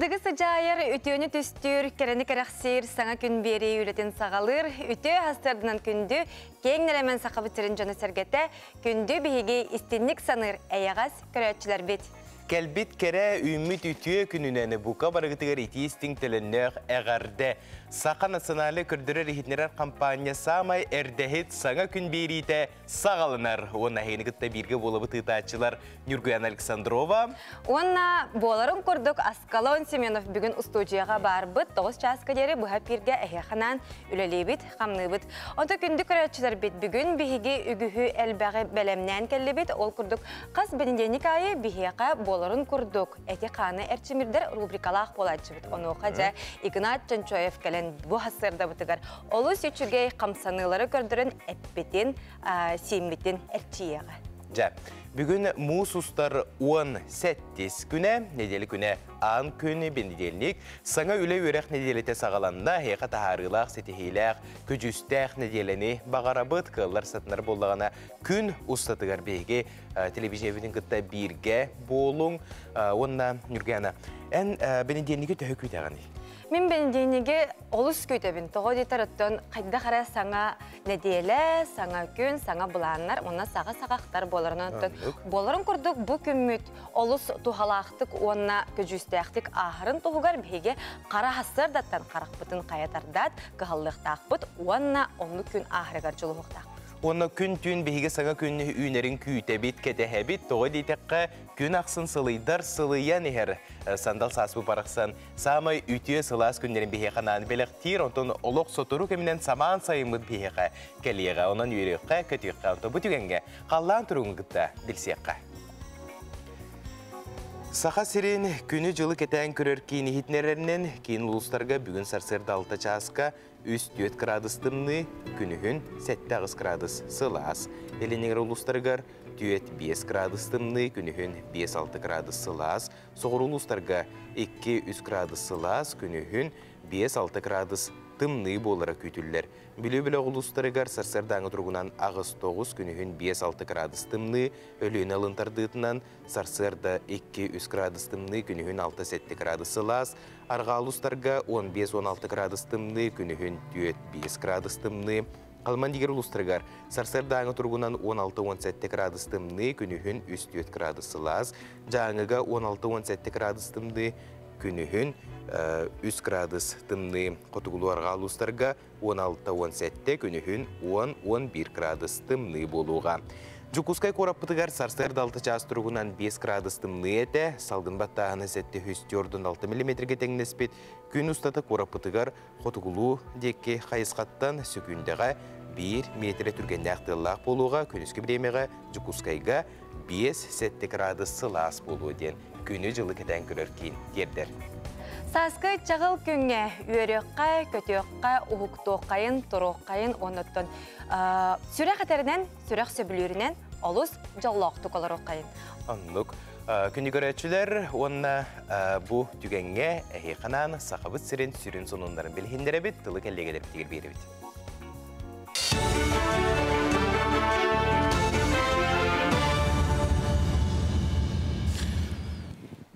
Kırdığı sıcağır, ütüğünü tüstür, kereni karaksir, sana gün beri ületin sağalır, ütü hastardından kündü, kengilemen sağı bitirin canı sergete, kündü bihigi istinlik sanır, eyağız körötçüler bit. Kelbit kere ümit ütüye gününe buka barıgıtıgar iti istinktelener eğerde. Saka nasyonali kürdürü rihitnerer kampanya samay erdehit sana gün birite sağalınır. Ona heyni gıtta birge bolabı tığdaçılar Nurguyan Aleksandrova. Ona boların kurduk Askalon Semyonov bugün ustuciyaga barbıt, 9 çaska deri bu hep birge ehyahanan ülelibit, hamnıbıt. Onda gündü körötçüler bit bugün bihigi ügühü elbağ belemnen kellibit, ol kurduk. Kas benindenik ayı bihiyaga boların kurduk. Eti kanı erçimirder rubrikalaq bolacıbıt. Onu okaca Ignat Cançoyev gelen bu hasırda bıtıgar. Olu süçüge kamsanıları gördürün eppitin, simbitin erçiyaga. Bugün musustar 18 güne, nedeli güne an günü benediyelik, sana üle ürek nedelite sağalanda heyka taharılaq, setihilaq, kücüstaq nedelini bağarabıt kıllar satınlar bollağına gün ustatıgar beyge televizyon gıtta birge bolun, onunla Nurgana. En benediyenliği töhükü tağını. Min benediyenliği olus kötebin. Toğu detarıttın kayda kara sana nedele, sana gün, sana bulanlar, ona sağa-sağaqtar bolarını öttük. Boların kurduk bu kümmüt olus tuhalaqtık, ona kücüstəqtik ahırın tuğugar beyge qara hasırdattan qaraqbıtın qayatardat, qıhallıqtaqbıt, ona onu gün ahırıgar çuluğuqtaq. Ona gün tün bihige sana gün ünerin küytebit ketehebit toğu detekka gün aksın sılıydar sılıyan eher sandal sasbı paraqsan samay ütüye sılas günlerin bihe kanan belektir ondan oluk sotoru keminen saman sayımıd bihe keliyega onan yürüyekka kötüyekka ondan bu tügenge qallan turun gıtta dilsiyekka. Sağa sirin günü jılı keten körör kini hitnerlerinin kin uluslarga bugün sarsırda 6 çaska üst 4 gradustımны günühün 7 gradus sılas. Eliniger uluslargar 4-5 gradustımны günühün 5-6 gradus sılas. Soğur uluslarga 2-3 gradus sılas günühün 5-6 gradus tımны bolara kütüller. Bile uluslargar sarsırdağı turgunan ağız 9 günühün 5-6 gradus tımны ölüğün alıntardıtından sarsırda 2-3 gradus tımны günühün 6-7 gradus sılas. Arga uluslarga 15-16 gradus tımны günühün 4-5 gradus tımны. Alman diğer uluslargar sarsırdağı turgunan 16-17 gradus tımны günühün 3-4 gradus sılas. Cağınıga 16-17 gradus tımны günühün 3 gradus tımны qotugulu arga uluslarga 16-17 günühün 10-11 gradus tımны boluğa. Jukuskay korapıtıgar sarsırda 6 ças turgunan 5 gradus tımны ete, salgın battağını 746 mm getengnesbet, gün ustata korapıtıgar qotugulu dekke qayısqattan sükündeğe 1 metre türgende aqtılaq boluğa, künüskü biremeğe Jukuskayga 5-7 gradus sılas boluğu den günü jılı keten körörkin derder. Saskı çağıl günge üyörüqqa, kötüqqa, uhuqtuqqayın, turuqqayın, onutun sürek eterinden, sürek söbülürünen olus jallaqtık olaroqqayın. Anlık. Күні көрәтшілер, онна bu tügenge ehikanan saqabıt sirin sürün sonunların bilhindere bit, tılı kellegeder bitigir beri bit.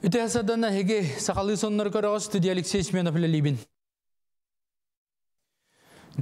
Üte hasadana hege saqalı sonları körağız stüdyo Alexey Smenov Lelibin.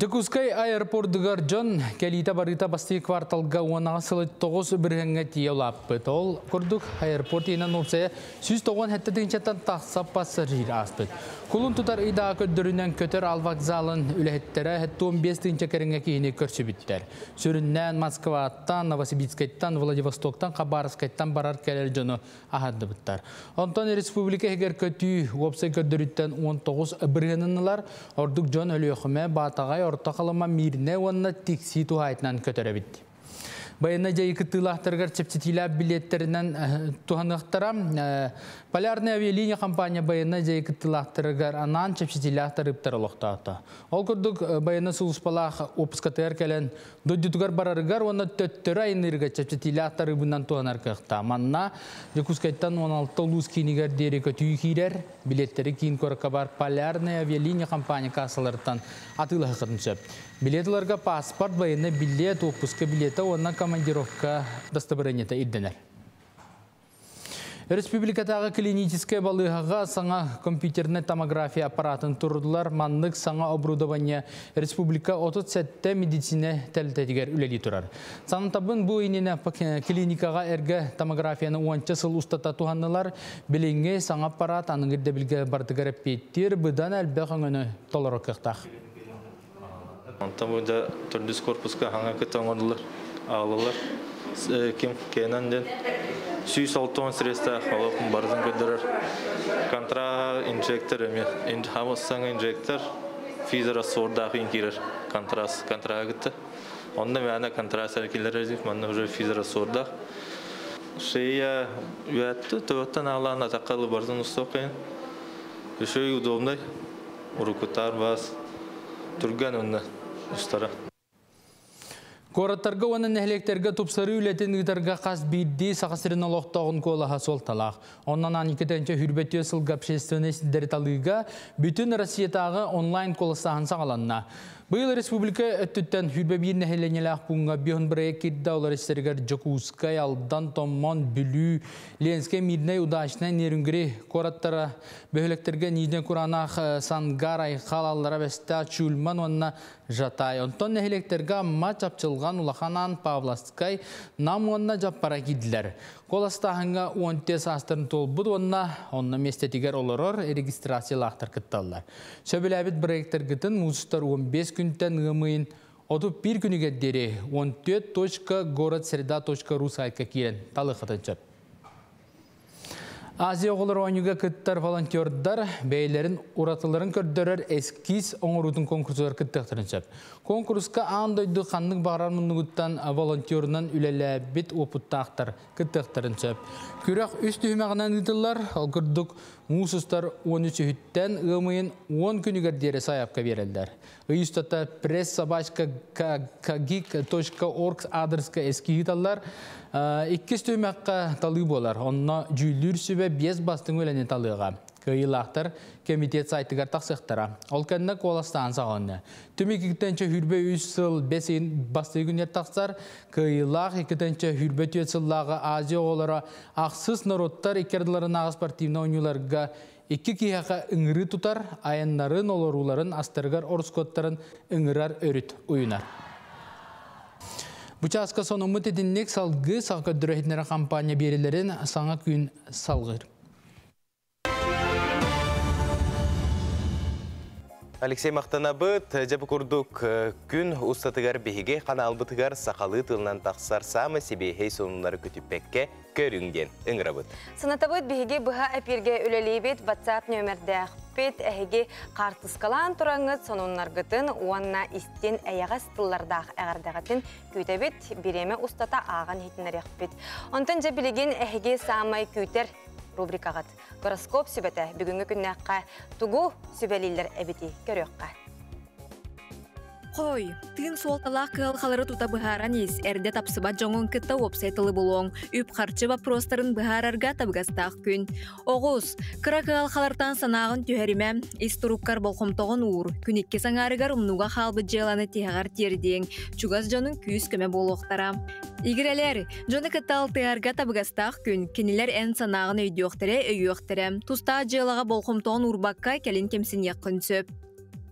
Jukuskay aeroportgar John kelita barita basti kvartalga ona salit togus birhenge tiyolap betol kurduk airport ina nopsaya süz togon hette dinçatan taxsap pasajir aspet. Kulun tutar ida ködürünen köter al vokzalın ülehettere hette 15 dinçe kerenge kihini körsübitler. Sürünnen Moskvattan, Novosibirskayttan, Vladivostoktan, Khabarovskayttan barar keler jonu ahaddı bittar. Ondan Respublika heger kötü wopsay ködürütten 19 birhenınlar orduk John ölüyöküme batagay orta kalama mirne onna tiksi tuhaytnan kötöröbitti. Bayana jayıkı tılahtargar çepçetila biletlerinden tuhanıqtara Polarny avialiniya kampanya bayana jayıkı tılahtargar anan çepçetila tarıptarılıqtağıta. Ol kurduk bayana suluspalaq opuskatayar kelen dodjutugar barargar onna töttörü ayınırga çepçetila tarıbından tuhanarkıqta. Manna Jukuskayttan 16 ulus kinigar deri kötüyü kirer biletleri kin korakabar Polarny avialiniya kampanya kasalarından atılahıqın söp. Biletlarga pasport bayana bilet opuska bileta onna командировка достоверенията идденер. Республикатағы клиническая балыға саңа компьютерный томография аппаратын тұрдылар, манлык саңа оборудование республика 37 медицина тәлтәдігер үлелі тұрар. Санытабын бұл инене клиникаға әргі томографияны 10 сыл ұстата туғанылар, біліңге саңа аппарат аныңырды білге бардығар әппеттер, бұдан әлбәқ өңіні толыры қықтақ. Антамуда түрдіс корпуска хаңа күттен ордылар, ağlılar. Kim kenenden süs altın sırasında halkın barzın göndərir. Kontra injektör mi? Hamassan injektör fizera sordağı inkirir. Kontra gitti. Onda yani kontra serkiler edip bana уже fizera sorda. Şeye yattı. Tövbetten Allah'ın takalı barzın ustaqayın. Şey udobnay. Urukutar bas. Turgan onda ustara. Кораттарға оның әхлектерге тұпсары үлетін ұйтарға қас бейді сақасырын олықтағын қолаға сол талақ. Оннан анекетенче хүрбетте сылғы общественный сіздері талыға бүтін Россиятағы онлайн қолыстағын сағаланна. Бұл республика өттіттен хүрбебейін әхеленелі бұңға бейін бірек кетті олар істергер Жокускай, Алдан, Томмон, Бүлі, Ленске, Миднай, Удашына, Нерінгірі кораттары бөхілектерге нейден құранақ Сангарай, Халаллара, Веста, Чулман, онына жатай. Онтон әхелектерге матч апчылған Улаханан, Павласкай, нам онына жаппара кеділер. Қоластағынға 10 тес астырын толбұд, онына местетігер оларыр регистрациялақтар кітталар. Сөбіл әбіт біректер кітін мұзыстар 15 күнттен ғымайын, отып бір күнігеддері 14.городсреда.ру сайтқа керен талы қытынчып. Азия оғылыр ойынуға күттар волонтердар бәйлерін ұратыларын көрдірер эскиз оңырудың конкурсылар күттіқтірінчіп. Конкурсқа аңдойды қандық бағарар мұндығыттан волонтерынан үлелі бет опыттақтар күттіқтірінчіп. Күрек үсті хүмәғынан ұйтылар, ал күрдік мұсыстар 13 үттен ғымайын 10 күнігердері саяпқа берелдер. Үйістата press@kagik.org адресқа эски ұйталар. 2 түймәққа талы болар. Онына жүйлір сүбе 5 бастың өләне талыға. Кыйлақтар комитет сайтығар тақсықтара. Ол кәнді қоластан сағанны. Түмекіктенші хүрбе 3 сыл 5 басты күнер тақсар. Кыйлақ 2-тенші хүрбе 4 сыллағы Азия олары ақсыз народтар екерділарын ағыз партивна ойнуларға 2 кияқа үңірі тұтар, айынларын оларуларын астырғар орыскоттарын үңірар өріт ойынар. Бұчасқа соны ұмыт едіннек салғы саққа дүрәхетнері кампания берілерін саңа күн салғыр. Алексей Мақтанабыт, жабы күрдік күн ұстатығар бейге қанал бұтығар сақалы тылынан тақсар самы себейхей сонылары күтіппекке көріңден үңірабыт. Сынатабыт бейге бұға әперге үлелейбет WhatsApp нөмірді ақпет әйге қартысқалан тұраңыз сонынларғытын уанна істен әйіға стыллардағы әғардағатын күйтәбет береме ұстата аған хетінер ақпет. Онтын жабілеген әйге самай күйтер рубрикағат. Гороскоп сүбәті бүгінгі күннәққа тугу сүбәлілер әбеті көріққа. Қой, тыын суолталақ қығалқалары тута бұхаран ес, әрде тапсыба жоңын күтті опсайтылы болуң, үп қарчы вопростарын бұхарарға табығастақ күн. Оғыз, қыра қығалқалартан санағын түйәріме, исторуккар болқымтоғын ұр, күнекке саңарығар ұмнуға қалбы желаны тияғар тердең, чугаз жоның күйіс көме болуқтара. Игірелер, жоны кіттал тыярға табығастақ күн, кенелер ән санағын өйдіоқтірі, туста желаға болқымтоғын ұрбаққа кәлін кемсін яқын сөп.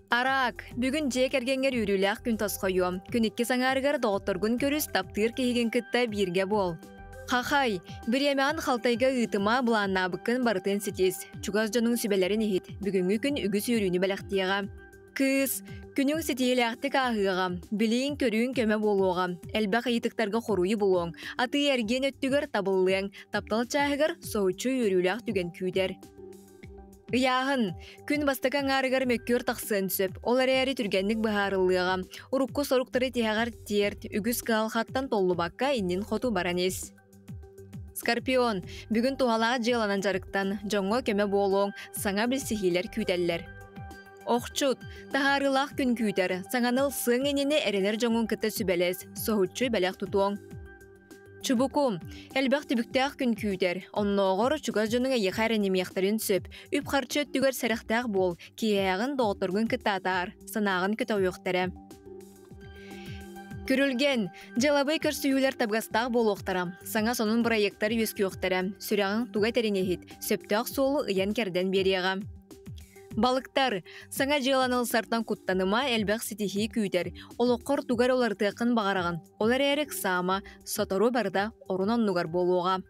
Арак, бүгін жек әргенгер үріләқ күн тасқойым. Күнекке саңарығар доғыттыргын көріс таптыр кейген күтті бірге бол. Қақай, бір емеған қалтайға ұйтыма бұланна бұқын барытын сетес. Чугаз жоның сүбелерін ехет, бүгінгі күн үгіс үріні бәліқтияға. Кыз, күнің сетейләқті қағыға, білейін көріін көме болуға, әлбәқ етіктарға қоруы болуың, аты әрген өттігір табылылың, таптал чағығыр соғычу үріләқ түген күйдер. Яғын, күн бастықан арығар мөккөр тақсын сөп, олар әрі түргенлік бұхарылыға, ұрыққы соруқтары тияғар терт, үгіз қалқаттан толлы баққа иннен қоту баранес. Скорпион, бүгін туғалаға желанан жарықтан, жоңға көме болуың, саңа білсігелер күйдәлілер. Оқчут, тағарылақ күн күйдер, саңаныл сың енені әрелер жоңын күтті сүбәлес, соғытчы бәләқ тұтуың. Чубукум, әлбәқ түбіктәқ күн күйдер, онноғыр чугаз жоның әйіқар әнемияқтарын сөп, үп қарчы өттігер сәріқтәқ бол, кейағын доғытырғын күтті атар, санағын күті ойықтары. Күрілген, жалабай көрсүйілер табғастағы болуқтарам. Саңа сонун проекттар өскіоқтарам. Сүряғын туға тәреңехет, сөптіақ солы ұян керден береға. Балықтар, саңа жыланыл сартан куттаныма әлбәқ сетихи күйдер. Олыққыр тугар олар тұқын бағараған. Олар әрік сама, сотору барда орунан нугар болуға.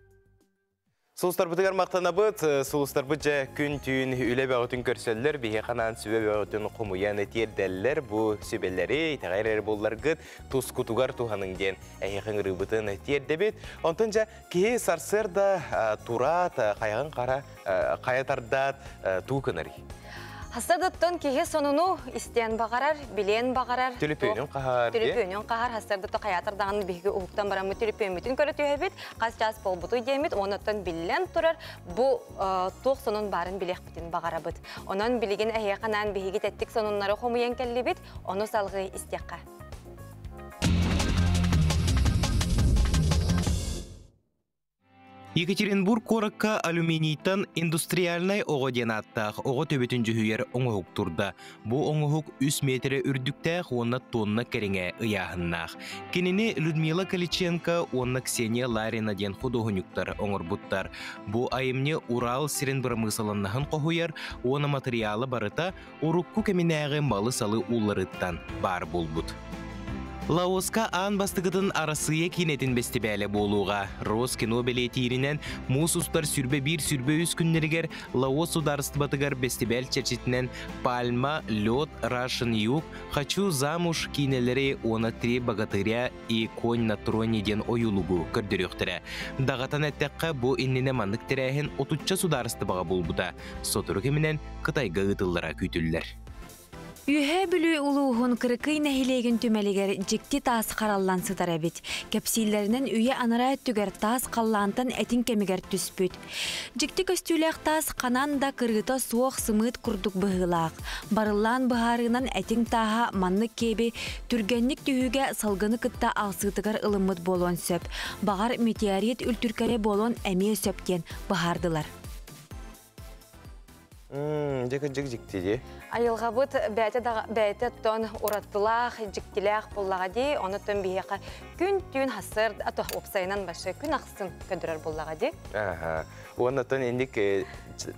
Сулустар бұтығар мақтана бұд, сулустар бұд жа күн түйін үлі бәғытын көрсөлілер, бейе қанан сүбе бәғытын құмуян етердәлілер, бұ сүбелері, тағайрары болылар ғыд, тұс күтуғар туғаның ден әйеқін ғырыбытын етердебет. Онтын жа кейі сарсырда турат, қайғын қара, қаятардат туғыныр. Хастардыттон кеге сонуну истен бағарар, билен бағарар. Түліпөйнің қағар. Түліпөйнің қағар. Хастардытты қаятардағын бігі ұғықтан барамы түліпөймітін көрі түйәбет. Қас час бол бұты демет, оныттан билен тұрар. Бұл тоқ сонун барын білек бітін бағара бұд. Онын білеген әйеқанан бігі тәттік сонунлары қомуен кәлі бет, оны салғы истеққа. Екатеринбург коракка алюминийтан индустриальный оғы ден аттақ оғы төбетін жүхүйер оңығық тұрда. Бұ оңығық 3 метрі үрдіктәқ онна тонна кәріңе ұяғыннақ. Кеніне Людмила Каличенко онна Ксения Ларина ден худоғынюктар оңыр бұттар. Бұ айымне Урал сирен бір мысалыннағын қоғуяр, оны материалы барыта ұрықку кәмінәғі малы салы уларыттан бар бол бұд. Лаоска аан бастығытын арасыя кинетін бестебәлі болуға. Рос кино белетирінен мұс ұстар сүрбе бір сүрбе үз күннергер Лаос ударысты батығар бестебәл чәрчетінен Пальма, Лед, Рашын Юг, Хочу замуш кинелері оны 3 богатыря и конь на троне ден ойулугу көрдіріқтірі. Дағатан әттәққа бұ иннене мандық тірәхін 30 сударысты баға болбуда. Сотыры кемінен Қытайға ұтыллара күйтілілер. Үйе бүлі ұлуғын кырықый нәхилеген түмәлігер жекті тас қараллан сыдар әбет. Кәпсилерінен үйе анара түгер тас қаллантын әтін кемігер түспүт. Жекті көстүләқ тас қанан да кырғыта суық сымыт күрдік бұғылақ. Барылан бұғарынан әтін таға манны кебе түргенник түйіге салғыны кытта алсытығар ылымыт болуын сөп. Бағар метеорит үлтүркәре болуын әме сөпкен бұғардылар. Жек-жек-жектеді. Айылға бұд бәйті тон ұраттылақ, жіктіләқ боллаға дей, оны тон бейеқа күн түйін хасыр, ато опсайынан башы күн ақсын көндірер боллаға дей. Оны тон ендік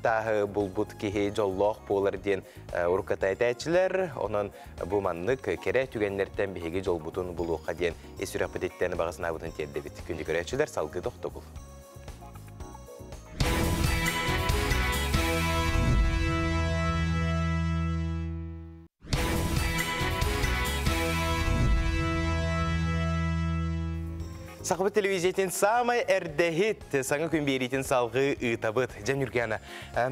тағы бұл бұд кейі жоллоқ болар ден ұрқатай тәйчілер, оның бұл маннық кере түгенлерден бейге жол бұтын бұлуға ден есүрі аппететтені бағасына бұтын терді бет. Күнді көрәтшілер салғы доқты бұл. Сақыбы телевизиятен самай әрдәхет саңы күн берейтін салғы ұтабыд. Жан Юргияна,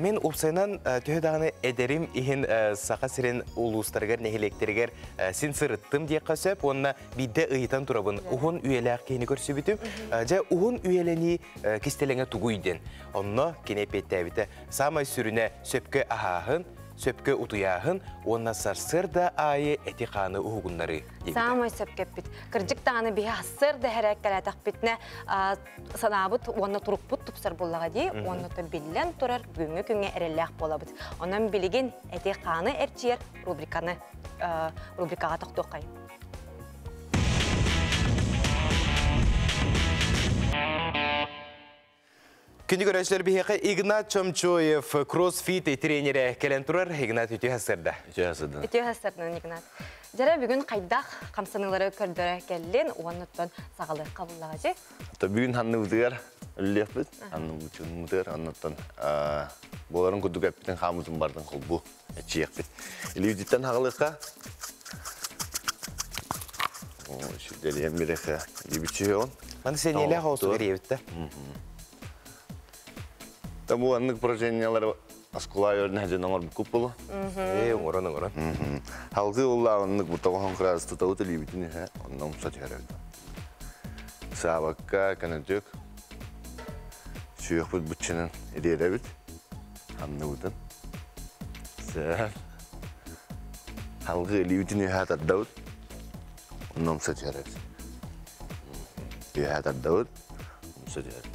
мен опсайнан түйедағыны әдерім ехін сақа сірен ұлыстарғар, нәхелектергер сен сырыттым дек қасып, онына бидді ұйтан тұрабын. Уғын үйеләқ кейіні көрсі бітім. Жа уғын үйеләні кестеліңе тұғуйден. Онына кенепетті әбіті самай сүріне сөпкі ағағын, сөпкі ұтыяғын, онына сарсырда айы әті қаны ұғынлары. Самай сөпкеп біт. Кіржік тағаны бейі асырда әрәк кәләтақ бітіне санабыт, онына тұрып бұт тұпсар болаға дей, онына білен тұрар бүгінгі күнге әреләқ бола бұт. Онын білеген әті қаны әрчер рубрикаға тоқтоқай. Күнді көрәшілер бейеқі Игнат Чомчоев кроссфит тренері кәлен тұрар. Игнат өте әсірді. Өте әсірді, Игнат. Жара бүгін қайдақ қамсанылары көрдірі кәлін, оғаннаттан сағалы қабыллаға же? Бүгін ханны ұтығар үлілек біз. Ханны ұтығар, аннаттан боларын күдік әппітен қамызын бардың қыл бұл әтшиек біз. Елі үдеттен хағылыққа. Шүрделеген береқі ебітші оң. Маны сен елі қаусы көребітті? Бұл аннық поражениялар аскулай өрін әжен оңыр бүкіп болу. Оңырын. Халқы олла аннық бұл тоғын қыразы тұтауыты лебітіне онынан мұса түйәрәді. Сабаққа кәнәтөк сүйек бұд бұтшының әрері біт. Анны бұтын. Сәл. Халқы лебітіне әт аддауыт. Онынан мұса түйәрәді. Әт аддауыт. Мұса түйәрәді.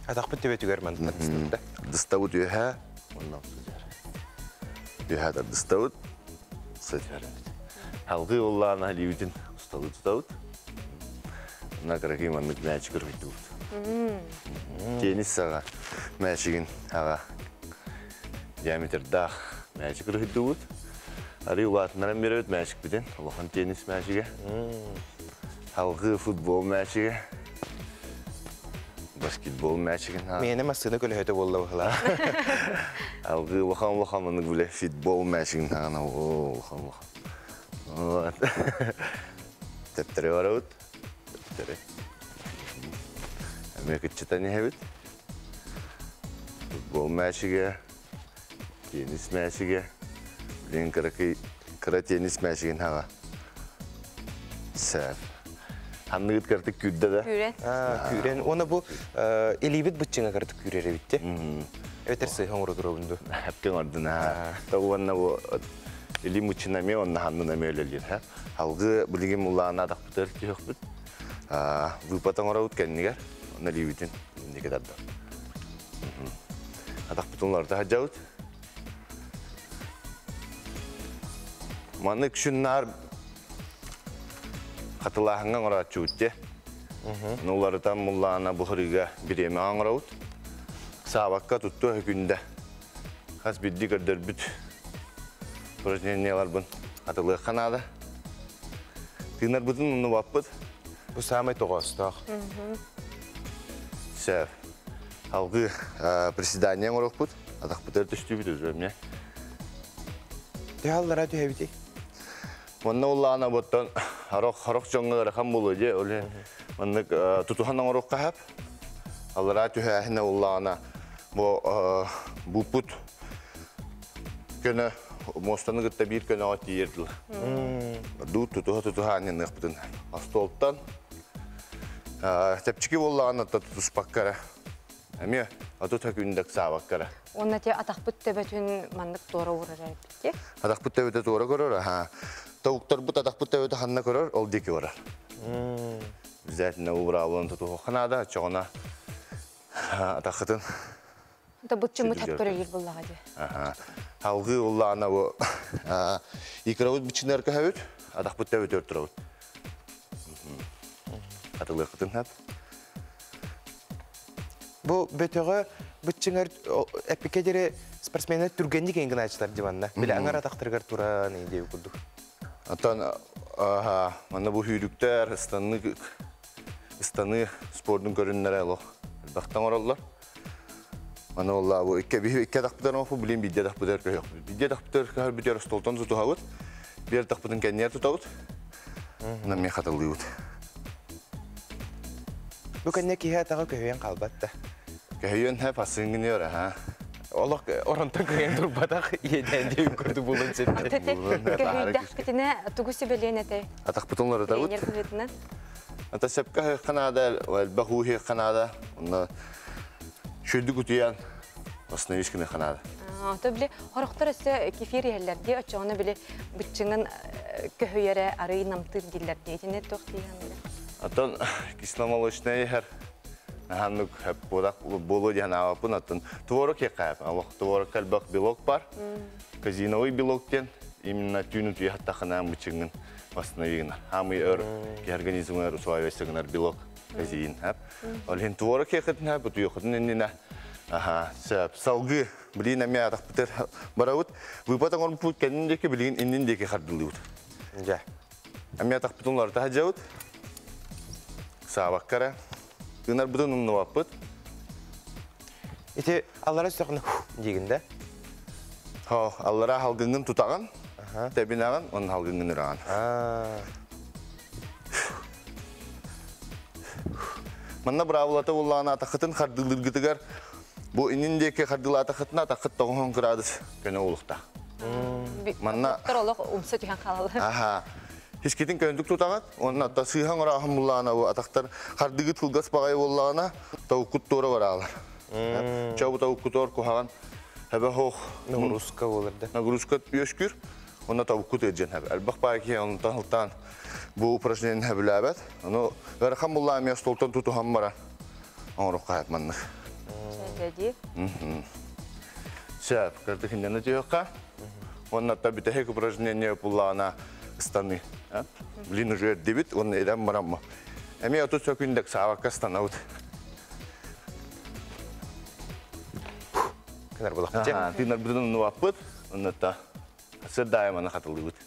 Атақпыт төбе түгер мәнді дыстауыт. Дыстауыт үйе, оннан сөзер. Үйе да дыстауыт, сөзер. Халқы оллағына лебетін ұстауыт. на караки маннык мәчи көргөйдү. Тенис сага мәчигин ага диаметрда мәчи көргөйдү. Ари улатнаран берет мәчик биден. Улахан тенис мәчиге. Халгы футбол мәчиге. Баскетбол мәчиген. Мене масыны көлөтө болду бала. Алгы улахан маннык биле футбол мәчиген ана улахан. Вот. Тептере барабыт. Тептере. Мекетчетани хебит. Футбол мәчиге, тенис мәчиге, билен кара тенис мәчиген хага. Сәп. Ханныгыт картык күрдө да. Күрен. Оны бу элибит бытчыңа картык күрер битте. Өтерсе хоңру дробунду. Хапкен ордуна. Тауанна бу эли мучинаме онна ханнына мөлөлөр, ха. Алгы билген муллана адактыр көхбүт. Выпатан орабыт кеннигер. Оны либитин неге дадда. Адактыларда хажаут. Маны күшүннар Хатылахыңан орачуутте. Нуларытан муллана бухырига биреме аңыраут. Сабакка тутту хүкүндө. Хас бидди көрдөрбүт. Упражнениялар бун хатылы канада. Тынар бутун уну баппыт. Бу самый тогостак. Сәр. Алгы приседание орокпут. Адак бутер түштүбүт өзөмне. Теаллара төбүти. Манна уллана боттон харок жоңга рахам болу же оле маннык тутуханан орокка хап. Аллара төһәһне уллана бу пут көне мостаны гытта бир көне атыйырдыл. Ду тутуханы ныкпытын астолттан тепчики уллана тутуспаккара. Эме атута күндәк сабаккара. Онна те атакпыт төбөтүн мандык тора урар битте. Атакпыт төбөтө тора көрөр, ха. Тавуктар бут атакпыт төбөтө ханна көрөр, ол деки барар. Bizatna uğrağın tutu kanada çoğuna atakıtın. Da butçumu tapkörür bullağa de. Halgı ullağına bu ikravut biçinler kahvet, atak butta ötür turavut. Atılı kıtın hep. Bu bötöğü bıçınlar epikedere sportsmenler türgenlik engin açtılar divanla. Bile angar ataktırgar tura ne diye kurduk. Atan mana bu hüydükler ıstanı sporun görünleri alo. Baktan oralar. Mana Allah bu iki dakikadan o bilin bir dakika yok. Bir dakika her bir stoltan tutu havut. Bir dakikadan kendiler tutavut. Namı hatırlıyut. Bu kanne ki hayata köyen kalbatta. Köyen hep asıngınıyor ha. Allah orantan köyen durbadak yeden diye yukarıda bulun seni. Köhüydük bitine tugusu belene te. Atak butonları da ut. Ata sepka Kanada, Bahuhi Kanada. Ona şöyle kutuyan. Aslında işkine Kanada. Tabii horoktar ise kefir yerler diye açığını bile bütçünün köhüyere arayı namtır diller diye ne tohtiyan bile. Atan kislamalaşnayı her hanlık hep bolu diye napın atan tuvarak yakayıp. Allah tuvarak kalbak bilok var. Kazinoy bilokten именно тюнут я таханам bütçünün aslında yığınar. Hamı organizmler usvayveştiğinler bilok kazin hep. Olhen tuvarak yakıtın hep bu yakıtın endine. Salgı bilin amya atak biter baravut. Выпатан он путь kendindeki bilin endindeki kardılıyut. Ja. Amya atak butonlar tahajavut. Sabakkara. Bunlar bütün onu vapıt. İşte Allah'a sokun diyende. Ha Allah'a halgının tutağın. Tebinağın onun halgının ırağın. Manna bravulata ullağına atakıtın kardılırgıtıgar. Bu inindeki kardılı atakıtına atakıt toğun kıradız. Gene olukta. Manna... Toroluk umsu tüyen kalalı. Hiç gidin köndük tutağın. Onun hatta sıyhan orağın bullağına bu ataktar kardıgı tılgaz bağay bullağına tavukut doğru var ağlar. Çabu tavukut doğru kuhağın. Hebe hoğ. Nagruska olurdu. Nagruska biyoşkür. Ona tavukut edeceksin hebe. Elbaq bağaki ondan hıltan bu упражнениен hebe labet. Onu verxan bullağın ya stoltan tutuğun var. Onu ruhqa yapmanlık. Dedi. Şap, kardık inden ne diyorqa? Onun hatta bir tehek упражнение bullağına ıstanı. Bilin уже debit, onun edem var ama. Әме 30 сөкіндік сағаққа станаут. Кінар болақ бітем. Тинар бұдың нуаппыт, ұнытта сырдайыманы қатылды бұд.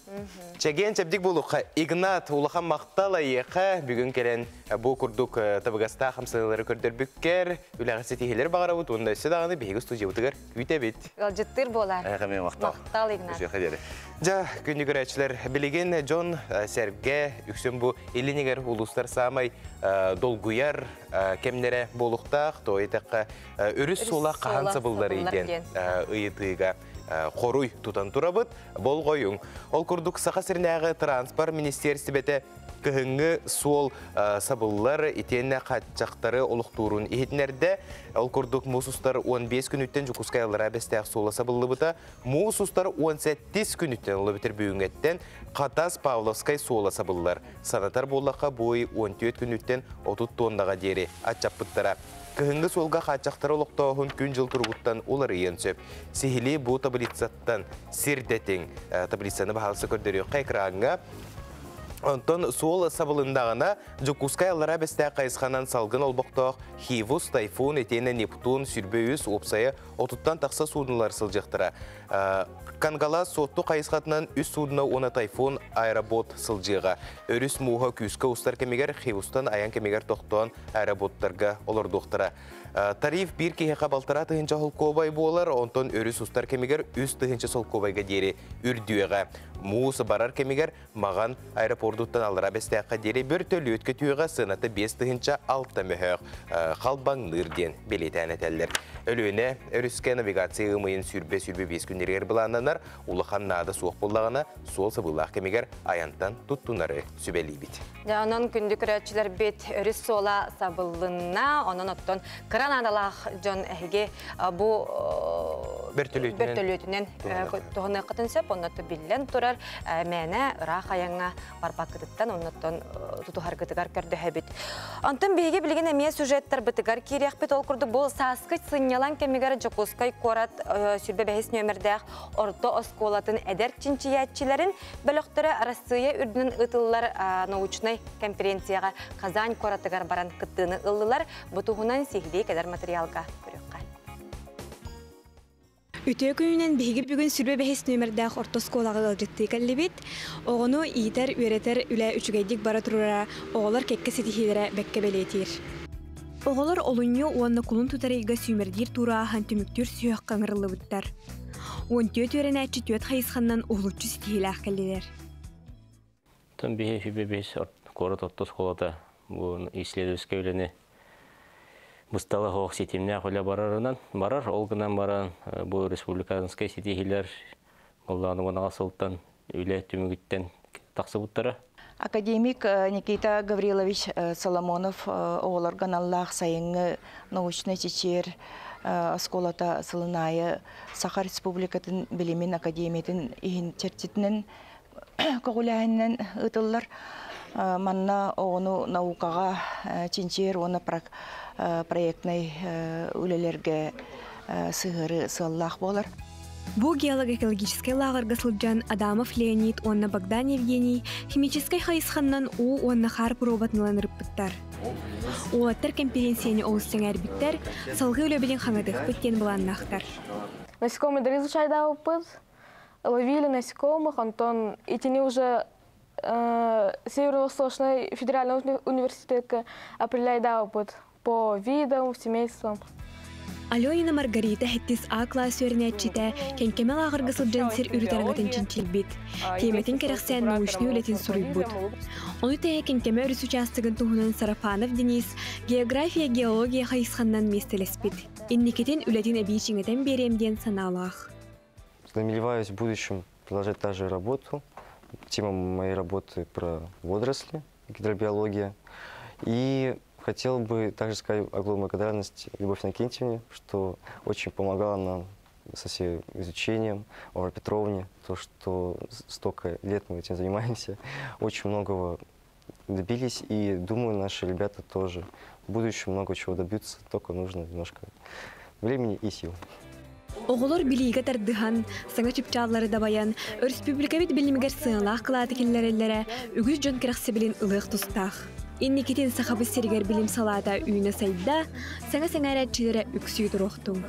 Чеген чәбдік болуға Игнат улахан мақтала еқа бүгін келен бұл күрдік табығаста қамсылары көрдер бүккер, үләғасы тегелер бағара бұд, онда өсі дағаны бейгі студия бұтығыр күйте бет. Жыттыр болар. Әқеме Мақтал Игнат. Жа, күндігір әчілер білеген Джон Сәрге үксен бұл елінегер ұлыстар самай долгуяр кемнері болуқтақ, тойтаққа үріс сола қаған сабылдары екен ұйытыға. Қоруй тұтан тұрабыт, бол қойың. Ол күрдік сақа сірнәғы транспорт министерсі бәті кіхіңі сол сабылылар етенне қатчақтары олықтуырын ехетінерді. Ол күрдік мұсыстар 15 күн үттен жүкускайлара бәстәқ сола сабылы бұта. Мұсыстар 18 күн үттен олы бітір бүйінгеттен Қатас Павловскай сола сабылылар. Санатар болаққа бойы 14 күн үттен 30 тоннаға дері атчап бұттара. Кыһыңгы солға қатчақтары олықтауын күн жыл тұрғыттан олар иен сөп. Сехілі бұл таблицаттан сирдетің таблицаны бағалысы көрдері қайқырағыңа. Онтон сол сабылындағына жүкускай аллара бәсті қайысқанан салғын олбақтауық Хивус, Тайфун, Етені, Нептун, Сүрбеуіз, Опсайы, отыттан тақса судынлар сылжықтыра. Кангала сотты қайысқатынан үс судына оны Тайфун, аэробот сылжыға. Өріс муға күйіскі ұстар кемегер, Хивустан аян кемегер тоқтуан аэроботтарға олар доқтыра. Тариф бір кейіға балтыра тұхынша солқобай болар, онтон өріс ұстар кемегер үс тұхынша солқобайға дері үрдуеға. Муысы барар кемегер маған аэропорттан алыра бәстәққа дері бір төлі өткі түйеға сынаты 5 тұхынша 6 мөхөк қалбаңныр ден белетән әтәлдер. Өліөне өріске навигация ұмайын сүрбе 5 күндергер бұлананар, улыған нады суық болағына сол сабылақ кемегер аянтан тұттунары сүбәлі бит. Оның күнді күрәтшілер бет өріс сола сабылына, оның оттон қыран адалақ жон әйге бұл бертөлетінен тұғыны қытын сөп, оннаты білен тұрар мәні ұрақ аяңа барбақ кітіттен, оннаттан тұтығар кітігар көрді әбет. Онтын бейге білген әме сюжеттар бітігар керек бет ол күрді бұл сасқыт сынялан кәмегер Жокускай қорат сүрбе бәхес нөмірдәқ орто осколатын әдер чинчиятчилерін бөліқтірі Россия үрдінің ұтылылар научной конференцияға Казань коратығар баран кіттіні ұлылар бұтығынан сехілей кәдер материалға көріққа. Үтө күнінен бейгі бүгін сүрбе бәхес нөмірдәқ ортосколағы ғылжытты кәлібет, оғыну иетер үйретер үлі үчігейдік бара тұрыра, оғылар кәкке сетихилері бәкке бәлетер. Оғылар олынyo уанна кулун тұтарыйға сүймердер тура ахан түміктер сүйек қаңырылы бұттар. Он төт өрен әтші төт қайысқаннан оғылучы сетихилі аққалелер. Тон бейгі бәбес корот ортосколата исследовательская үлені Мұсталы хоқ сетеміне ақылы барарынан барар, олғынан баран бұл республиканскай сетихилер олғаны онаға сылттан үлі түмігіттен тақсы бұттары. Академик Никита Гаврилович Соломонов оғыларған Аллах сайыңы научный чечер осколата сылынайы Сахар Республикатын білімін академиятын иін чертетінен көғіләйінен ұтылар. Манна оғыну наукаға ченчер, оны проектный үлелерге сығыры сыллақ болар. Бу геолого-экологический лагерга сылджан Адамов Леонид, онна Богдан Евгений, химической хайысханнан онна хар пробатныланырып бұттар. Олаттар конференцияны олыстың әрбіттер, салғы үлебеден қаңадық бүттен бұланнақтар. Насекомые дары изучайда опыт, ловили насекомых, Антон, идти уже Северо-Восточный федеральный университет определяет опыт по видам, семействам. Алёнина Маргарита хеттис А-класс өрнәтчите кенкемел ағырғы сылджан сер үрітарыңатын чинчилбит. Теметін керексен научный үлетін сурыйбут. Оны тәе кенкеме өріс участығын туғынан Сарафанов Денис география, геология хайысқаннан местелеспит. Инникетін үлетін әбейшіңетен беремден саналақ. Намереваюсь в будущем продолжать та же работу. Тема моей работы про водоросли, гидробиология. И хотел бы также сказать огромную благодарность Любовь Иннокентьевне, что очень помогала нам со всем изучением, Ольге Петровне, то, что столько лет мы этим занимаемся, очень многого добились, и думаю, наши ребята тоже в будущем много чего добьются, только нужно немножко времени и сил. Оғылар білігі тардыған, саңа чүпчалары дабаян, республика бет білімігер сыңалақ қылаты келлерелері үгіз жон керақсы білін ұлық тұстақ. Инникитин сахабыз сиргер билим салата үйіне сайда, саңа-саңарәтчілері үксүй дұрықтың.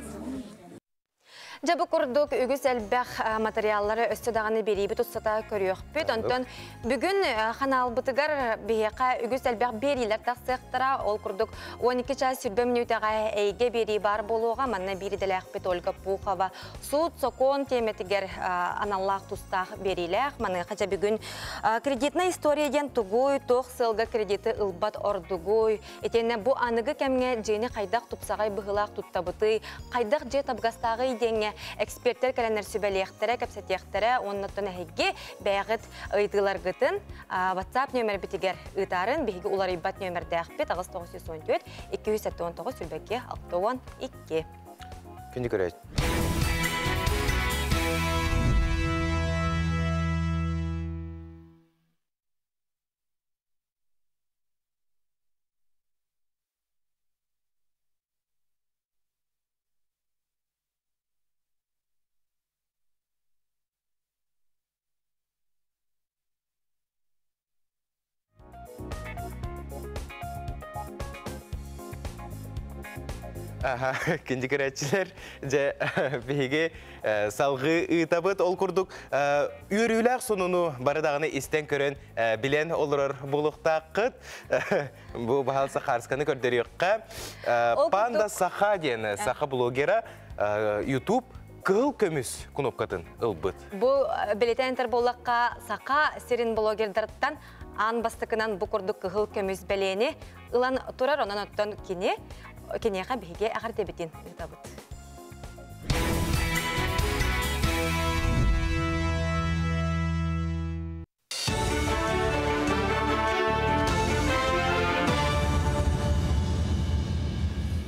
Жабы күрдік үгіз әлбәқ материаллары өстедағаны берейбі тұтсата көріөқпет. Онтан бүгін қанал бұтығар бейеқа үгіз әлбәқ берейлер тақсықтыра. Ол күрдік 12 час сүрбе минутаға әйге берей бар болуға. Манна беределәқпет Ольга Пухова. Суд сокон теметігер аналлақ тұстақ берейләқ. Маны қача бүгін кредитна историяден тұғой, тоқ сылға кредиті ұлбат ордығой. Етені бұ анығы кәмге жені қайдақ тұпсағай бұғылақ тұттабыты, қайдақ же табғастағы иденге эксперттер кәләнер сөбәлияқтары, кәпсәтияқтары, оннаттан әйге бәғыт ұйдылар ғытын. WhatsApp нөмір бітігер ұйтарын, бейгі олар ұйбат нөмірді әқпет, ағыз 914-219 сүлбәке 612. Күнді көрейді. Күнді көрәтшілер, бейге салғы ұйтабыт ол күрдік. Үйіріләқ сонуны барыдағыны істен көрін білен олырыр болуқта қыт. Бұл бағалса қарысқаны көрдері өққа. Панда Саха дені, Саха блогера, YouTube кыл көміс күнопқатын ұлбыт. Бұл білетен болаққа Саха серин блогердерттан ан бастықынан бұл күрдік кыл көміс бәлені ұлан тұрар онан оттан кенеға бейге ағар дебетін ұйтабыт.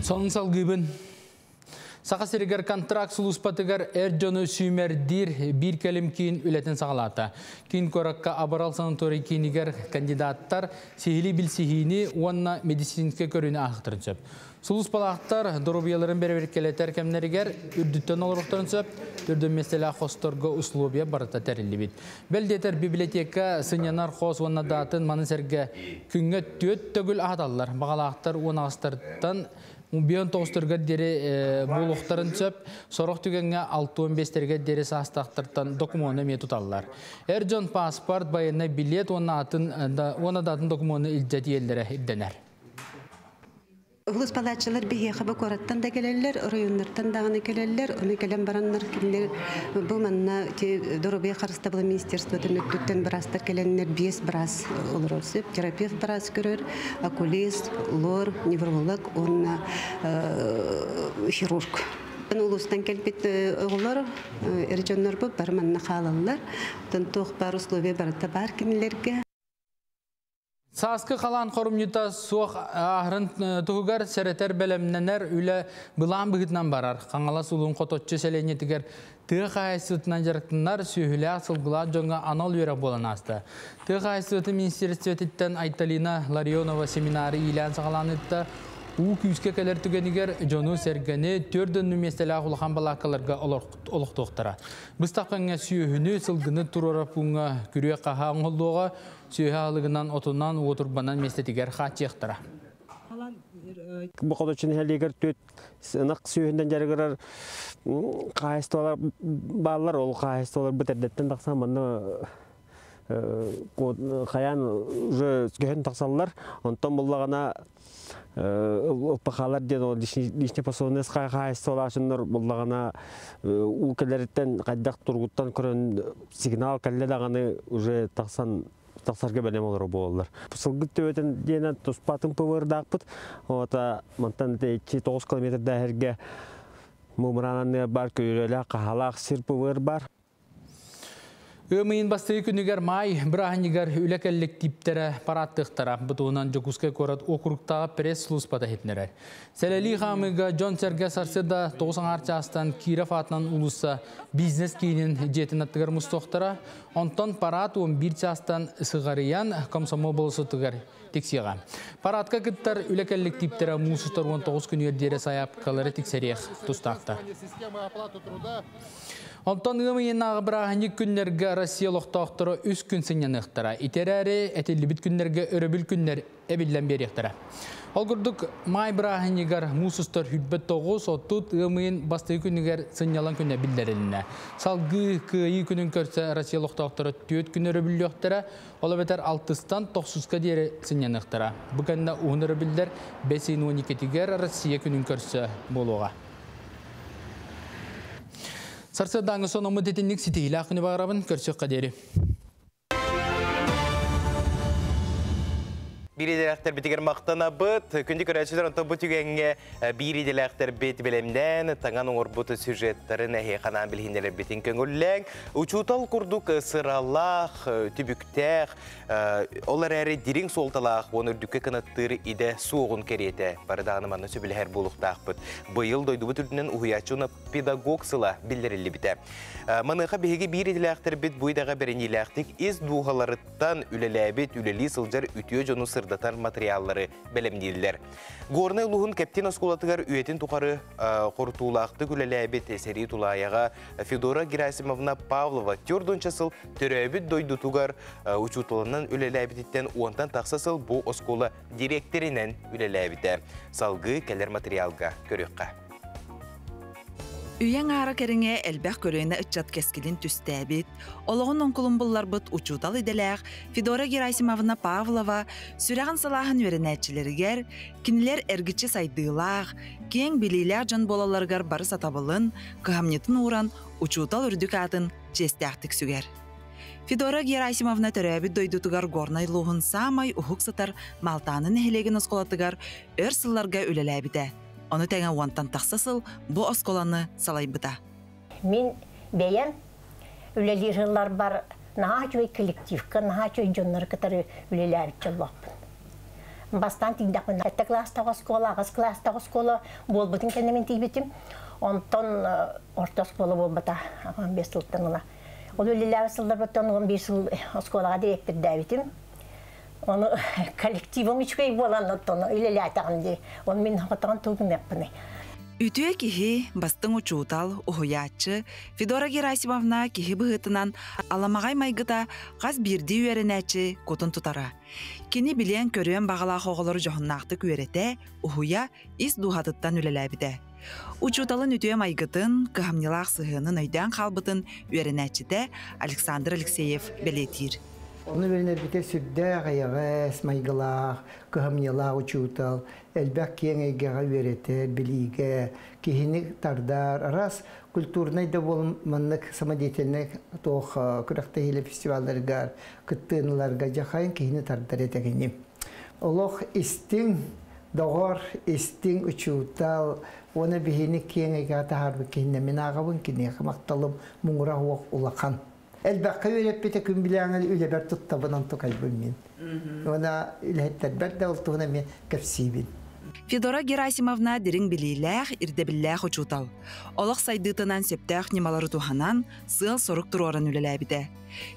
Сонын салғыбын. Сақа серігер контракт сұлыспатығар әр жоны сүймердір бір кәлім кейін үлетін сағалата. Кейін көракка абарал санаторий кейінігер кандидаттар сехили білсехini онна медицинске көріне ақтырын сөп. Сұлыспалақтар дұрубияларын бәрі келетер кәмнерігер үрдіттен олырықтырын сөп, түрдің меселі қосторғы ұслубия барыта тәрілі бет. Бәлдетер библиотека сынянар қос онна датын маны сәрге күнге төт төгіл ағадалар. Бағалақтар онағыстардан Бион тоғыстырға дері болуқтарын сөп, сорық түгенге 6-15-терге дері састақтыртан документны ме тұталылар. Әржон паспорт байына билет, оны датын документны үлдәті елдері үлденер. Улус палатчылар бейе қабы қораттан да келелер, районлардан дағаны келелер, оны келен баранлар келелер. Бұл манна дұрубе қарыста бұл министерство түттен бірастар келенлер 5 бірас олар олсып, терапевт бірас көрер, окулист, лор, невролог, онна хирург. Улустан келбет оғылар, әржонлар бұл бар манна қалалар, тоқ бар условия барыта бар кемелерге. Саскы қалан қорымнета соқ ағырын тұғығар сәретер бәлемненер үлі бұлан бұғытнан барар. Қаңала сұлуын қототчы сәленетігер тұғы қайсытынан жарықтынлар сүйілі асылғыла жоңға анал өре болан асты. Тұғы қайсыты министерстветтен Айталина Ларионова семинары илән сағаланытта U-200 кәлер түгенігер жону сәргені төрдің нүместелі ағылған балақаларға олықтуқтыра. Бұстаққанға сүйіні сылғыны тұрарап ұңға күре қаға ұңғылуға сүйі алығынан отынан отырбанан местетігер қатчықтыра. Бұқыды үшін әлігер төт сынық сүйінден жарығырар қайыстылар балалар, ол қайыстылар бұтәрдеттен тақсам қаян көйін тақсалылар. Онтан бұллағана ұлпақалар ден ол лишне посолнес қайыстылар ашынлар бұллағана ұлкелерден қайдақ тұрғыттан көрін сигнал кәлледағаны уже тақсарға бәлем олар болалар. Сылғыт төбетін дейінен тұспатын пөвірді ақпыт. Ота мұнтан 2-9 километрді әрге мұмырананы бар көйрелі қағалақ сір пөвір бар. Өмейін бастығы күнігер май, бірағынегер үлекәлік типтері параттықтара бұтуынан жүкізге көрат округтағы пресс сұлыспата хетнерер. Сәләлі қамыға Джон Серге Сарсыда 90 арчастан Киров атынан ұлыса бизнес кейінін жетін аттығар мұстоқтара, онтан парат 11 частан сығариян комсомол болысы тұғар тексеға. Паратқа күттар үлекәлік типтері мұсыстар 19 күнер дере саяп қалары тексерек тұстақтар. Онтон ымыйын ағыбырағыны күннерге Россия лоқтақтыры үс күн сынянықтыра. Итерәрі әтелібіт күннерге өрөбіл күннер әбілден беректіра. Ол күрдік май бірағынығар мұсыстар хүтбет тоғыз оттут ымыйын басты күнігер сынялан күнне білдеріліне. Салғы күйі күнін көрсе Россия лоқтақтыры түйет күн өрөбіл өқтіра, ол бетер 6-тан 9-қа дері сынянықтыра. Бұқанда ұғын өрөбілдер 5-12-тігер Россия күнін көрсе болуға. Сарсырдаңы сон омыдетінлік сетейлі ақыны бағырабын көрсек қадері. Бириделәктер битигер мактана быт, күнди көрәчеләр онта бу түгәнгә бириделәктер бит белемдән, таңан оңор бу сюжеттарын әһе канан билһиннәр битин көңүлләң, учутал курдук сыраллах, түбүктәх, олар әре дирин солталах, оныр дүккә канаттыр иде сугын керете. Бардагы маны сөбеләр булуктак бит. Быел дойду бүтүннән уячуна педагог сыла билдериле бите. Маныга беге бириделәктер бит буйдага берениләктик из дугаларыттан үлеләбит, үлели сылжар үтүе жону сырдатар материаллары белемдилдер. Горный лугун кептин осколатыгар үйетін туқары қортулақты күлеләбет әсери тулаяға Федора Герасимовна Павлова түрдончасыл түрәбіт дойдутугар учутылынан үлеләбеттен уантан тақсасыл бұл оскола директоринен үлеләбеті. Салғы кәлер материалға көріққа. Үйен ара керіңе әлбәқ көрейіне үтчат кескілін түстәбет, олығын онкулын бұллар бұт учутал иделәқ, Федора Герасимовна Павлова сүрәғын салағын өрінәтчілергер, кинілер әргічі сайдылақ, кең білейләқ жан болаларғар бары сатабылын, қығамнетін уран учутал үрдік атын честәқтік сүгер. Федора Герасимовна төрәбіт дойдутугар горнай луғын самай ұхық сатар малтанын әхелеген осқолатыгар өр сылларға өлеләбіті. Оны тәңі уантан тақсасыл, бұ осколаны салай бұта. Мен бәйен үлелі жылар бар, наға чөй коллективка, наға чөй жонлар кітары үлелі әбітчі олаппын. Бастан тигдақпын. Әтті класстағы оскола, ағыз класстағы оскола бол бұтын кәнемен тигбетім. Онтон орта оскола бол бұта, 15 жылттан ұла. Ол үлелі әбі сылдар бұттан 15 жыл осколаға директор дәбетім. Onu kollektivim içkey bolan onu öyle atağındı. Onu min hatağın tuğum yapını. Ütüye kihi bastın uçutal ohoyatçı Fedora Gerasimovna kihi bıhıtından alamagay maygıda gaz birdi üyerenäçi kotun tutara. Kini bilen körüyen bağalaq oğulları johunnaktı küverete ohoya is duhatıttan üleläbide. Uçutalın ütüye maygıtın kıhamnilaq sıhının öyden kalbıtın üyerenäçide Aleksandr Alekseyev beletir. Onu verenler biter sürdü ayağız, maygılaq, kıhamnilaq uçutal, elbək kiyen egeğe üreter, bilige, kihini tardar, aras kulturnay da bolmanlık, samadetelnek, toğ kıraqta hile festivallargar, kıttığınlarga jaxayın kihini tardar etegenim. Oloq istin, doğar, istin uçutal, ona bihini kiyen egeğe taharbi kihine minağabın kihine maqtalım muğra huaq ulaqan. Elbette öğretmete gün bilen öyle bir tuttabanan tokaybın min. Ona ülhetler berde olduğuna mi kapsibin. Fedora Gerasimovna derin biliyləq, irdebilləq uçutal. Olaq saydıtınan septəq nimaları tuhanan sığal soruk turuoran üleləbide.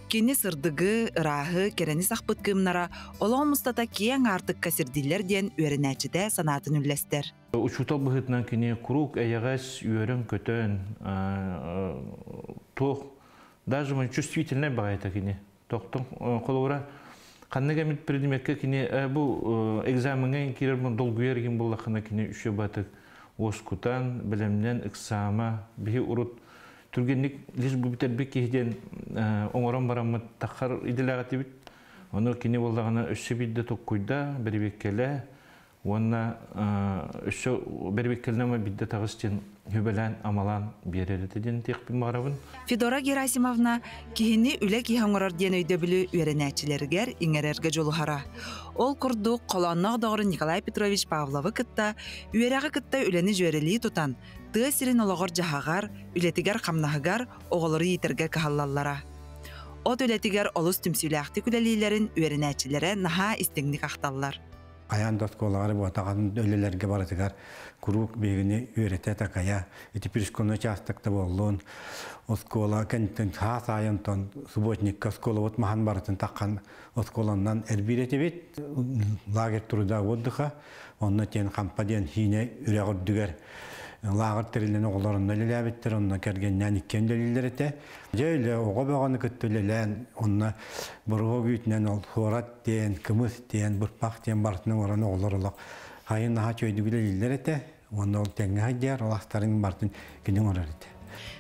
Keni sırdıgı, ırahı, kereni saqpıt kımnara olağın mustata kiyen artık kasirdiller diyen öğrenəçide sanatın ülləstər. Uçutal bıhıtnan keni kuruk, ayağız, öğren kötön, toq, даже мы чувствительно бывает кини. Тоқтың қолуыра қаннага мит предметке кини бұл экзаменге кирермін долгуерген болақына кини үші батық оскутан, білімнен, эксама, бігі ұрут түргенlik лиш бұл бітербек кейден оңыран барамы таққар иделағаты бит. Оны кини болағына үші бидді тоққойда бірбеккелі, онына үші бірбеккелінама бидді тағыстен Hübelen amalan bir eretedin tekbir mağrabın. Fedora Gerasimovna kihini üle kihangorar diyen öydöbülü öğrenäçilerger iňererge joluhara. Ol kurdu qolannağı doğru Nikolay Petrovich Pavlov'ı kıtta, üyereği kıtta üleni jöreliği tutan, tığ sirin olağır jahagar, ületiger kamnahıgar, oğulları yiterge kahallallara. Ot ületiger olus tümsülüakti külelilerin öğrenäçilere naha istinglik ahtallar. Ayan dotkoları bu atağın ölülerge baratıgar kuruk begini öğrete takaya eti pirskonu çastakta bollun oskola kentin has ayanton subotnik oskola ot mahan baratın takkan oskolandan erbireti bit lager turuda odduha onna ten kampadiyan hine üreğürdüger Lağır terilene oğlarında lelebettir, onunla kergenden ikken deliller ete. Öyle oğa bağını küttülelen, onunla burgu büyütünen ol, horat diyen, kımız diyen, bırpak diyen bartının oranı oğlar olaq. Hayın daha çöydü bileliller ete, onda ol tenge haydiyar, olaqtarın bartın günün orar ete.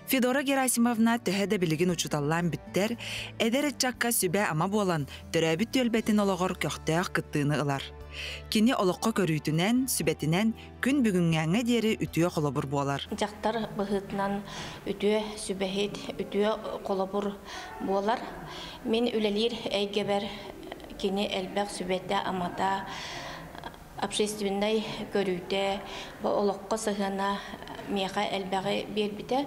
Fedora Gerasimovna töhede biligin uçutallan bitter, eder etçakka sübe ama bolan, töröbüt tölbetin olağır köhtüğü kıttığını ılar. Kini oloqqa körüytünен, sübetinen gün бүгүнгәңе дери ütüye kolobur bolar. Жактар быһытынан ütüye sübehit, ütüye kolobur bolar. Мен үлелер әйгебер kini elbək sübette amata общественный көрүйте, oloqqa сыгына меха элбәге бербите.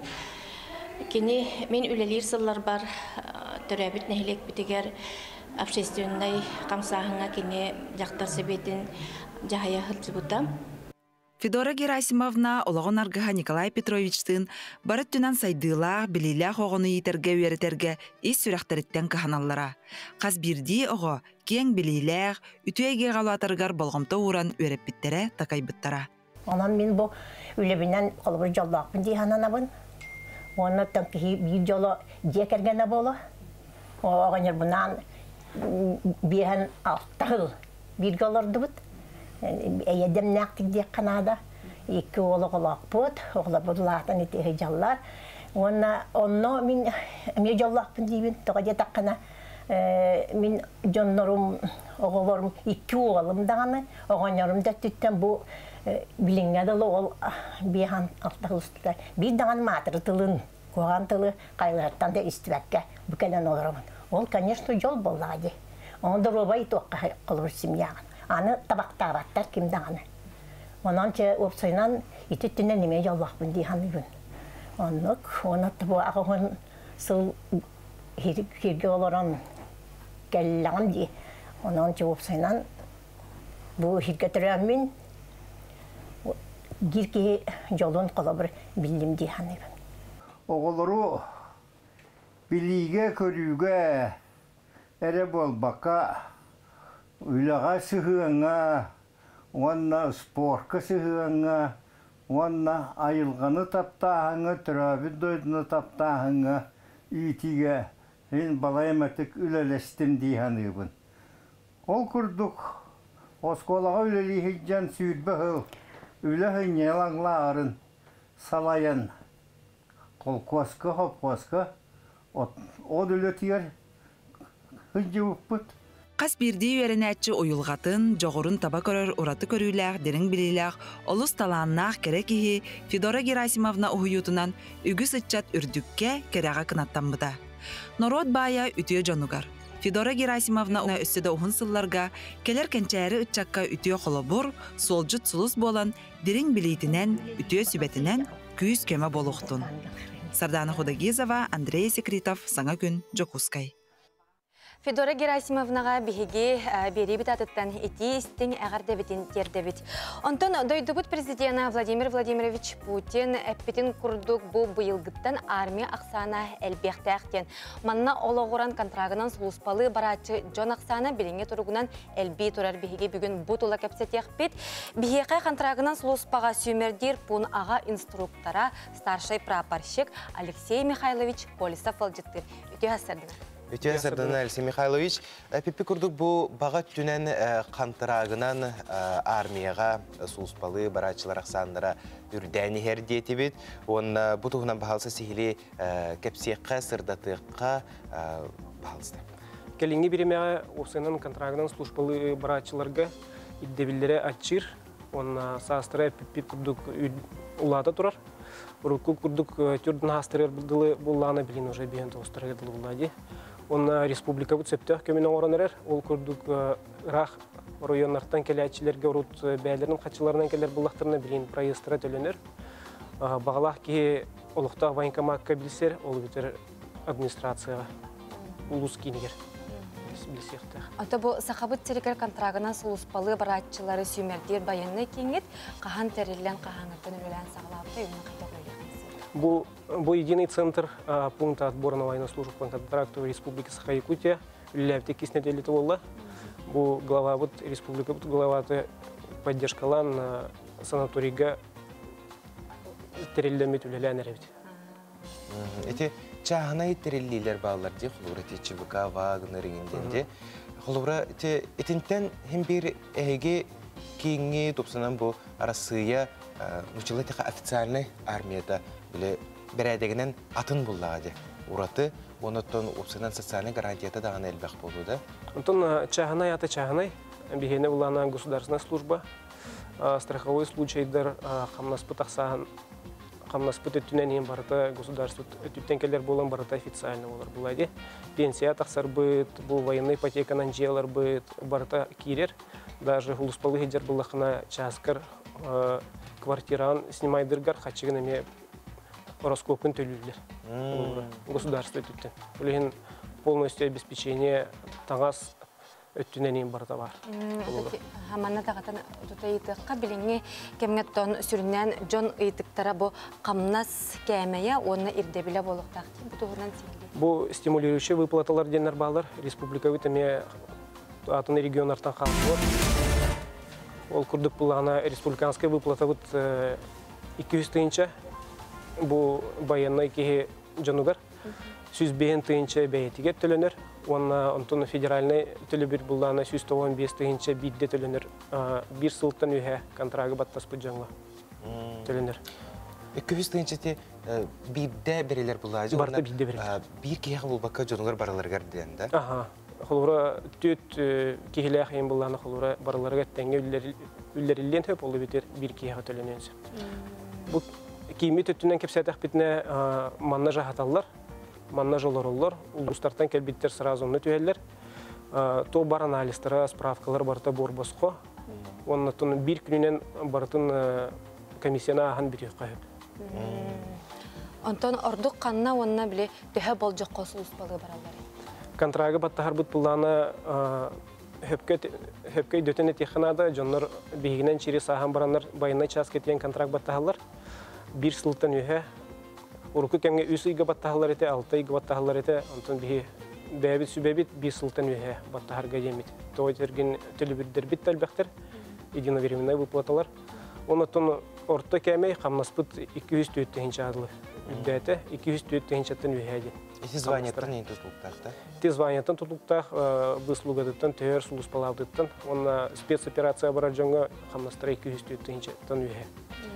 Kini мен үлелер сыллар бар, төрәбит нәһилек битегер общественный камсаһыңа кини жактар себетин жахая хылчыбыта. Федора Герасимовна олоғын арғыға Николай Петровичтың барыт түнан сайдыла, білейлі оғыны етерге өретерге ес сүрәқтіріттен каханаллара. Қаз бірді оғы кен білейлі, үтуеге ғалуатырғар болғымты уран өреп біттере, такай бұттара. Онан мен бұл үлебінен қолыбыр жолдақпын дейхананабын. Оны таңқығы бір жолы декергені болы. Оғанер бұнан бейін алтағыл бір жолырды бұд. Әйедем нәқтік дек қанада. Екі олы қолақ бұд. Оғла бұдылақтан етегі жаллар. Оны мен жолдақпын дейбін. Тоға детақ қана мен жонларым, оғыларым, екі оғылым дағаны. Оғанерім дәттіттен бұл біліңгәділі ол бейхан алтағыл ұстыда. Bir даған матыры тылын, қоған тылы қайларттан да істібәкке бүкәлен оларымын. Ол, конечно, жол болады. Онда робай тоққа қылыр семьяған. Аны табақтағаттар кімдағаны. Онан че опсайнан итеттінен неме жолбақпын дейханы күн. Оны бұл ағығын сыл херге оларан кәліліған дей. Онан че опсайнан бұл херге түрәмін гирке жолын қолабыр білдім дейханы күн. Оғылыру билиге көрүүгө эре болбакка уйлага сыгыңа, онна спортка сыгыңа, онна айылганы таптаһыңа, төрөбүт дойдуну таптаһыңа, итиге ен балайматык үлелестим дейханыбын. Ол курдук осколага үлели хиджан сүйдбахыл, үлехин елаңларын салайын, қолкоска, хопкоска, od ületiyor, hıncı upput. Qas birdi öğrenətçi oyulğatın, жоғырын таба көрөр оратı көрүйләр, дерин билиләр, олус таланнақ керекихи Федора Герасимовна уһуютунан үгүс ытчат үрдүкке кереға кынаттан бұда. Народ бая үтіе жонугар. Федора Герасимовна өссөдө уһун сылларга келер кенчәри ытчакка үтіе холобур, солжут сулус болан, дерин билитинен, үтіе сүбетинен күйіс көмө болуқтун. Сардана Худагизова, Андрей Секретов, Саңа күн, Жокускай. Федора Герасимовнаға бігеге беребіт атыттан еті істің әғардебетін тердебіт. Онтон дойдубут президент Владимир Владимирович Путин әппетін күрдік бұл бұйылғыттан армия ақсана әлбеқті әқтен. Манна олығыран контрагынан сұлыспалы барачы Джон ақсана біліңе тұрғынан әлбей тұрар бігеге бүгін бұтыла кәпсетек бет. Бігеқай контрагынан сұлыспаға сүймердер пұн аға инструктора старший прапорщик Алексей Михайлович Полисов олжыттыр. Үте асырдың. Өте сардана Алексей Михайлович, пеппи күрдік бұл бағат түнен қантырағынан армияға сұлыспалы барачылар ақсандыра үрдәні әрдеті бет. Он бұтығынан бағалса сихили кәпсиққа, сырдатыққа бағалысты. Келінгі беремеға осының контрагынан сұлыспалы барачыларға иддебілдері атчыр. Он састыры пеппи күрдік ұлада тұрар. Урукку күрдік түрдің хастырыр бұллағына білін уже бейін тоғыстыры ұлады. Он республика бұд септіғ көмінің оранырыр. Ол күрдік рақ районлардан келәтшілерге ұрут бәлерінің қатшыларынан келер бұлақтарына білін проестыра төленер. Бағалақ ке олықтағы военкоматқа білсер, ол бітер администрацияға ұлыс кейінігер. Ата бұл сақабыт терекер контрагынан сұлыспалы баратчылары сүймердер баянны кейінгет, қахан тәрелен қахаңыртын өлән сағылапты үйінің қайта қөйлеқінсі. Бұл единый центр пункта отбора на военнослужбу по контракту Республики Саха-Якутия. Үліләвте кесіне делеті болды. Бұл глава республика, глава поддержка лан санаторийга тереллемит үлелән әребит. Эти чахнай тереллилер баллар ди, холура те ЧВК Вагнер ингенде. Холура те этинтен hem bir эге кейинги топсанан бу Россия училатыга официальный армияда биле берәдегенен атын буллагы. Ураты онотон опсынан социальный гарантията даган элбек болуда. Антон чахнай аты чахнай, бигене булана государственная служба. Страховой случайдар хамнаспыт аксахан хамнаспыт өттүнен барыта государство өттүнкелер болан барыта официально болар булайды. Пенсия таксар быт, бу военный ипотеканан жиялар быт, барыта кирер. Даже хулуспалы гедер булахна часкар квартиран снимайдыргар хачыгын эме Роскопын төлүлдер. Государство өттүн. Булген полностью обеспечение таңас өттүнен барыта бар. Хамана тагатан тутайытыкка билиңе кемгеттон сүрүннән жон ыйтыктара бу камнас кәмәя оны ирдебиле болуктак. Бу тугунан сиңли. Бу стимулирующий выплаталар денер балар республикабы теме атын регионнардан халкы. Ол курдук булгана республиканская выплата бут 200 тыйынча. Бу баяннай ки жонугар 100 тыйынча бәйтиге төленер. Онтон федеральный төлөбүр буллана 195 тыйынча бидде төленер. Бир сылтан үһә контрагы баттас бу жаңга төленер. 200 тыйынча те бидде берелер буллажы. Барда бидде берелер. Бир кия булбакка жонугар бараларга дигәндә. Аха. Холура төт кихилә хәйм буллана холура бараларга тәңгә үлләриллән төп олы битер бир кия төленәнсә. Бу кими төтүнән кепсәтәк битне манна жахаталлар. Манна жолороллар, улустартан келбиттер сразу оны түйелер. То бар анализтара, справкалар барыта борбосқо. Оннатын бир күнінен барытын комиссияна ахан битек қайып. Онтон ордук қанна онна біле төһә болжық қосылыс балы баралары. Контрагы баттахар бұт бұлланы хөпкөй дөтіне теханада, жонлар бейгінен чири сахан баранлар байына час кеткен контракт баттахалар. Бир сылтан үйе Урукы кемге 3 иге баттахалар ете, 6 иге баттахалар ете, онтон бихи бәбит сүбәбит 5 сылтан үйе баттахарға емет. Той терген төлөбүрдер бит әлбәқтер, единовременный выплаталар. Онотон орта кәмей қамнаспыт 200 түйеттігінші адылы. Үддәті 200 түйеттігіншеттен үйе әден. Эти званияттан ең тұтылықтақта? Те званияттан тұтылықтақ, выслугадыттан, түйер сулуспалавдыттан, онна спецоперация барар жоңға қамнастыра 200 түйеттігіншеттен үйе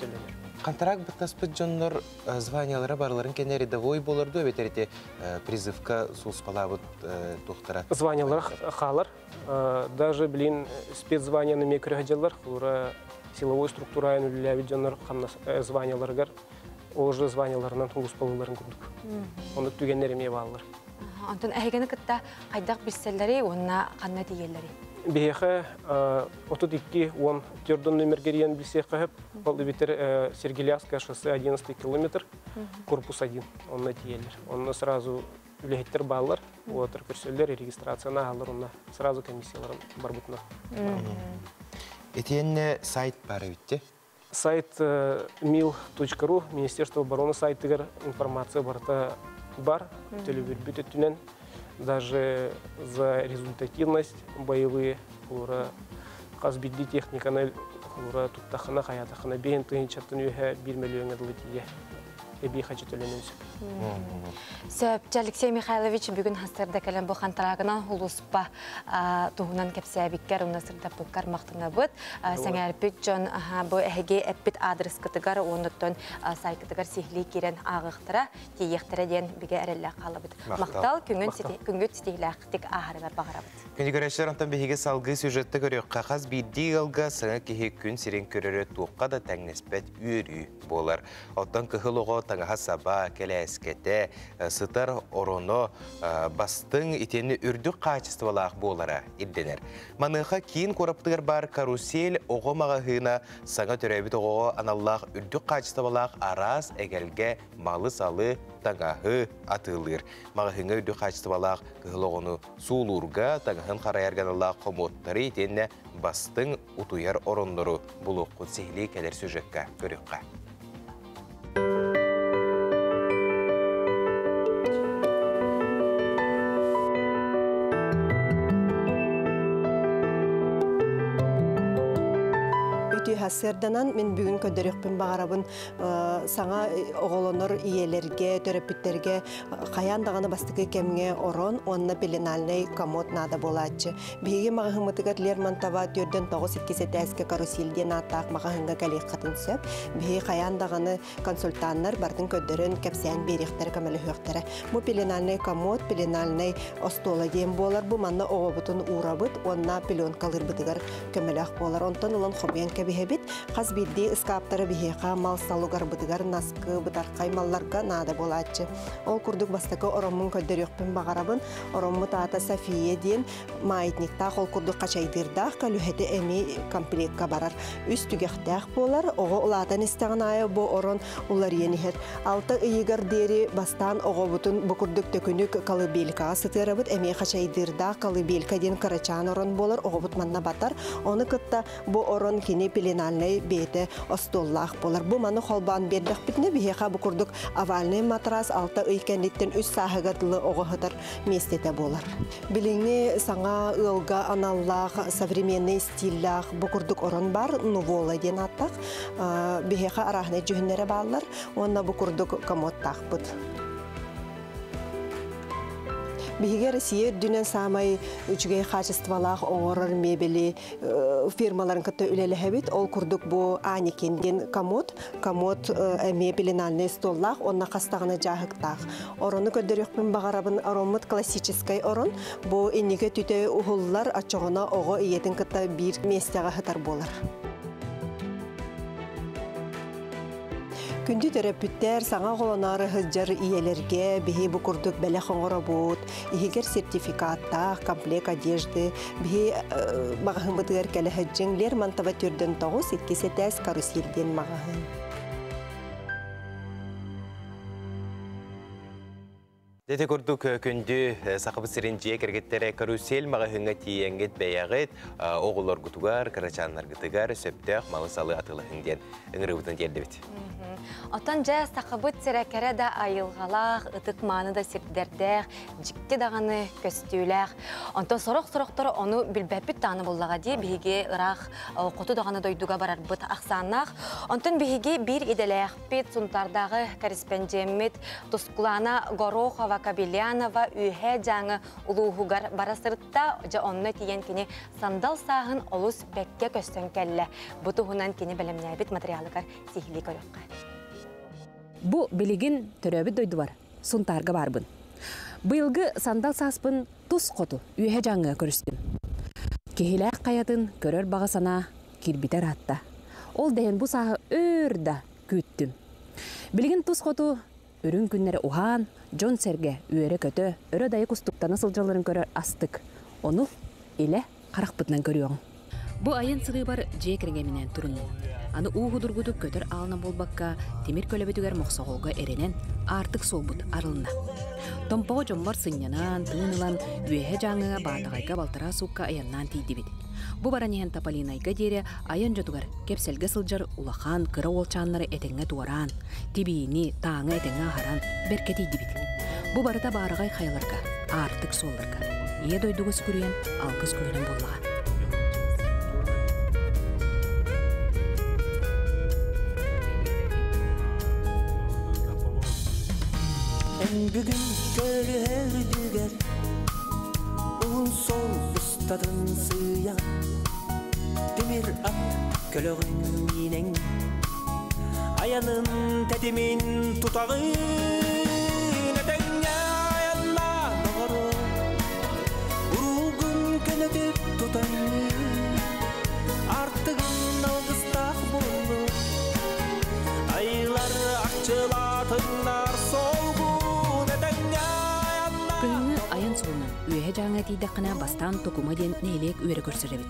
төленер. Контракт баттаспыт жоннор званиялары барларын кене рядовой болырды, өбетерете призывка сулуспалавыт тухтара? Званиялар халар, даже билин спецзванияны мекрехаджалар, хура силовой структурайын үліләбі жоннор званияларгар, олжы званияларынан сулуспалыларын күрдік. Оны түгенлереме балылар. Антон әйгені кітта қайдақ білселері, онына қанна дейелері? Бейхе 32-10 тёрдон номер гериен билсех кахып, ол битер Сергеляское шоссе 11 километр, корпус 1, он на тиелер. Он сразу үлехеттер баллар, отыр көрсөллер, регистрацияна алыр, онна сразу комиссияларын барбытна. Этенне сайт бары битте? Сайт mil.ru, Министерство обороны сайтыгар информация барта бар, төлөбүр бүтөтүнен. Даже за результативность боевые, хура казбидди техниканы, хура туттахана хаятахана бейн тыйынчаттын үйе 1 миллион адылытие. Эби хачы төленөнсі. Сөпчі Алексей Михайлович бүгін хастырда кәлем бұл қантарағынан хулуспа туғынан кәпсәбіккер, ұнасырда бұққар мақтына бұд. Сәңәр бүт жон бұл әге әппіт адрес кітігар, оныттон сай кітігар сихли керен ағықтыра, тейектірі ден біге әрелі қалы бұд. Мақтал күнгіт стейлі ақтық ағарығар бағара бұд. Күнді көрәшілер антон бейге салғы сюжетті көрек қағаз бейді ғалға саңа кеге күн сирен көрері туққа да тәңнеспәт үйірі болар. Оттан көхіліғо таңаға саба, кәлі әскеті, сытар ороно бастың итені үрдік қачыстывалақ болара ирденер. Маныққа кейін қораптығыр бар карусель оғы мағағына саңа төрәбіт оғы аналлақ үрдік қачыстывалақ арас әгелге малы салы таңағы атылыр. Мағағына үрдік қачыстывалақ көхіліғыны сулурға таңағын қарайарғаналақ қомуттары итені бастың ұтуяр оронлары бұл оққын сехлі кәдер сюжетқа көріққа. түйхассырданан мен бүгін көдөрөкпүн бағарабын саңа оголонор иелерге, төрөпүттерге қаян дағаны бастықы кемге орон, онна пеленальный комод нада болачы. Биге мағахымытыгар Лермонтова түрден 9-2 карусельден аттақ мағахынға кәлек қатын сөп. Биге қаян дағаны консультаннар бардың көдөрін кәпсән беректері көмілі хөқтері. Бұ пеленальный комод, пеленальный остола дем болар. Бұ манна оғабытын урабыт, онна пеленкалыр бытыгар көмілі болар. Онтан олан хобиян кәбихебит. Қаз бидді ұскаптары бихеға мал салугар бытыгар наскы бытарқай малларға нада болачы. Ол күрдік бастықы оромын көдөрөкпүн бағарабын. Оромы таата София ден маятниктақ ол күрдік қачайдырдақ кәлүхеті әмей комплектқа барар. Үст түгектәқ болар. Оғы ұлатан істіғын айы бұ орон ұлар енігер. Алты ұйығыр дері бастан оғы бұтын бұ күрдік төкінік калы белкаға сытыры бұд. Әмей қачайдырдақ калы белка ден қарачан орон болар. Оғы бұт манна батар. Оны күтті бұ орон кені пеленальный беті остоллақ болар. Бұ маны қолбан бердіқ бітіне бігеға бұ күрдік авальный матрас алты ұйкәнеттен үст сағығатылы оғы ғыдар местеті болар. Біліңі саңа ылға аналлақ, современный стиллақ бұ күрдік орон бар, нувола ден аттақ. Бігеға арахны жүхінері балар, онна бұ күрдік комодтақ бұд. Биге Россия дүнен самай үчүгей качестволах оңорор мебели фирмаларын кытта үлеле хабит ол курдук бу аникенден комод мебелинальный столлах онна кастагына жахыктак орону көдөрөкпүн багарабын аромат классический орон бу энниге түтө ухуллар ачогона ого иетин кытта бир местега хатар болар. Күнді терапевттер саңа қолонары хызжар иелерге бихи бұ күрдік бәлі қоңыра бұд, ихигер сертификатта, комплект одежды, бихи мағahın бұдығар кәлі хыджың Лермонтова түрден 9-2 карусельден мағahın. Дете көрдік күнді сақыбы сірінжие кергеттері карусель мағahınға тиенгет бәяғет оғылар күтугар, карачанлар күтігар, сөптәқ малы салы атылы хыңден үңірі бұтын келді бет. Отан жа сақыбыт сірәкәрі да айылғалақ, ұтық маны да сірдердәқ, жікке дағаны көстүйләқ. Онтан сорық-сорықтары оны білбәппіт таны боллаға де бігі ұрақ қоту дағаны дойдуға барар бұт ақсанақ. Онтан бігі бір иделәқ бет сұнтардағы корреспондемет Тускулана Горохова Кабелянова үйе жаңы ұлуғығар барасырытта жа онны тиген кені сандал сағын олыс бәкке көстен кәлі. Бұтығынан кені бәлемнәбет материалығар сихили көріққа. Бу билигин төрөбүт дойду бар, сунтарга барбын. Быйылгы сандал саспын тус коту үйе жаңы көрүстүм. Кехилек каятын көрөр багасана кирбитер атта. Ол ден бу сагы өрда күттүм. Билигин тус коту өрүн күннери ухан, жон серге үйөрө көтө, өрө дайы кустуктаны сылжаларын көрөр астык. Ону эле каракпытынан көрүөң. Бу айын сыгы бар жекерге менен турун. Аны уғудургуду көтөр алына болбакка темир көлөбөтүгер моксоголго эренен артык солбут арылына. Томпого жомбар сынянан, тыынылан, үйе жаңыға баатагайга балтара сукка аяннан тийдибит. Бу баранehen Тапалинайга дере айын жотугар кепселге сылжар улахан кыра олчаннары этеңге туаран, тибиини таңы этеңге ахаран берке тийдибит. Бу барыта баарагай хайларга, артык солларга. Ие дойдугус күрүен алгыс көйнен боллаган. Bugün gölü herdüger Uğun sol ustadın sığya Demir at kölöğün yinen Ayanın tedimin tutağı Nedenge ayanma doğru Urugun könedip tutan Artığın algıstak bolu Aylar akçılatınlar solgu Айын солынан үйе жаңа тейдақына бастан токума ден нейлек үйері көрсіребет.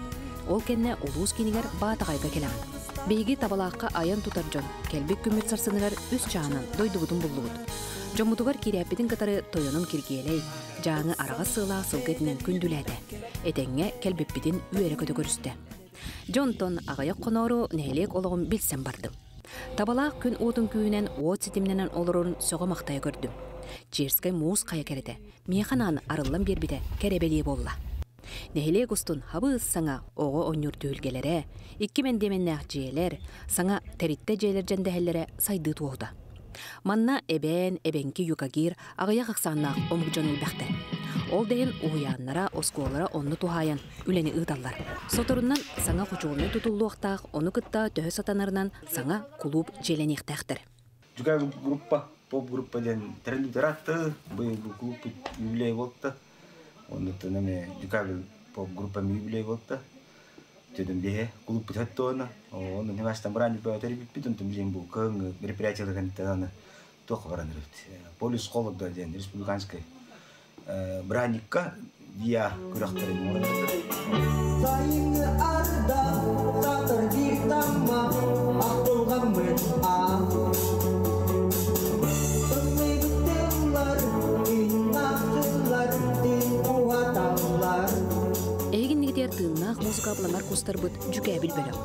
Ол кенне улуыз кенігер баатағайға келаған. Бейгі табалаққа айын тутар жон, кәлбек көмір сарсынығар үс чағынан дойдубудun бұллуғыд. Жомутугар киряппетін катары тойонын киргелей, жаңы араға сыла сылгетінен күндүләді. Этеңге кәлбеппетін үйері көті көрісті. Жонтон ағайық қонору нейлек олығын білсен бардым. Табалақ күн отын күйінен от сетімненен олырын соға мақтайы көрдім. Черскай муыз қая кереді. Мейхананы арылын бербіде керебелей болла. Nehile gustun habız sana oğu onur tühülgelere, 2 mendemennak jeler, sana teritte jeler jendehellere saydı tuğda. Manna ebenki yukagir ağaya qaqsannaq omugjon ülbäxte. Ol deyin uyanlara, oskolara onu tuhayan, üleni ıdallar. Sotorundan sana kucuğunu tutulluqtaq, onu kıtta töhö satanarынан sana kulub jeleniqtaqtır. Juga группа, поп-группа ден тренироваться, был клуб юбилей вот-то. Он это нами juga поп-группа юбилей вот-то. Jadi dia klub itu он не вас там брали по терапии, там лимбу, к мероприятию kan itu tuh kabaran itu. Polis sekolah dan республиканской Браника dia kurang terima. Sayang ada tak tergitama aku gamen aku. Pemikiran inaklar tinguatamlar. Эгин нигдер тыыннах музыка планар кустарбыт жүкәбил бөлөк.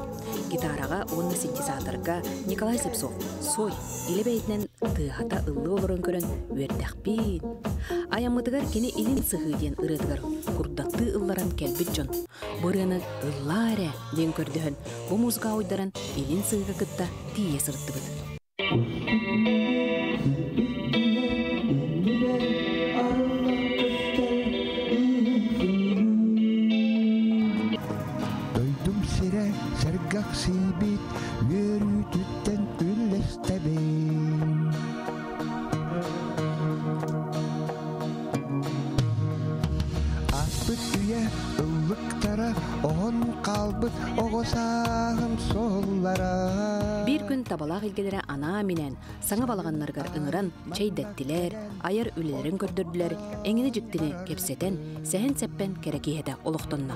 Гитарага, онна синтезаторга Николай Сепсов, сой, иле бәйтнен тыхата ыллы олорын көрін өрдәқпин. Аямытыгар кені илин сығыден ырыдығар курдатты ылларан кәлбіт жон. Бұрыны ылларе ден көрдіхін, бұ музыка ойдаран илин сығыға кытта тие сыртты бұд. Sibit yürütütten üllestebeyin Aspıt üye ıllıktara oğun kalbıt oğusağım sollara Bir gün tabalaq ilgelere ana minen, sana balağanlargar ıngıran çeydettiler, ayar ülelerin gördürdüler, engini jiktini kepseten, sehen seppen kerekihede oluqtonna.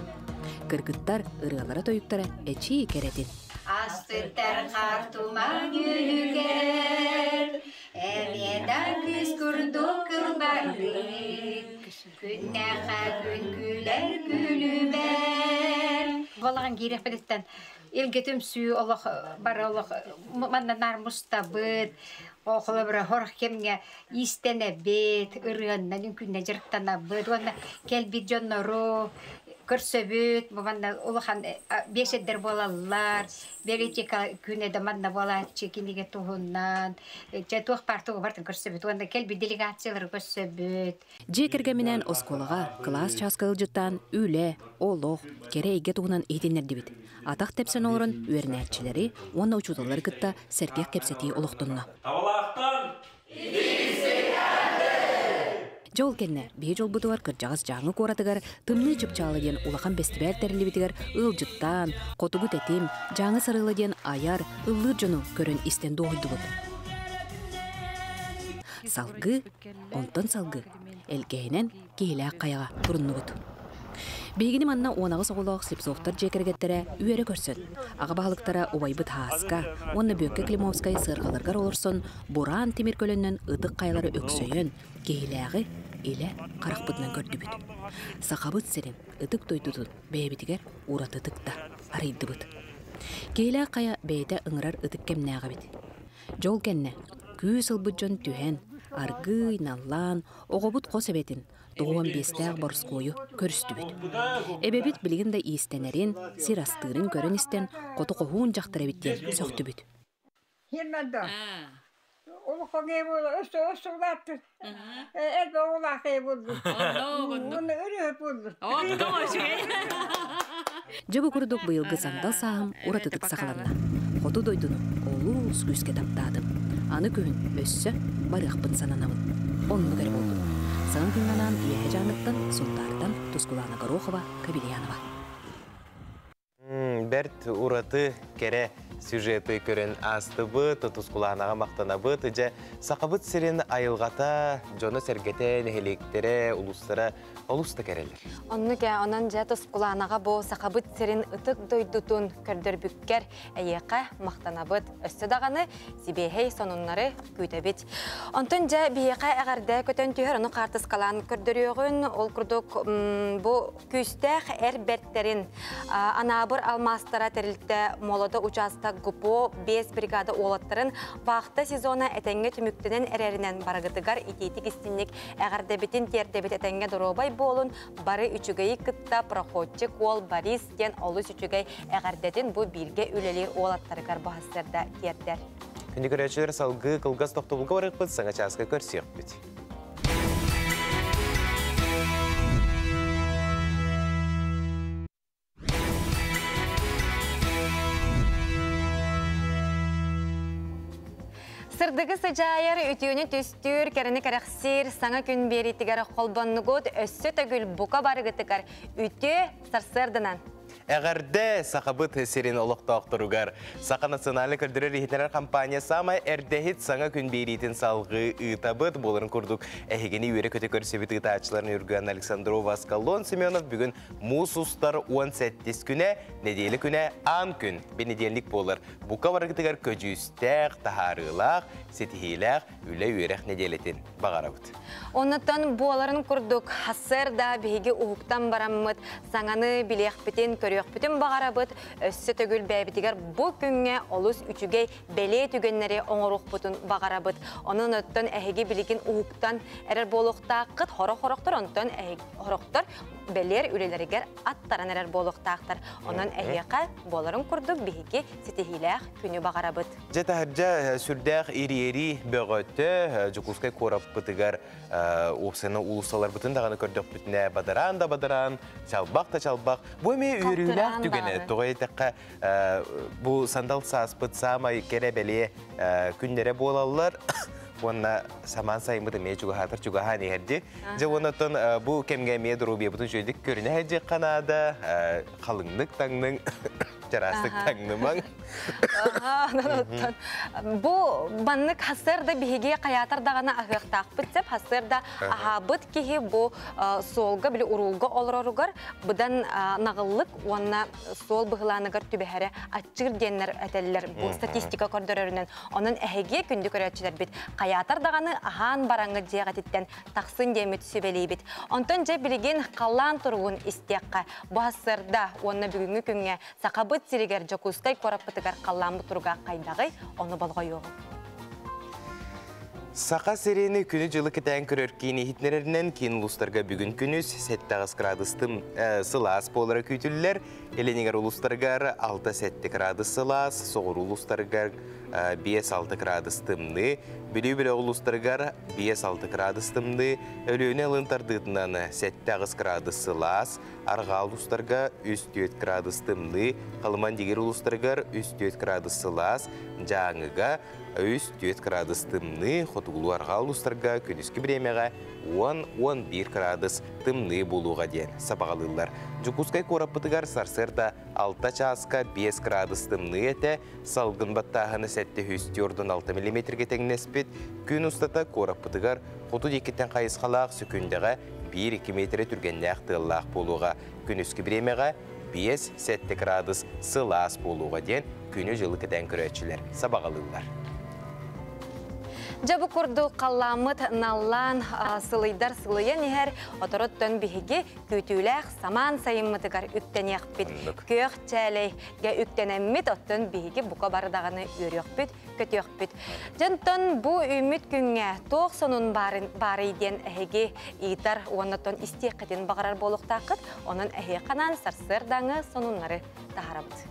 Kırgıttar ırıalara toyuktara eçi keretin. Astıttar kartuma gülüger, emeden kız kurdu kılbarlık, günneha gün güler gülüber. Balağın girek bedetten, ilgetim suyu Allah bar Allah mandanar mustabıt, oğlu bir hork kemge istene bet, ırığından ünkünne jırttana bet, ona kelbi jonnoru, Körsöbüt, babanda uluhan beşedder bolallar, belki güne damanna bolat çekinige tuhundan, tuh partu bartın körsöbüt, onda kelbi delegatsiyalar körsöbüt. Jekerge minen oskolaga, klas çaskılcıttan, üle, oloq, kere ege tuhunan eğitinlerdi bit. Ataq tepsen olurun üernetçileri, onda uçudaları kıtta serkek kepseti oluqtunna. Tavalaqtan! Жол кенне, бей жол бұтығар кыржағыз жаңы коратыгар, тымны чыпчалы ден улахан бестібәр тәрілі бітігар ылжыттан, қотугу тәтім, жаңы сарылы ден аяр, ыллы жону көрін истен доғылды бұд. Салгы, онтон салгы, әлгейінен кейлі қаяға бұрынны бұд. Бейгіні манна онағы соғылақ Слепсовтар жекергеттері үйері көрсін. Аға бағылықтара обайбыт хааска, онны Бөкке Климовскай сырғалырғар олырсын, Буран Темир көліннен ұдық қайлары өксөйін, кейліғі иле қарақпытынан көрді бүт. Сақабыт сәрін ұдық дойдудын бәйбітігер ұратыдықта арайды бұт. Кейлі қая бәйті ыңырар ұдық кемнәға бүт. Жол кәнне, күйіс ылбыт жон түйен, аргый, наллан, оғыбыт қос әбетін, Doğum bestәg borskoyu körüstü büt. Ebebit bilgin de istenərin, sirastırın görün isten, qotu qohun jaqtıra bitten söktü büt. Hirnada. Olu qoğe bolu, ösülattır. Elbe oğlaqe buldu. Bunu ürüp buldu. Jabı kurduk bıyılgı sandal sağım, uratıdık saqalanna. Qotu doydunu, oluz güske taptadım. Anı köyün össö, barıqpın sananamın. Onunu garip oldu. Sağın kınlanan Yehecanlıktan, Sultardan, Tuzkulana Горохова, Кабильянова. Берт уратı kere сюжеты көрін асты бұт, Tuzkulanaға мақтана бұт, же сақабыт сирен айылғата, жоны сәргете, нехелектері, улустары, олуста керелер. Онны ке, онан же Tuzkulanaға бұл сақабыт сирен ұтық дойдутун көрдір бүккер, әйеқі мақтана бұт, өсті дағаны, сибейхей сонунлары көйтебет. Онтын же бейеқі әғарда көтен түйір, оны қартыс қалан көрдіріғын, ол күрдік бұл күстәқ әр бәрттерін анабыр алмастыра тәрілтті молода участа гупо 5 бригада олаттырын вақты сезона әтәңге түміктінен әрерінен барағытығар итетік істінлік әғардебетін тердебет әтәңге дұробай болун бары үчүгей кытта проходчы кол Борис тен олус үчүгей әгәрдетин бу бирге үлелер олаттарыгар бахастарда тиеттер. Күнді көрәчілер салғы қылғас тоқтыбылға барық бұд, саңа часқа көрсек бұд. Сырдығы сыжайыр үтіуіні түстүр, кәріні кәріқсір, саңа күн беретігер қолбанны ғод, өссі төгіл бұқа барығытығар үті сарсырдынан. Әғәрді сақабыт серін олықтақтыруғар. Сақа националы көрдірер ехетінер компания самай әрдәхет саңа күн беретін салғы ұтабыт болырын көрдік. Әхегені үйері көте көрсебет ұтачыларын үрген Александров Аскалон Семенов бүгін мұсустар 17 күні, неделі күні ан күн бенеделік болыр. Бұқа барғытығар көжістәқ, тахарылақ, сетихилақ, үлі үйерек неделетін бағарабыт. Оннаттан боларын көрдік. Хасыр да бейге ұғықтан бараммыд, саңаны білеқ бітен көрек бүтін бағарабыт, өссі төгіл бәйбітігер бұл күнге олыс үчігей бәле түгеннері оңыруқ бұтын бағарабыт. Onun öттен әйге білеген ұғықтан әрір болуқтақыт хорық-хорықтыр, онтан хорықтыр бәлер үлелерігер аттаран әрір болуқтақтыр. Onun әйеқа боларын көрдік бейге сетихиләқ күні бағарабыт. Жетахыржа сүрдәқ ири-ери бөғөтті жүкускай корап бұтығар оқсаны улусалар бұтын дағаны көрдік бүтіне бадаран, чалбақ та чалбақ. Бұл ме үйіріләқ түгені тұғай тәққа бұл сандал сас бұт самай кере бәле күндері болалар. Онна саман сайымыды ме чугахатыр чугаханы әрді. Же оннаттан бұл кемге ме дұрубе бұтын жөйдік көріне әрді қанада қалыңдық таңның жарастық таңнымаң. Бұл баннық хасырда бейге қаятар дағана ағықтақ бітсеп, хасырда ағабыт кейі бұл солға білі ұрулға олыруғар, бұдан нағылық онна сол бұғыланығар түбәхәрі атчығыр денлер әтелілер бұл статистика көрдірерінен. Оның әйге күнді көрәтшілер бет. Қаятар дағаны аған бараңғы деғатеттен тақсын демі түсі бәлей бет. Онтан же білген қалан тұруын істеққа. Бұл хасырда онна бүгінгі күнге сақабыт сиригер жокускай кораппытыгар қалан бұтыруға қайдағы оны болға йоғы. Сақа серені күні жылы кетен көрер кейіне хитнерерінен кейін ұлыстарға бүгін күніз 7 градустым сылас болары күйтілілер. Еленегер ұлыстарғар 6-7 градус сылас, соғыр ұлыстарғар 5-6 градустымны, білі-білі ұлыстарғар 5-6 градустымны, өліөне ұлынтардығынан 7 градус сылас, арға ұлыстарға 3-4 градустымны, қалыман дегер ұлыстарғар 3-4 градус сылас, жаңыға 3-4 градустымны, хотуғылу арға ұлыстарға күніскі біремеға 10-11 градус тымны болуға ден сабағалылар. Жүкускай кораппытығар сарсырда 6 часқа 5 градус тымны әті, салғын баттағыны сәтті хүсттердің 6 мм теңнеспет, күн ұстата кораппытығар хоту декеттен қайысқалақ сүкіндіға 1-2 метрі түргенне ақтығылақ болуға, күніскі біремеға 5-7 градус сылас болуға ден күні жылы кәден көрәтшілер сабағалылар. Жабы көрді қаламыт наллан сылыйдар сылыя нехер отороттан бігіге көтіләқ саман сайыммытығар үктен яқпет. Көк чәлейге үктенеммет оттан бігіге бұқа бардағаны өріқпет, көт яқпет. Жантан бұл үміт күнге тоқ сонun барыйден әйге ийтар оннаттан истеқетін бағарар болуқтақыт, оның әйе қанан сарсырдаңы сонунлары тахарабыд.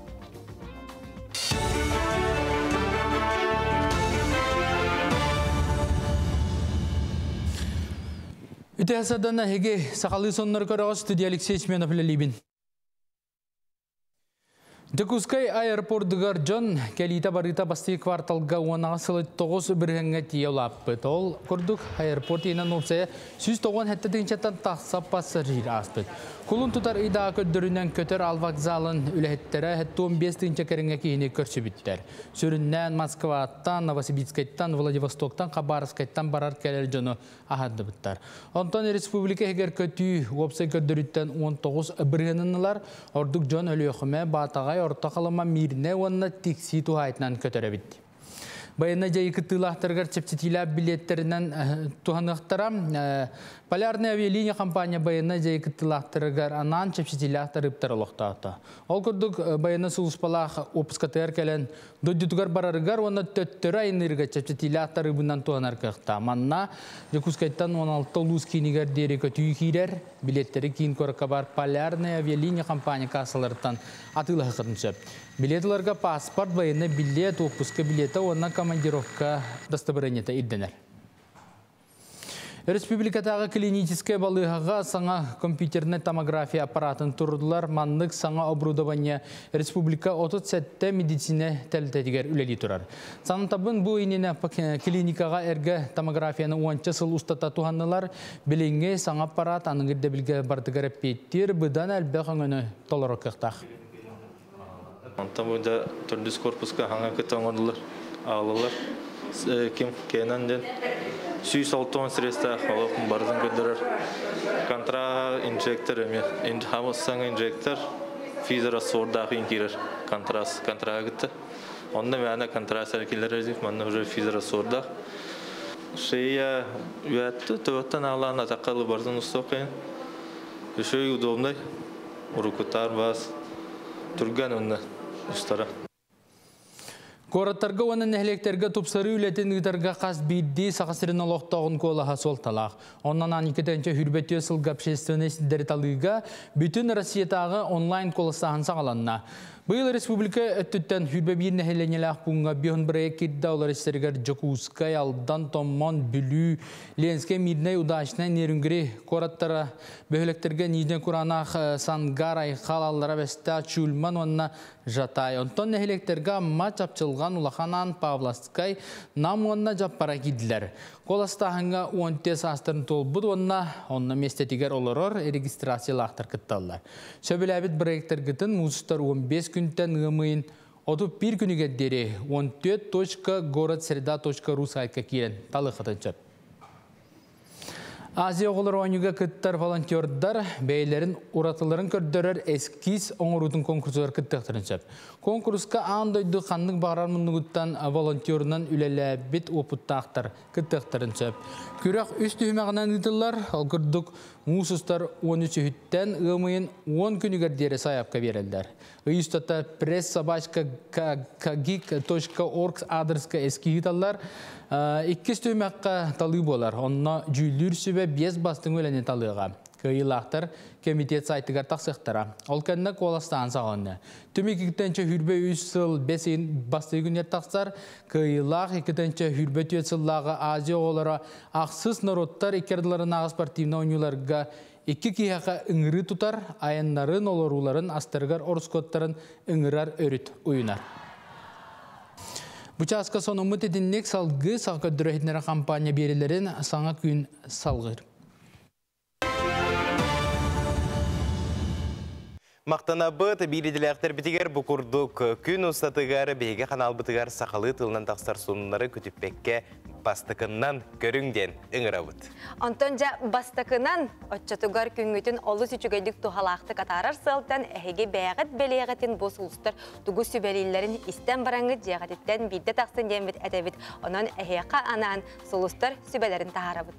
Үтәсәдән әйге сақалы соннар көріғыз студия Алексей Семенов ләлейбін. Декускай аэропордығар жон кәлейті барыта басты кварталға онаға сылы 9 біргенге тиеулап бұд. Ол күрдік аэропорт енен опсая 190 әттігіншеттен тақсап басы жир аспыд. Kulun tutar ida köddüründen kötür al vokzalın ülhettere hette 15-tince kerenge kiyini körçü bitler. Süründen Moskva'dan, Novosibirsk'tan, Vladivostok'tan, Khabarovsk'tan barar keler jonu ahaddı bitler. Ondan Respublika heger kötü opsa köddürütten 19 birgeniniler orduk jon ölüyöküme batagay orta kalıma mirne onna tiksi tuhaytnan kötüre bitti. Bayana jayı kıttılahtargar çepçetila biletlerinin tuhanıqtara Полярная авиалиния компания bayana jayı kıttılahtargar anan çepçetila tarıptar oluqtağıta. Ol kurduk bayana suluspalaq opıskatayar kelen doddutugar bararıgar ona töttörü ayınırga çepçetila tarıbından tuhanarkıqta. Manna Jakutskaytan 16 luz kinigar deri kötüyü kirer biletleri kin korakabar Полярная авиалиния компания kasalarından atılahı qırınçıp. Biletlarga pasport bayana bilet opıska bileti ona komandirovka dostovereniyete iddener. Республикатағы клиническая балыға саңа компьютерный томография аппаратын тұрдылар, манлық саңа оборудование республика 37 медицина тәлітетігер үлелі тұрар. Санын табын бұл инені клиникаға әргі томографияны 10 сыл ұстата туғанылар, біліңге саңа аппарат аныңырды білге бардығар әппеттер, бұдан әлбәқ өңіні толыры қықтақ. Антан бұнда түрдіс корпусқа хаңа күтті алылар. Кем кенанден сүйіс алтуан средства олықын бардың көндірір. Контра инжектор, хамыссаң инжектор, физера сордағы инкерер контраға күтті. Онда мәні контрас әркелер әзіп, мәні уже физера сордақ. Шея өәтті, төттен ағылан атаққалы бардың ұсты оқайын. Үшөй удобный, ұрықытар бас, түрген өнді ұстара. Кораттарга оны нәхлектерге тупсары үлетін ұйтарға қас бейді сақасырын олықтағын колаға сол талақ. Оннан аникетенче хүрбетті сылғы общественность дәріталыға бүтін Россиятағы онлайн колыстағын сағаланна. Бұл республика өттіттен хүрбе бір нәхеленелі бұңға бүйін бірайы кедді олар істергер Жокускай, Алдан, Томмон, Бүлі, Ленске, Миднай, Удашына, Нерінгірі, Кораттара, бөхілектерге Нижне Куранақ, Сангар, Айқал, Аллара, Веста, Чулман, онна жатай. Онтон нәхелектерге мач апчылған Улаханан, Павласкай, нам онна жаппара кеділер. Коластағынға 10 астырын толбуд онна местетігер оларыр регистрациялақтар кітталар. Сөбіләбіт біректер кітін мұзыстар 15 күнттен ғымайын 31 күніге дері 14.городсреда.ру сайтқа керен талы қытынчып. Азия оғылыр ойынуға кіттар волонтердар бәйлерін ұратыларын көрдірер эскиз оңырудың конкурсылар кіттіқтірінчіп. Конкурсқа аңдойды қанның бағрар мұнығыттан волонтерынан үлеләбет опыттақтар кіттіқтірінчіп. Күрек үсті хүмәғынан ұйтылар, алғырдық мұсыстар 13 үттен ғымайын 10 күнігер дері сайапқа берелдер. Үйістата press@kagik.org адресқа эски ұйталар. 2 түймәққа талы болар. Онна жүйілір сүбе 5 бастың өләне талыға. Кыйлақтар комитет сайтығар тақсықтара. Ол кәнді қоластан сағанны. Түмекіктенші хүрбе 3 сыл 5 басты күнер тақсар. Кыйлақ 2-тенші хүрбе 4 сыллағы Азия олара ақсыз народтар екерділарын ағыз спортивна ойнуларға 2 кияқа үңірі тұтар, айынларын оларуларын астырғар орыскоттарын үңірар өріт ойынар. Бұчасқа соны ұмыт едіннек салғы саққа дүрәхетнері компания берілерін саңа күн салғыр. Мақтана бұт, бейреділіқтер бітігер бұқырдық күн ұстатығары бейге қанал бұтығар сақалы тылынан тақстар сонынлары күтіппекке бастықынан көріңден үңіра бұт. Антонжа бастықынан отчатығар күнгітін олы сүчігейдік тұхалақты қатарар сылтан әхеге бәғіт бәлеғетін бос ұлыстар тұғы сүбәлейлерін істен бараңғы жеғатеттен бейді тақсын дембет әдәбет, онан әхеқа анан сұлыстар сүбәлерін тағара бұт.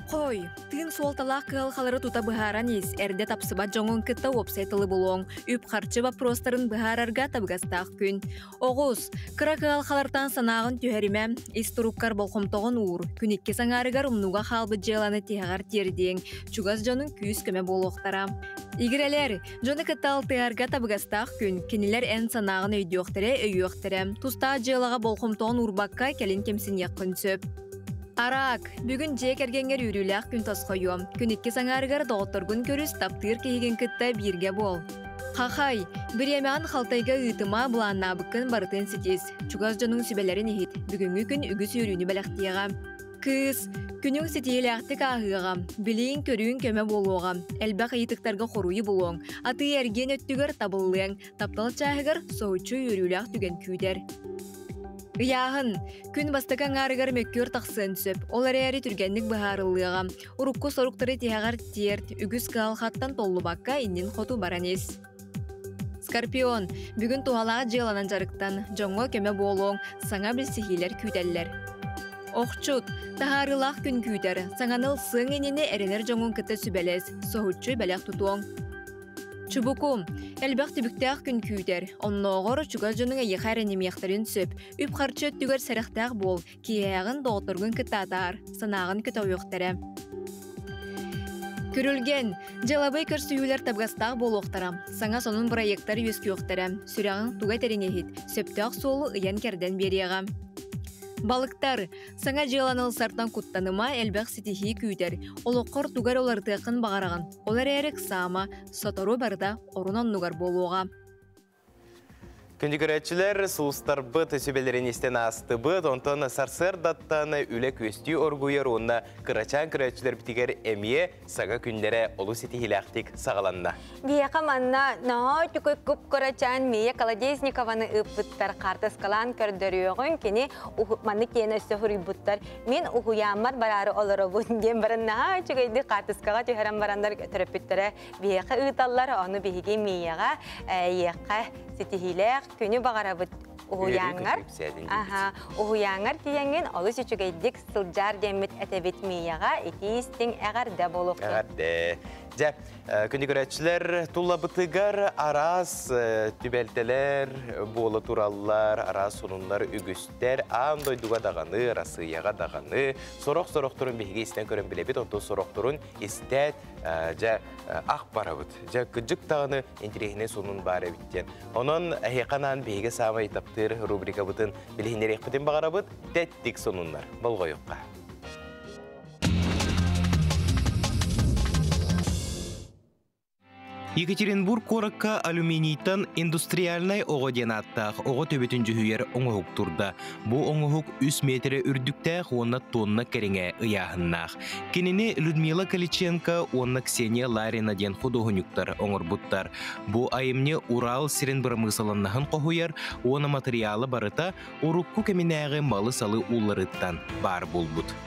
Қой, тыын суалталақ қығалқалары тута бұхаран ес, әрде тапсыбат жоңын кітті опсайтылы болуң, үп қарчы вопростарын бұхарарға табығастақ күн. Оғыз, қыра қығалқалартан санағын түйәріме, истұруккар болқымтоғын ұр, күнекке саңарығар ұмнуға қалбы желаны тияғар тердең, чугаз жонын күйіс көме болуқтара. Игірелер, жоны кітті алтыярға табығастақ күн, кенелер ән санағын өйдіоқтірі, туста желаға болқымтоғын ұрбаққа кәлін кемсін яқын сөп. Арак, бүгін жек әргенгер үріләқ күн тасқойым. Күнекке саңарығар доғыттыргын көріс таптыр кейген күтті бірге бол. Қақай, бір емеған қалтайға ұйтыма бұланна бұқын барытын сетес. Чугаз жоның сүбелерін ехет, бүгінгі күн үгіс өріні бәліқтияға. Кыз, күнің сетейлі әқтік ағыға, білейін көріін көме болуға, әлбәқ етіктарға қоруы болуң, аты әрген өттігір табылылың, таптал чағығыр соғычу үріләқ түген күйдер. Яғын, күн бастыған арығар мөккөр тақсын сөп, олар әрі түргенлік бұхарылыға, ұрыққы соруқтары тияғар терт, үгіз қағалқаттан толы баққа иннен қоту баранес. Скорпион, бүгін туғалаға жыланан жарықтан, жоңға көмі болуң, саңа білсихилер күйтелілер. Оқчут, тахарылақ күн күйтер, саңаныл сың енені әренер жоңын кітті сүбелес, соғытчы бәлек тұтуың. Чубукум, әлбәқ түбіктәқ күн күйтер, онноғыр чугар жоныңа еқәрін емеқтарын сөп, үп қарчы түгер сәріқтәқ бол, кейағын доғытырғын кітатар, санағын күт ойықтары. Күрілген, жалабай көрсүйілер табғастақ бол оқтарам, саңа сонын проекттар өскі оқтарам, сүряғын туға тәреңехет, сөптәқ солы ұян керден береғам. Балықтар, саңа жыланыл сартан куттаныма әлбәқ сетихи күйтер, олыққыр тугар олардықын бағараған, олар әрік сама, сотору барда орунан нугар болуға. Күнді көрәтшілер сұлыстар бұт сөбелерін естен асты бұт, онтан сарсыр даттаны үлек өсті оргуер онына қырачан көрәтшілер бітігер әмие саға күндері олу сеті хилақтик сағаланна. Бияқа манна наға түкі күп қырачан мие Колодезникованы ұппыттар қартыс қалан көрдіріоғын кені манны кені өсті хүрі бұттар. Мен ұғуямар барары олары бұн дем баран наға түкейді қартысқаға түйерен барандар түріппіттері бияқа ұйталар оны бейге миеға еқа сетихилер күні бағарабыт ұғуяңар. Ұғуяңар тиеңген олы сүчігейдік сылжар демет әтәбет мияға етейістің әғарда болып. Әғарда. Жа, күнді көрәтшілер тұлла бұтығар арас түбәлтелер, болы тураллар, арас сонунлар үгістер, аңдой дуға дағаны, расыяға дағаны, сорақ-сорақ тұрын бейге істен көрін білебет, онты сорақ тұрын істәт, жа, ақ барабыт. Жа, күджік тағыны интерегіне сонун бары біттен. Onun әйеқанан бейге сама етаптыр рубрика бұтын білігінер еқпітін бағарабыт, тәттік сонунлар. Болға yoqqa. Екатеринбург коракка алюминийтан индустриальный оғы ден аттақ оғы төбетін жүхүйер оңығық тұрды. Бұл оңығық 3 метрі үрдіктәқ оны тонна кәріңе ұяғыннақ. Кеніне Людмила Каличенко оны Ксения Ларина ден художниктар оңыр бұттар. Бұл айымне Урал сирен бір мысалыннағын қоғуер, оны материалы барыта ұрыққу кәменәғі малы салы уларыттан бар бұл бұд.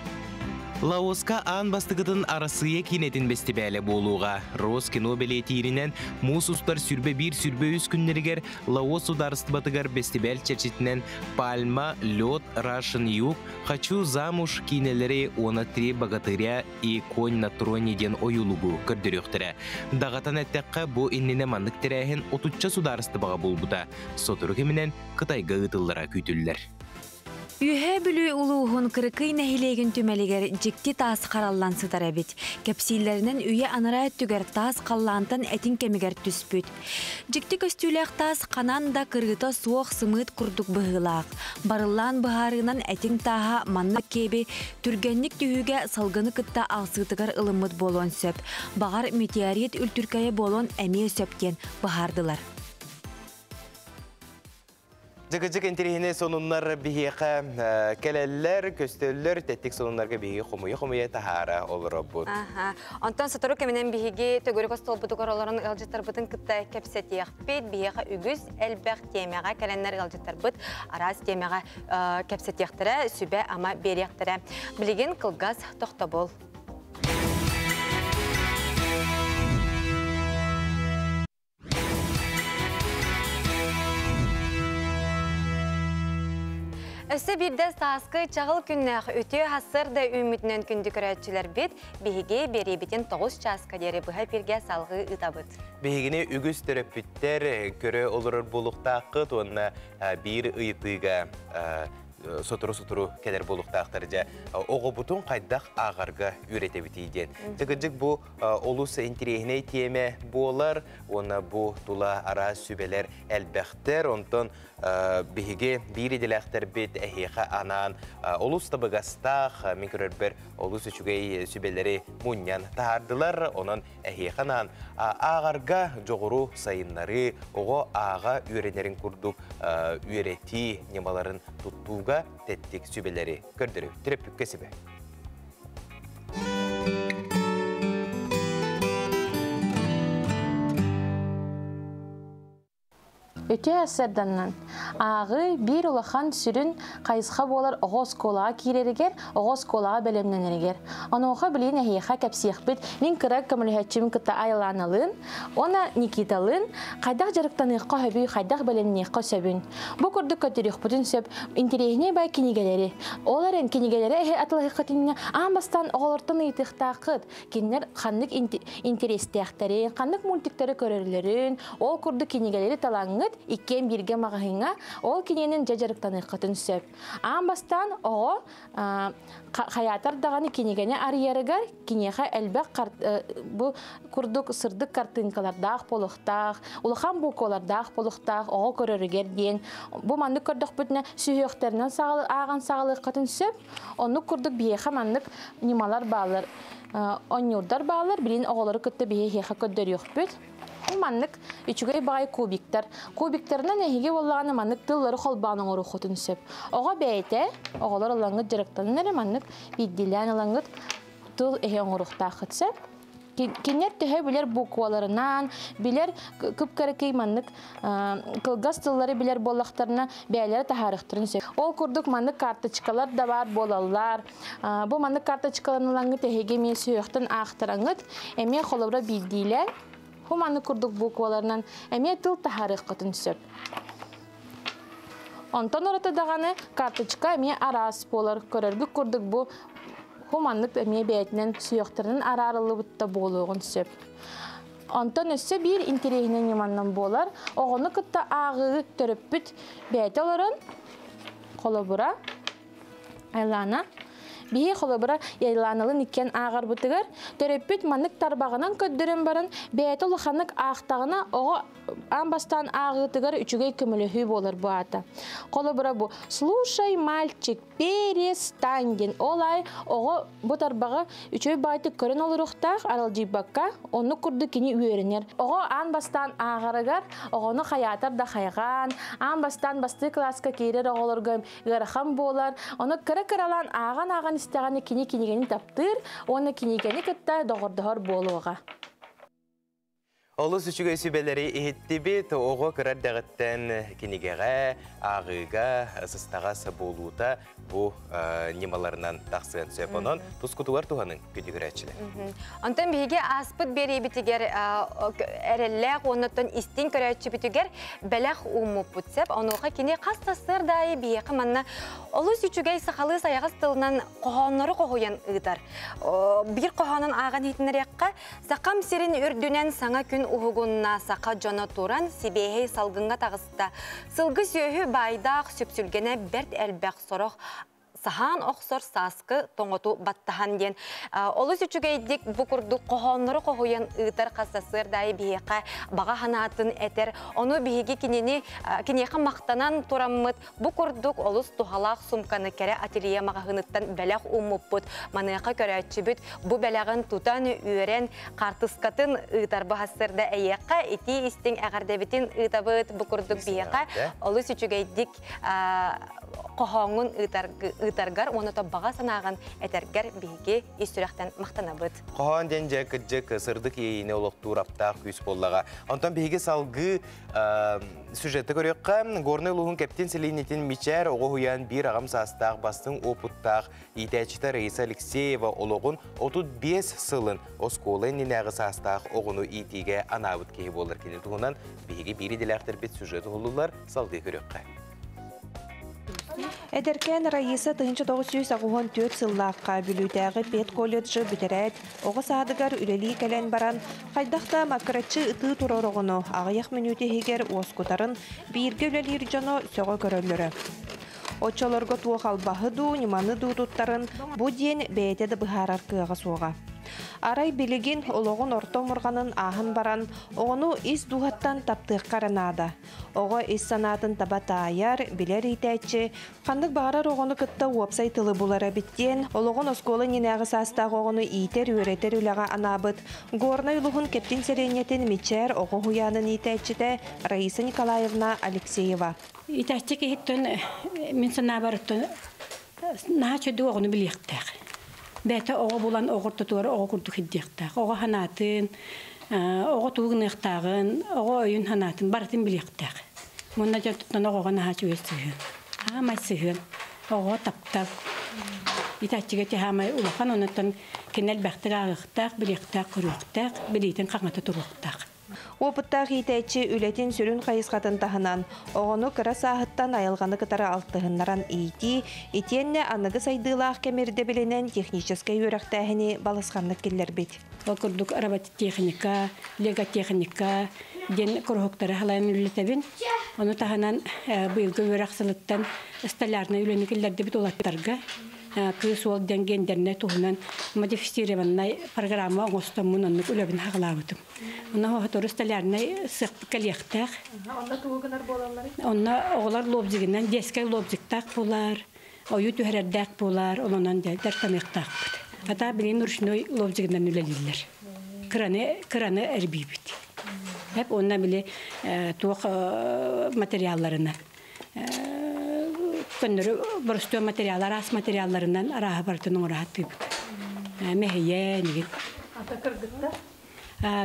Лаоска ан бастығытын арасыя кинетін бестебәлі болуға. Рос кино белетирінен мұс ұстар сүрбе бір сүрбе үз күннергер Лаос ударысты батығар бестебәл чәрчетінен Пальма, Лед, Рашын Юг, Хочу замуж кинелері оны 3 богатыря и конь на троне ден ойылуғу көрдіріқтірі. Дағатан әттәққа бұ иннене мандық тірәхін 30 сударысты баға болбуда. Сотыры кемінен Қытайға ұтылдыра күйтілдер. Үйе бүлі ұлуғын кырықый нәхилеген түмәлігер жекті тас қараллан сыдар әбет. Кәпсейлерінен үйе анара түгер тас қаллантын әтін кемігер түспүт. Жекті көстүләқ тас қанан да кырғыта суық сымыт күрдік бұғылақ. Барылан бұғарынан әтін таға манна кебе түргенлік түйіге салғыны кытта алсытығар ылымыт болуын сөп. Бағар метеорит үлтүркәйе болуын әме сөпкен бұғардылар. Жыгы-жык интерегіне сонунлар бігеға кәлелер, көстелер, тәттік сонунларға бігеге қомуя тахара олыр бұд. Онтан сатыру кәменен бігеге төгірі қостол бұдығыр оларын ғалжыттар бұдың күтті кәпсет еқпет, бігеға үгіз әлбәқ темеға кәленлер ғалжыттар бұд, араз темеға кәпсет еқтірі, сүбә ама бер еқтірі. Білеген қылғаз тоқта бол. Өсі бірді сасқы чағыл күннәқ өте хасырда үмітінен күнді көрәтшілер бет, бейге беребетін 9 часқа дері бұға перге салғы ұтабыд. Бейгіне үгіз түріпіттер көрі олырыр болуқтақыт, онына бір ұйтыға сотыру кәдер болуқтақтар жа оғы бұтын қайдақ ағарға үйрете бітейден. Тігіджік бұл олыс интерегіне теме болар, оны бұл тұла ара сүбелер әлбәқтер, онтын бейге бір еделәқтер бет әхеға анан олыс табығастақ, мен көрір бір олыс үшігей сүбелері мұньян тағардылар, онын әхеға анан ағарға жоғыру сайынлары, оғы аға үйренерін күрдік үйреті немаларын тұттуға тәттік сүбелері көрдірі. Түріп бүккесі бе. Өте әсерданнан. Ағы бір улахан сүрін қайысқа болар оғыз колаға кирерігер, оғыз колаға бәлемненерігер. Оноға білейін әйеға кәпсиек біт, мен кірек көміліхетчім күтті айланалын, она Никиталын, қайдақ жарықтаныққа хөбүй, қайдақ бәлемнеққа сөбін. Бұ күрді көтірек бұтын сөп, интерегіне бай кенегелері. Оларын кенегелері әйе атылығы қытынына, амбастан оғылыртын ұйтықтақыт, кенер қандық интерестіяқтары, қандық мультиктері көрерлерін, ол күрді кенегелері талаңыт, иккен бірге мағағыңа, ол кененің жажарықтаны қытын сөп. Амбастан оғы қаятар дағаны кенегене арыярығар, кенеға әлбәк бұл күрдік сырдық картинкалардақ болықтақ, ұлыған бұқолардақ болықтақ, оғы көрерігер ден. Бұл мандық көрдік бүтіне сүйектерінен аған сағылық қытын сөп, оны күрдік бейеқа мандық немалар бағылар, онюрдар бағылар, білін оғылары күтті бейеқа көддер yok бүт. Маннык үчүгөй багай кубиктер. Кубиктернен эһиге боллаганы маннык тыллары холбаның орухотун сөп. Ога бейте, оголар алаңгы жырыктаннары маннык биддилен алаңгы тыл эһен орухтахыт сөп. Кинер төһө билер букваларынан, билер күпкәрекей маннык кылгас тыллары билер боллактарына бәйләре тахарыктырын сөп. Ол курдук маннык карточкалар да бар болалар. Бу маннык карточкаларны алаңгы төһөге мен сөйөктөн ахтараңыт, эме холобра биддилен Хуманы күрдік букваларынан әме тыл тахарық қытын сөп. Онтан ораты дағаны карточка әме арас болар. Көрергі күрдік бұ хуманлық әме бәйтінен сүйіқтерінің арарылы бұтта болуғын сөп. Онтан өсі бір интерегінен еманнан болар. Оғыны күтті ағы түріп бүт бәйті оларын қолы бұра айлана. Бие холобра яйланылын иккен ағар бұтығар, төреппет маннык тарбағынан көддірін барын, бәйті ұлықанық ақтағына оғы амбастан ағытығар үчігей көміліхүй болар бұ ата. Холобра бұ, слушай, мальчик, перестань ден. Олай оғы бұ тарбаға үчөй байты көрін олыр ұқтақ, арал жибаққа, оны күрді кені үйерінер. Оғы амбастан ағарығар, оғыны хаятар да хайған, амбастан басты класска кейрер оғылырғым ғарахан болар, оны кірі-кіралан аған истәғаны кені-кенегені таптыр, оны кенегені күтті доғырдығыр болуға. Олыс үчігі өсібелері ехетті бет, оғы кірар дағыттен кенегеға, ағыға, сыстаға саболуыта бұл немаларынан тақсыған сөп. Онын тұскутуғар туғаның көдігір әтшілі. Онтан бейге аспыт бері бітігер әрелләқ, онытын істен көрәтші бітігер бәләқ умып бұтсеп, онуға кене қаста сырдайы бейеқі манна олыс үчігі сақалы саяғыз тылынан қоғанлары қоғуян ұйдар. Бір қоғанын аған етінірекқа сақам серін үрдінен саңа күн ұғығынна сақа жона туран себейхей салғынға тағысты. Сылғы сөйі байдақ сөпсілгені бәрт әлбәқ сорық Сахан оқсор саскы тоңоту баттахан ден. Олыс үчігейдік бұқырды қоғанлары қоғуян ұйтар қасасыр дайы бейеқа баға ханатын әтер. Оны бейеге кенеқа мақтанан тұраммыд. Бұқырдық олыс тұғалақ сумканы кәрі ателье мағағыныттан бәләқ умыппыд. Манайқа көрәтші бүт. Бұ бәләғын тұтан үйерен қартысқатын ұйтар бағасырда әйеқа. Еті істің әғардебетін ұйтабыд бұқырдық бейеқа. Олыс үчігейдік қоғаңын ұйтарғар, оны та баға санаған әтергер бейге истіряқтан мақтана бұд. Қоған ден жәкіджік сырдық ейіне олықтуыр аптақ күйіс боллаға. Онтан бейге салғы сюжетті көрекқа, горны ұлығын кәптен селейнетін мечер оғы хуян бір ағам састақ бастың опыттақ итәчіті Раиса Алексеева олығын 35 сылын осколын ненәғі састақ оғыны итеге анабыт кейі болыр кені тұғынан бейге бірі деләқтір бет сюжеті олылар салғы көрекқа. Эдеркен Раиса 1994 сыллаққа бүлүүдәғі бет колледжі бүтерәд, оғы садығар үлелі кәлән баран, қайдақта макаратчы ұты тұрорығыны ағаяқ минуты егер оскутарын бірге үлелер жоны сөғы көрілері. Отчаларға туық албағы ду, неманы ду тұттарын бұ ден бәйті бұхарар кыға соға. Арай билигин ологон орто мурганын ахын баран, оғыну ис духаттан таптық қаранада. Оғы ис санатын табатайар, билер итәтчі, қандық бағарар оғыны кытта уапсай тылы булара биттен, ологон осколы ненәғы састақ оғыны итер өретер үліға анабыт. Горна үліғын кептин серенетін мечер оғы хуянын итәтчіде Раиса Николаевна Алексеева. Итәтчі кейттен мен сана барыттын наға чөді оғыны білектәқ. Бәті оғы болан оғыр тұтуары оғы күрді хиддектақ. Оғы ханатын, оғы туғын иқтағын, оғы ойын ханатын барытын білектақ. Мунна жаттан оған хачу өсүгөн. Хамай сыгын. Ого таптап. Итачыга те хамай улахан онотон кенел бактыга агыктак, билектак, күрөктак, билитин каңата туруктак. Опыттақ итәтчі үлетін сүрін қайысқатын тахынан, оғыны кыра сағыттан айылғаны кытары алтығыннаран ити, итенне анығы сайдылақ кәмерді білінен техническай өріқтәхіні балысқанлық келер бет. Окурдук робототехника, леготехника, ден көрхоктары халайын үлетебін. Оны тахынан бұйылғы өріқсылыттан столярны үйленікілерді бит олаттарға. Кыз ол денгендеріне туғынан модифицированный программа оңыстамын онны үлебін хағылауытым. Оны оғатыры столярны сық кәлектәқ. Онда туғынар болалары? Онна оғылар лобзігінен дескай лобзіктақ болар, ойы түйерердәқ болар, онынан дәр тамектақ бұд. Ата білен ұршыной лобзігінен үлелілер. Краны әрбей бұд. Әп онна біле туық материалларына. Көннөрү боростуу материаллар, ас материалларынан араha бартының ораат бүйбүк. Мехие, негин. Ата кыргытта?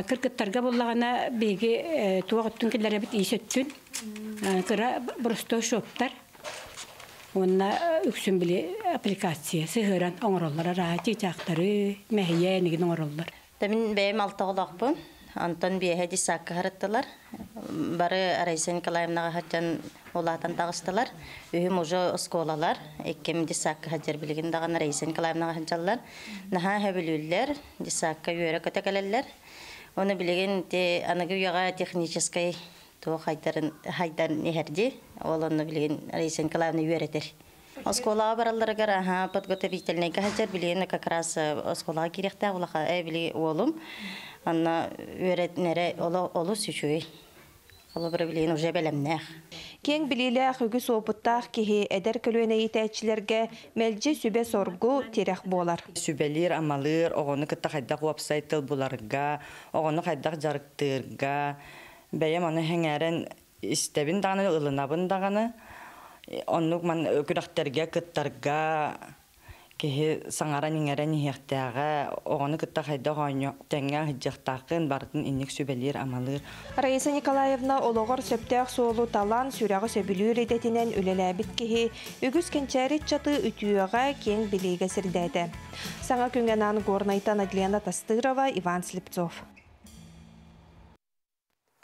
Кыргыттарга боллагана беги туагыттын келлери бит ийсөттүн. Кыра боростуу шоптар. Онна үксүн биле аппликация сыгыран оңороллар араha чичактары, мехие, негин оңороллар. Мен бейим алтоголокпун. Антон бие дисакка харыттылар. Бары Арайса Николаевнаға хаттан олатан тағыстылар. Үйім уже осколалар. Еккем дисакка хаджар білген даған Арайса Николаевнаға хатчалар. Наха хөбілілер, дисакка үйері көтекелелер. Оны білген те анығы үйеға техническай туы хайдан нехерди. Ол оны білген Арайса Николаевна үйеретер. Осколаға бараларығар, подготовительный хаджар білген как раз осколаға керекті олаға білген олым. Анна өретнере олу сүчуй. Олу бір білейін уже бәлемнәқ. Кен білейләқ үгіс опыттақ кеге әдер көлуіне етәтчілерге мәлже сүбе соргу терек болар. Сүбелер, амалыр, оғыны кітті қайдақ вебсайттыл бұларға, оғыны қайдақ жарықтырға, бәйем оны хәңәрін істебін дағаны, ұлынабын дағаны, онық ман өкіріқтерге кіттарға, Кеһи саңара ниңерен ихтәгә огыны кытта хайда гоньо тәңгә хҗактакын бартын инник сүбелер амалыр. Раиса Николаевна ологор сөптәк соолу талан сүрәгы сөбүлүр идетинен үлеләбит кеһи үгүс кенчәрит чаты үтүөгә кең билеге сирдәде. Саңа күнгәнан горнайтан Адлена Тастырова, Иван Слепцов.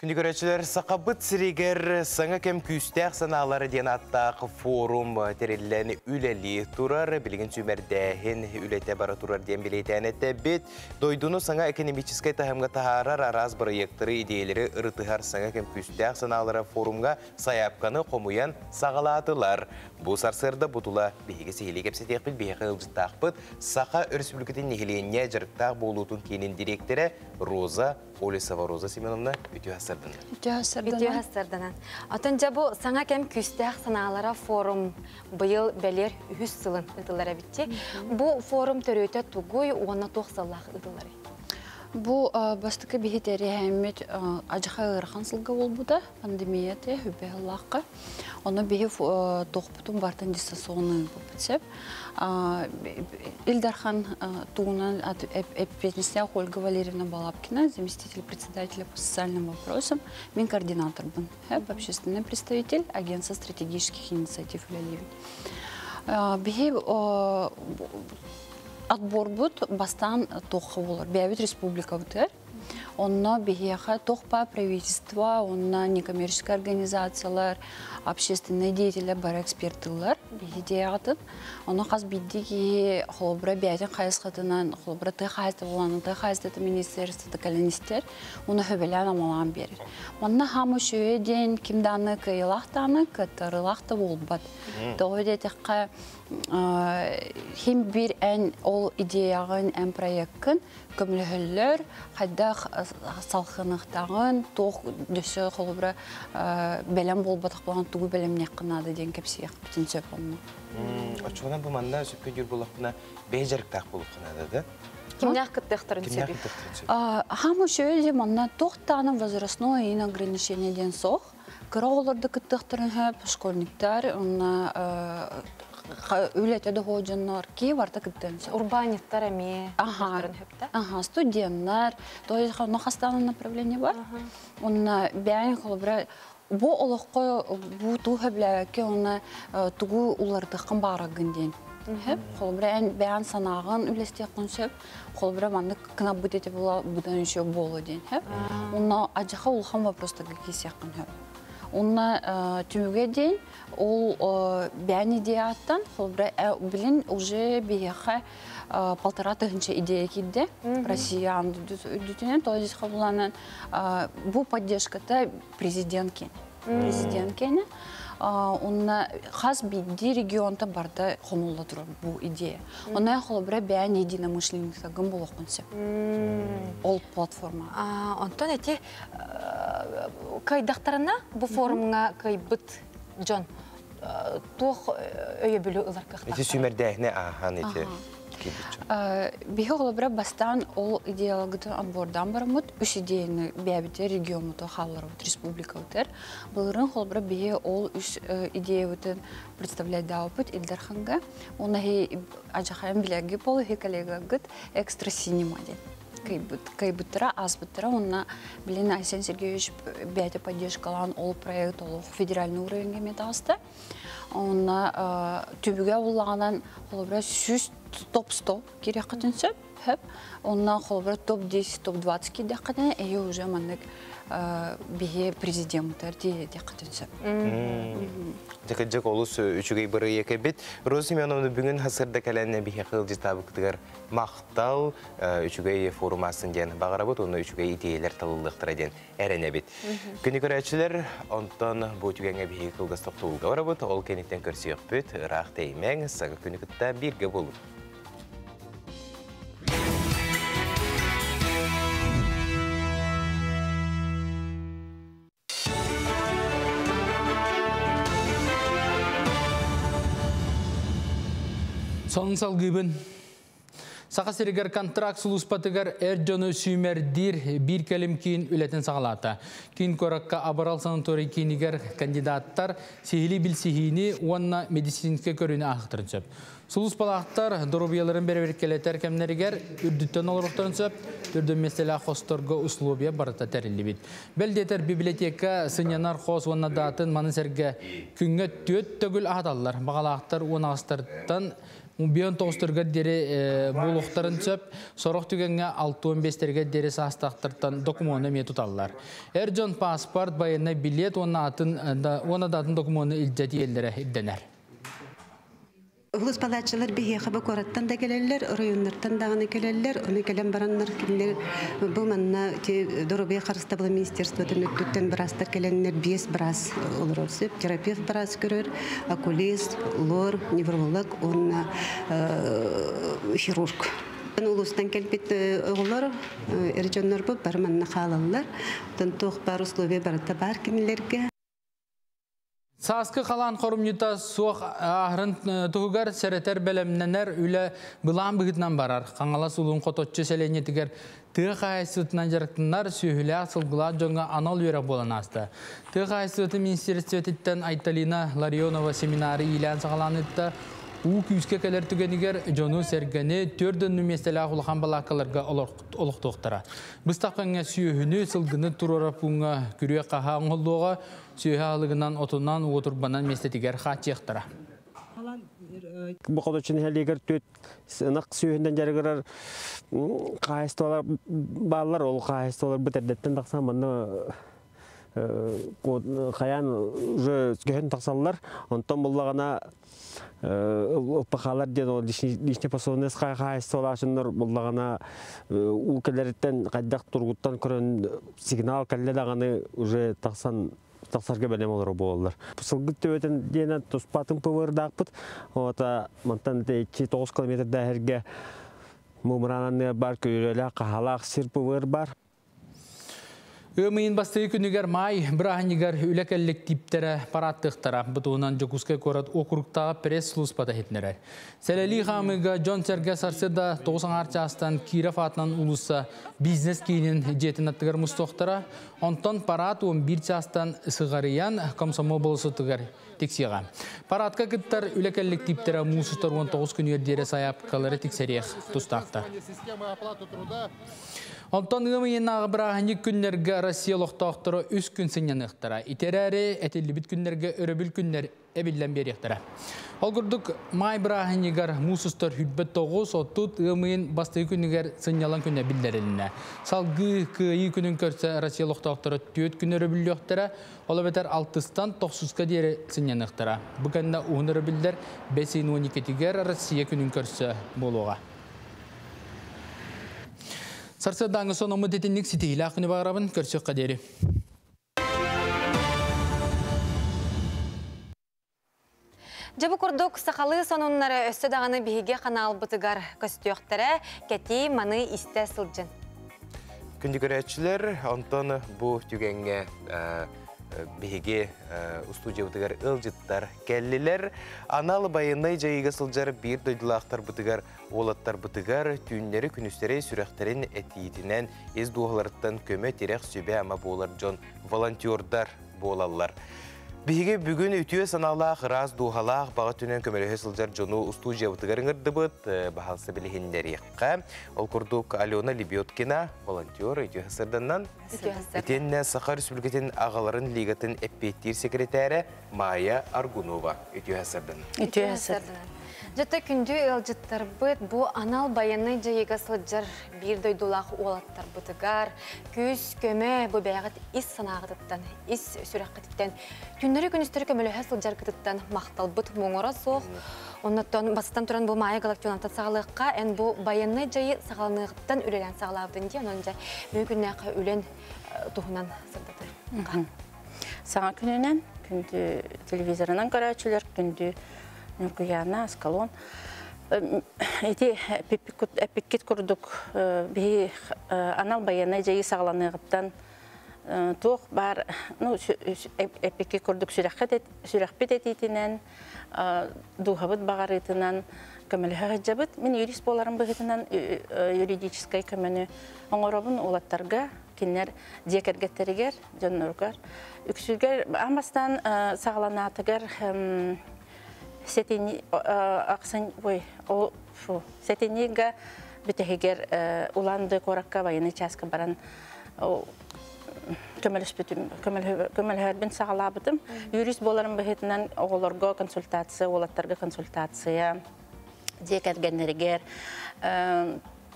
Күнді көрәтшілер, сақабыт сірегер саңа кәм күстәқ саналары ден аттақ форум тереліләні үләлі тұрар, білген сүмердәхін үләте бары тұрар ден білейтән әтті бет. Дойдуны саңа экономическай тахымға тахарар араз проекттары идеялері ұрытығар саңа кәм күстәқ саналары форумға саяпқаны қомуян сағалатылар. Бұл сарсырда бұтыла бейге сейлі кәпсетек біл бейге ұлжыттақ бұд, Сақа өрсібілкетін негеленне жарықтақ болуытын кейінің директоры Роза Олесова Роза Семеновна үті хастырдынан. Атын жабу саңа кәм күстәқ саналара форум бұйыл бәлер 100 сылын ұтылары бітте. Бұл форум төрөйті тұғой, оны тоқсаллақ ұтылары. Бұл бастықы бейхетері әмет ажыға ғырған сылға ол бұда, пандемияты үбе Аллаққа. Оны бейі тоқпытын бартын дистанционный бұпытсеп. Ильдархан туғынан әппетнесіне Ольга Валерьевна Балапкина, заместитель председателя по социальным вопросам, мен координатор был, общественный представитель агентства стратегических инициатив Ливии. Бейі отбор бұд бастан тоқы болар. Бәйбіт республика бұтыр. Онна бейеға тоқпа правительства, онна некоммерческие организациялар, общественные деятели бар экспертылар бейде ағытып. Оны қаз бейдеге қолыбыра бәйтін қайысқатынан, қолыбыра ты қайысты боланы, ты қайысты министерство, калинистер, оны хөбелен амалан берір. Онна хамы шөйеден кімданы кайылақтаны, катарылақты болбад. Тоғыде теққа хим бір ән ол идеяғын, ән проекткін, көмілігілер, қайдақ салқынықтағын, тоқ дөсі қолыбыра бәлем болбадық болған туғы бәлем неқынады ден кәпсияқ бүтін сөп олны. Очуғынан бұл манда сөпкен жүр болақпына бәйжәріктақ болып қынады, да? Кімнәқ күттіқтірін сөбі? Хамы шөйде манна тоқтаны возрастное ограничение ден соқ. Кыра оларды күттіқтірін хөп, школьниктар, үлетеді ходжанлар, кей варта күттірін сөп. Урбаниттар әме күттіқтірін хөпті? Студенттар, то есть хастаны направление бар. Онна бәйін қолыбыра Бу олоққа бу туға біләвәке оны тугу улардықын барағын дейін. Қолбыра ән бәян санағын үлесте қонсып, қолбыра маңды кінап бұдеті бұдан үші болу дейін. Оны ажыға ұлған вопростығы кесе қын. Оны түміге дейін ол бәян идеяттан қолбыра білін уже бейеқі 1,5 идея кидде. Россия дүтінен, то здесь қабыланын бұл поддержката президент кені. Онна хас бидди регионта барда хомулла турар бу идея. Онна холобра бәян единомышленникта гым болық концепт. Ол платформа. Онтон эти кайдақтарына бұл форумға кайбыт Джон тоқ өйе білу ұларқақтар. Эти сүймердәйіне ахан эти. Бихе холобра бастан ол идеологыты отбордан барамыд, үш идеяны бәбіте регионуты халлар республика өтер. Бұлырын холобра бихе ол үш идея өтін представлять даупыт Илдарханға. Оны ажақайын біләгі болу, коллега гыт экстра синема ден. Кайбыттыра, азбыттыра, онна білін Айсен Сергеевич бәті поддержкалан ол проект ол федеральный уровенге метасты. Онна түбіге олағынан холобра сүз топ-100 керек қатын сөп, онна холобра топ-10, топ-20 керек қатын, әйе уже маңдық бейе президенттер де қатын сөп. Жекеджек олыс үшігей бірі еке бет. Роза Семеновна бүгін хасырда кәләнне бейе қылжы табықтығыр мақтал үшігей форумасын ден бағара бұд, оны үшігей идеялер талылықтыра ден әріне бет. Күні көрәтшілер, онтан бұл түгенге бейе қылғыстық тұлға бара бұд, ол кенеттен көрсі өкпет, ұрақ деймен, сағы күні күтті бірге болып. Son salgıbın. Saqasirgar kontrakt suluspatыгар эржону сүймердир bir келим кийин үлетін сағалата. Кийин коракка абарал санаторий кийинигер кандидаттар сихили билсихини уанна медицинske көрүнө ахтырын сөп. Сулуспалақтар дорубияларын бербер келетер кемнеригер үрдүттен олуруқтарын сөп, үрдүн меселе хосторго условия барыта тәрілі бит. Белдетер библиотека сынянар хос уанна датын манысерге күнге төт төгіл ахадалар. Бағалақтар уанағыстардан Бион тоғыстырға дере болуқтарын сөп, сорық түгенге 6-15-терге дере састақтыртан документны метуталар. Эржон паспорт байына билет, оны датын документны илжеті елдері ирденер. Улус палатчылар бихе хабы кораттан да келелер, районнардан дағаны келелер, оны келен бараннар келелер. Бұл манна Доробия қарыста бұл министерстводан өттіктен бірастар келенлер 5 бірас олар олсып. Терапевт бірас көрер, окулист, лор, невролог, он хирург. Улустан келбет оғылар, әржонлар бұл бар манна қалалар. Тоқ бар условия барыта бар кенелерге. Саскы қалан қорымнюта суық ахрын тұғығар сәретер бәлемненер үлі бұлан бұғытнан барар. Қаңала сұлуын қототчы сәленетігер тұғы қайсытынан жарықтынлар сүйілі асылғыла жоңға анал үйрек болан асты. Тұғы қайсыты министерстветтен Айталина Ларионова семинары илән сағаланытта U-200 кәлер түгенігер жону сәргені төрдің нүместелі ағылған балақаларға олықтықтыра. Бұстаққанға сүйіхіні сылғыны тұрарапуңа күрек қаға оңғылуға сүйіхі алығынан отынан отырбанан местетігер қатчықтыра. Бұқыд үшін әлегер төт сынық сүйіхінден жарығырар қайыстолар балалар, ол қайыстолар бұтәрдеттен тақсам қаян жүзгіхін тақсалылар. Онтан бұллағана ұлпақалар ден лишне пособнес қайыстолар ашынлар бұллағана ұлкелерден қайдақ тұрғыттан көрін сигнал кәлледағаны уже тақсарға бәлем олар болалар. Сылғытты өтін дейінен тұспатын пұвырдақпыт. Ота мұнтан 9 километрді әрге мұмырананы бар көйрелі қағалақ сір пұвыр бар. Өмейін бастығы күнігер май, бірағынегер үлекәлік типтері параттықтара, бұтуынан жүкіске көрат округтағы пресс сұлыспата хетнері. Сәләлі қамыға Джон Серге Сарседа 90 арчастан Киров атынан ұлыса бизнес кейінен жетін аттығар мұстоқтара, онтан парат 11 частан сығариян комсомол болысытығар тексеға. Паратқа күттар үлекәлік типтері мұсыстар 19 күнігер дере саяп қалары тексерек тұстақты. Ondan ığımıyın ağıbırağını günlerge Россия loqtaqtırı 3 gün sinyanıqtıra. İterəri ətilli bit günlerge öröbül günler ebillen bir yıqtıra. Olgurduk may bırağınıgar musustar hübbet 9 otut ığımıyın bastığı günüger sinyalan günne billerilіне. Salgı kıyı günün körse Россия loqtaqtırı 4 gün öröbül yoqtıra. Ola beter 6'stan 9'a diyeri sinyanıqtıra. Bugün da uğun öröbüller 5-12'tiger Россия günün körse boluğa. Sarsa dangı sonumu detinlik sitiyle akını bağırabın körsük kaderi. Jabı kurduk sakalı sonunları östü dağını bihige kanal bıtıgar köstüyoktara keti manı iste sılcın. Kündük öğretçiler, ondan bu tügenge bihige ustudiya bıtıgar ılcıttar kelliler. Anal bayınay jayıga sılcar bir doydulaqtar bıtıgar olattar bıtıgar tüynleri künüsteri sürekterin etiyitinden ez duğalarıttan köme terek sübe ama boğalar jon volontiyordar boğalallar. Bihige bugün ütüye sanalaq, raz duhalaq, bağı tünen kömelehe sılcar jonu ustudiya bıtıgarın ırdıbıt, bahalsa bilihinleri yaqqa. Ol kurduk Alyona Libyotkina, volontiyor, ütüye hasırdandan. Etenne Sakar Respublikatin Ağaların Ligatın Epettir Sekreteri Maya Argunova, ütüye hasırdan. Ütüye hasırdan. Jata kündü ılcıttar bıt, bu anal bayanı jayıga sılcar bir doydulaq olattar bıtıgar, küs köme bu bəyağıt is sanağıdıttan, is sürakıtıttan, tünleri künüsteri kömelehe sılcar kıtıttan maqtal bıt muğura soğuk. Ondan basıtan turan bu maya galaktionanta sağlıqqa, en bu bayanı jayı sağlanığıttan ülelen sağlavdın diye, onunca mümkünnaqa ülen tuğunan sırdadır. Sağa gününen, kündü televizorundan qarayçılar, kündü Nukuyana, Askalon. Eti epikit kurduk. Bir anal bayanı jayı sağlanığıttan toq bar, epikit kurduk sürekbet etitinden, duhabıt bağırıtından, kömelehe hıcabıt. Men yurist bolarım bağıtından yuridiskay kömeni oңorobun olattarga, kinler diyekergetteriger, jonnorgar. Üksürger, amastan sağlanatıgar, Setini aksan boy o şu setiniga bitehiger ulandı korakka bayını çaska baran o kömel herbin sağlabatım yurist bolarım bahetinden oğullarga konsultasiya olatlarga konsultasiya diyekergenleriger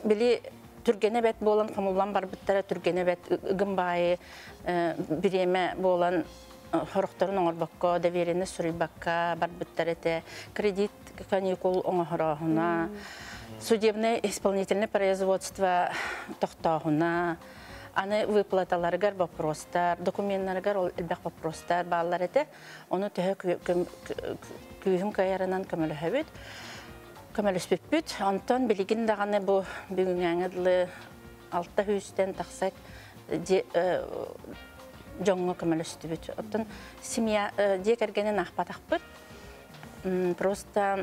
bili Türgene bet bolan kamullan barbittara Türgene bet gımbayı bireme bolan Хорохторун оңорбакка, доверенный сурилбакка, барбыттарete, кредит, каникул оңохорохуна, судебное исполнительное производство тохтохуна, аны выплаталаргар вопростар, документтаргар ол элбек вопростар бааларете, оны төһө күйүм кайарынан көмөлөһөбүт, көмөлөспүппүт, онтон билигин даганы бу бүгүнгәңедле 600-тен таксак Jonga kömölüstübüt. Ottun simya diyekергenen ahpatakpıt. Prosta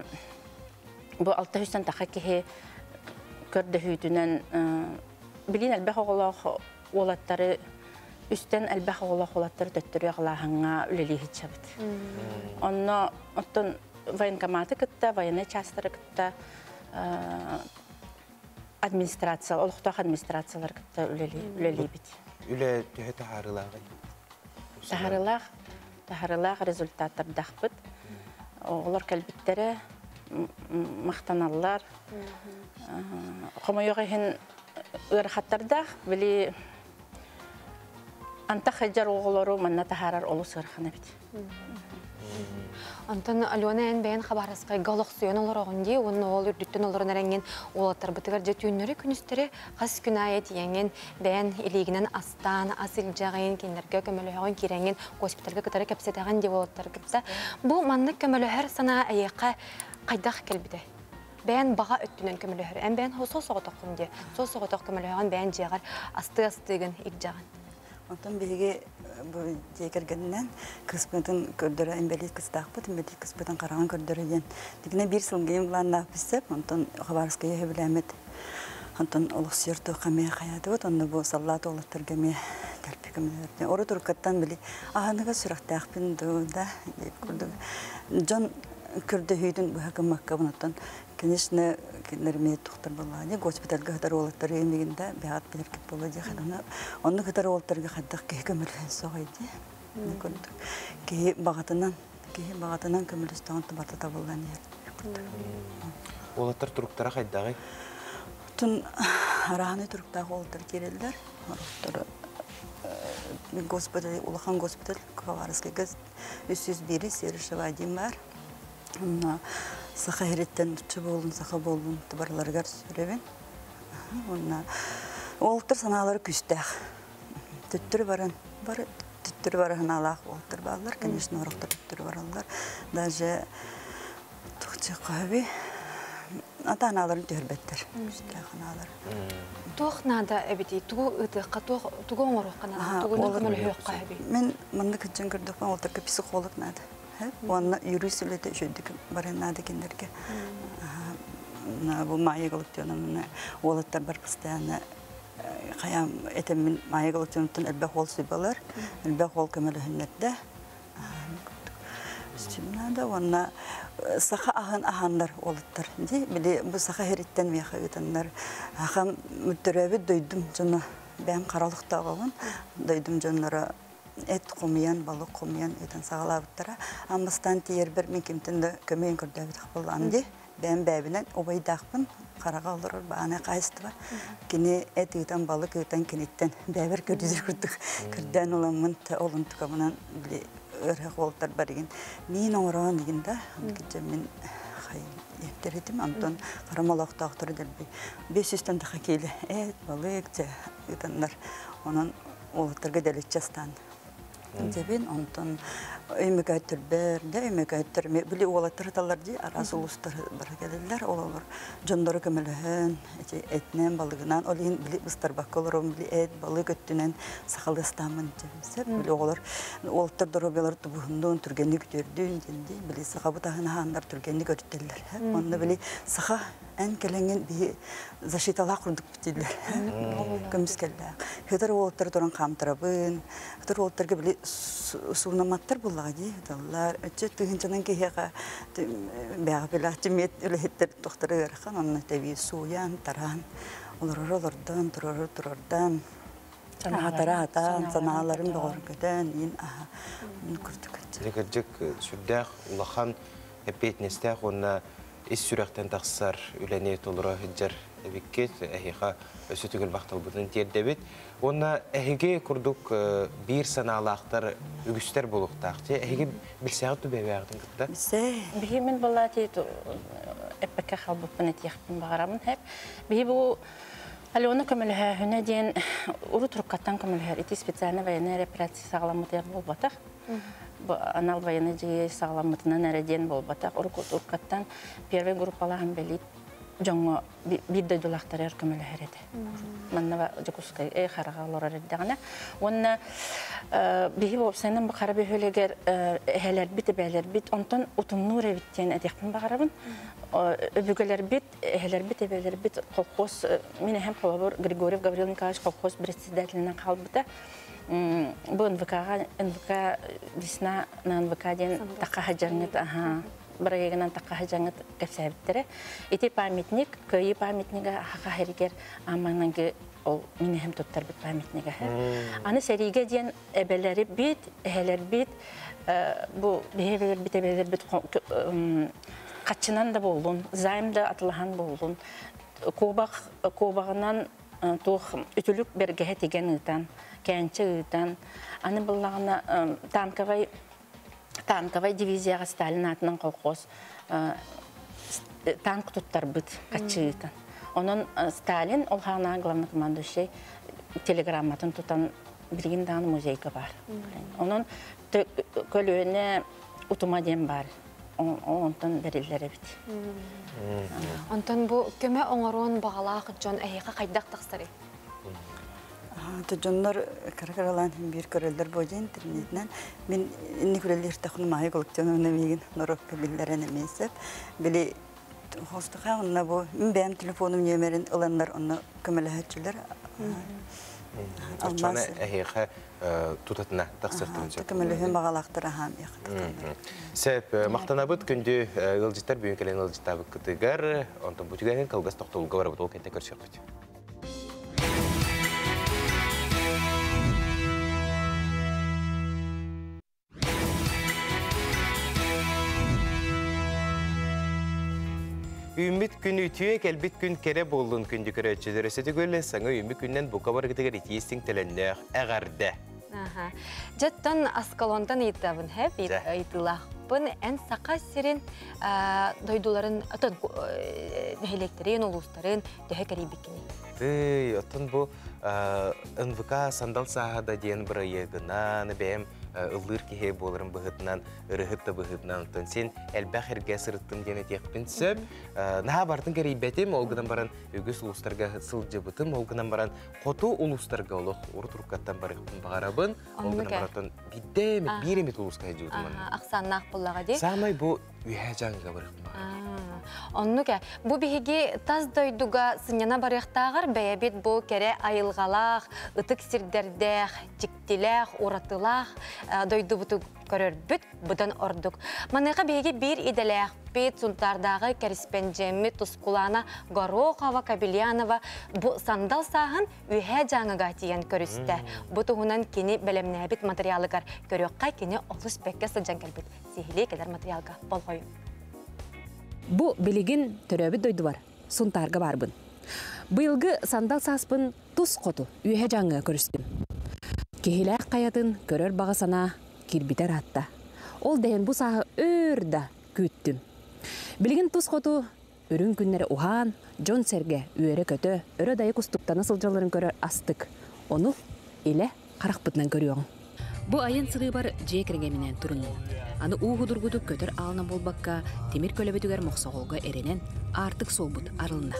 bu 600'ten taqa kehe kördehütünen bilin elbaq oğulaq olatları üstten elbaq oğulaq olatları töttürüyor ağlahanga üleli hitçabıt. Onna ottun vayenkamatı kıtta, vayene çastırı kıtta administrasiya, oluqtaq administrasiyalar kıtta üleli bit. Üle tühe taharılağı. Taharılaq rezultatlar daqbıt. Oğlar kalbittere maqtanallar. Qomayoq ehin ırxatlarda bili anta xajar oğulları manna taharar olu sırxana bit. Antan Alyona en beğen xabarasqay galoqsiyon olar oğundi, onun oğul ürdütten olar nerengen oğlatlar bıtıgar jetünneri künüsteri qas günayet yengen beğen iliginen astan, asil jağayın kinlerge kömölöhön kirengen hospitalga kıtara kapsetagan diye oğlatlar kıpsa. Bu manlık kömölöher sana ayaqa qaydaq kelbide. Beğen bağa öttünen kömölöher. En beğen soğutoqun diye. Soğutoq kömölöhön beğen jağar astı-astıgın ikjağın. Ondan bilgi bu jekergenden kısmeten kördürü embelit kıstaqpıt, embelit kısmeten qaragan kördürüden. Digine bir sılgıyım lan nafisep, ondan xabarskaya hebilemet. Ondan oluq siyertu qamaya qayadı, ondan bu sallat olatırgamaya telpikamaya. Oru turkattan bili, ahanaga süraqtaqpın da, Jon kördü hüydün bu hakkı makkabın ondan Конечно, нермет доктор баланы госпитальга хатар олаттары эмигинде баат билеркеп болду хана. Онны хатар олаттарга хаддак көмөлөн согойду. Ки багатынан көмөлөстөн бартата болгон ер. Олаттар туруктара кайдагы? Тун араны туруктагы олаттар келелдер. Ороктор госпиталь, улахан госпиталь Хабаровский газ 301 Серышева Вадим бар. Саха хереттен саха болдун тубарларгар сүребен. Олттар саналары күстәк. Төттүр баран алак олттар баллар, конечно, ороктар төттүр баралар. Даже тухчы каби ата-аналарын төрбеттер. Күстәк аналар. Тугнада эбити тугу ытыкка тугу оңоруккана тугу көмөлөк каби. Мен мында кичен көрдүк, олттарга психолог нада. Оны юристлете жөддік барынады кендерге. Бұл майы коллектионын олаттар бар постоянно қаям этемін майы коллектионын әлбәқ ол сүйбалар, әлбәқ ол көмілігінлерді. Сүмнада оны сақа ағандар олаттар. Бұл сақа хереттен меха өтінлер. Ағам мүттірәбі дойдым жаны бәм қаралықта оғын. Дойдым жанлары эт комиян, балық комиян етін сағалабыттара. Амыстан тиер бір мен кемтінді көмейін көрдәбіт қыланды. Бән бәбінен обайдақпын, қараға олырыр бағана қайысты бар. Кені эт үйтен балық үйтен кенеттен бәбір көрдізір күрдік. Күрден оламын олын тұқамынан өріқ олтар бар еген. Мен оңыраған егенде, мен еттер етім, антон қарамалақ тақтыры дәлбей. 500-тен тақы келі эт, балық, үйтенлер. Оның олаттарға дәлет жастан. Дебин онтон өймөгөттөр берде өймөгөттөр били олаттар талар ди арасы улустар бар келелер олар жондору көмөлөн этнен балыгынан олин били быстар баколорум били эт балык өттүнөн сакалыстамын дебисе били олар олаттар доробелар тубундун түргенди күтөрдүн денди били сакабытагына хандар түргенди көрүттелер онда били сака эн келенген би защиталак курдук битилер көмүскеллер хетер олаттар туран камтырабын хетер олаттарга били сунаматтар буллагы даллар өчө тыгынчанан кега бага белахтимет үлеттер доктор хан анна таби суян таран олордан турордан санаатарatan санааларын богор көтөн ин мен күрдүк. Тегерҗек сүрдәк улахан эпетнестәк онна ис сүрәктән тахсар үләне толыра җыр биккет әһиха өсө түгел бактал бүтән тиердәбит. Онна әһиге күрдүк бир санаалактар үгүстер булуктакчы әһиге билсәгә түбәвәгән кытта. Биһи мен балати эппәкә халбып панет яхтын багарамын һәп. Биһи бу Алена көмөлһә һөнә дигән уру туркаттан көмөлһә ити специаль военная репрессия сагламыты булбатак. Бу анал военный җи сагламытынан нәрәдән булбатак. Уру туркаттан первый группаларым белит жоңго бир дәдулактар көмөлһә иде. Манна жокускай харага дигәнә. Онна биһи бу сенен бу карабы һөлегер һәләр бит бит онтон утуннур биттен әдәхтен багарабын. Öbürgeler bit, heler bit, evler bit, kolkos, mine hem kolabor Grigoriev Gavril Nikolaevich kolkos председательный kalbıda. Bu NVK disna na NVK den takahajangıt, barayagınan takahajangıt kefsabittere. Iti pamitnik, köyi pamitniga haka heriger amanangi ol mine hem tuttar bit pamitniga. Anı serige den ebeleri bit, heler bit, bu beheveler bit, ebeler bit Kaçınan da buldun, zayımda atılahan buldun. Kovağından tuğ ütülük bergehe tegen ıtan, kence ıtan. Anı bullağına tankavay diviziyaga Stalin atından kolkoz tank tuttar bıt, kaçı ıtan. Onun Stalin olğana главный командующий telegrammatın tutan bilgin dağın muzeyga var. Onun kölüğüne utumaden var. Ondan verilere bit. Ondan bu köme oңорон bağlaq jon әйеға қайдақ тақсары? Jonlar karakaralan bir körelder boyun internetinden men inni körelder taqın mahy kolleksiyonuna megen norokka billeren emesep bili hostaqa onna bu men benim telefonum nömerin olanlar onu kömelehetçiler Açana eheyxe tutatına taqsırtın jap. Tökümülühün bağalaqtır aham yaxtı. Sep maqtanabıt kündü ılcıtlar büyün kelen ılcıtabı kıtıgar, ondan bu tügərin kalgas toxtolga var bu kente görüşürük. Ümit günü tüye kelbit gün kere boldun kündü köröççüleri sötügölle sana ümit günden bu kabar gıtıgar itiyesin telenler eğerde. Jattan askalondan yitabın hep yitilaqpın en saqa sirin doyduların neheleklerin ulusların döhe karibikini. Otun bu NVK sandal sahada diyen bir ayıgınan benim ılır kihe bolarım bıhıtından, ırıhıtta bıhıtından otun sen elbağırga sırıttın diyen etekpin söp. Naha bardın karibetim, olgıdan baran ögüs uluslarga sılcı bıtım, olgıdan baran kotu uluslarga oluq, urut rukkattan barıqpın bağarabın, olgıdan baratın bir emit uluska hecudum. Aqsannaq bullağa de. Samay bu ühejanga barıqpın. Onnuke, bu bihigi taz doyduga sınjana barıqtağır beyabit bu kere ayılgalaq, ıtık sirderdek, ciktilaq, uratılaq, doydu butu körörbüt, budan orduk. Manıqa bihigi bir idelaq bit suntardağı kerispenjemi tuskulana Goroqova Kabilyanova bu sandal sahın ühe janıga tiyen körüste. Bu tuhunan kini belemnebit materialıgar köröqqa kini olus bekke sıcan kelbit. Sihili kadar materialga bol koyun. Bu biligin töröbü doydu var. Suntarga barbın. Bıyılgı sandal saspın tuz kotu ühe janıga körüstüm. Kehilak kayatın körör bağasana kirbiter hatta. Ol dehen bu sahı örda küttüm. Biligin tuz kotu ürün günleri uhan, John Serge üere kötü, örö dayı kustukta nasılcaların körör astık. Onu ile qaraqpıtnan görüyorsun. Bu ayın sığı var jekrengeminen turunu. Аны уһудургудук көтөр алына болбакка темир көлөбөтүгөр моксоголго эренен артык солбут арылына.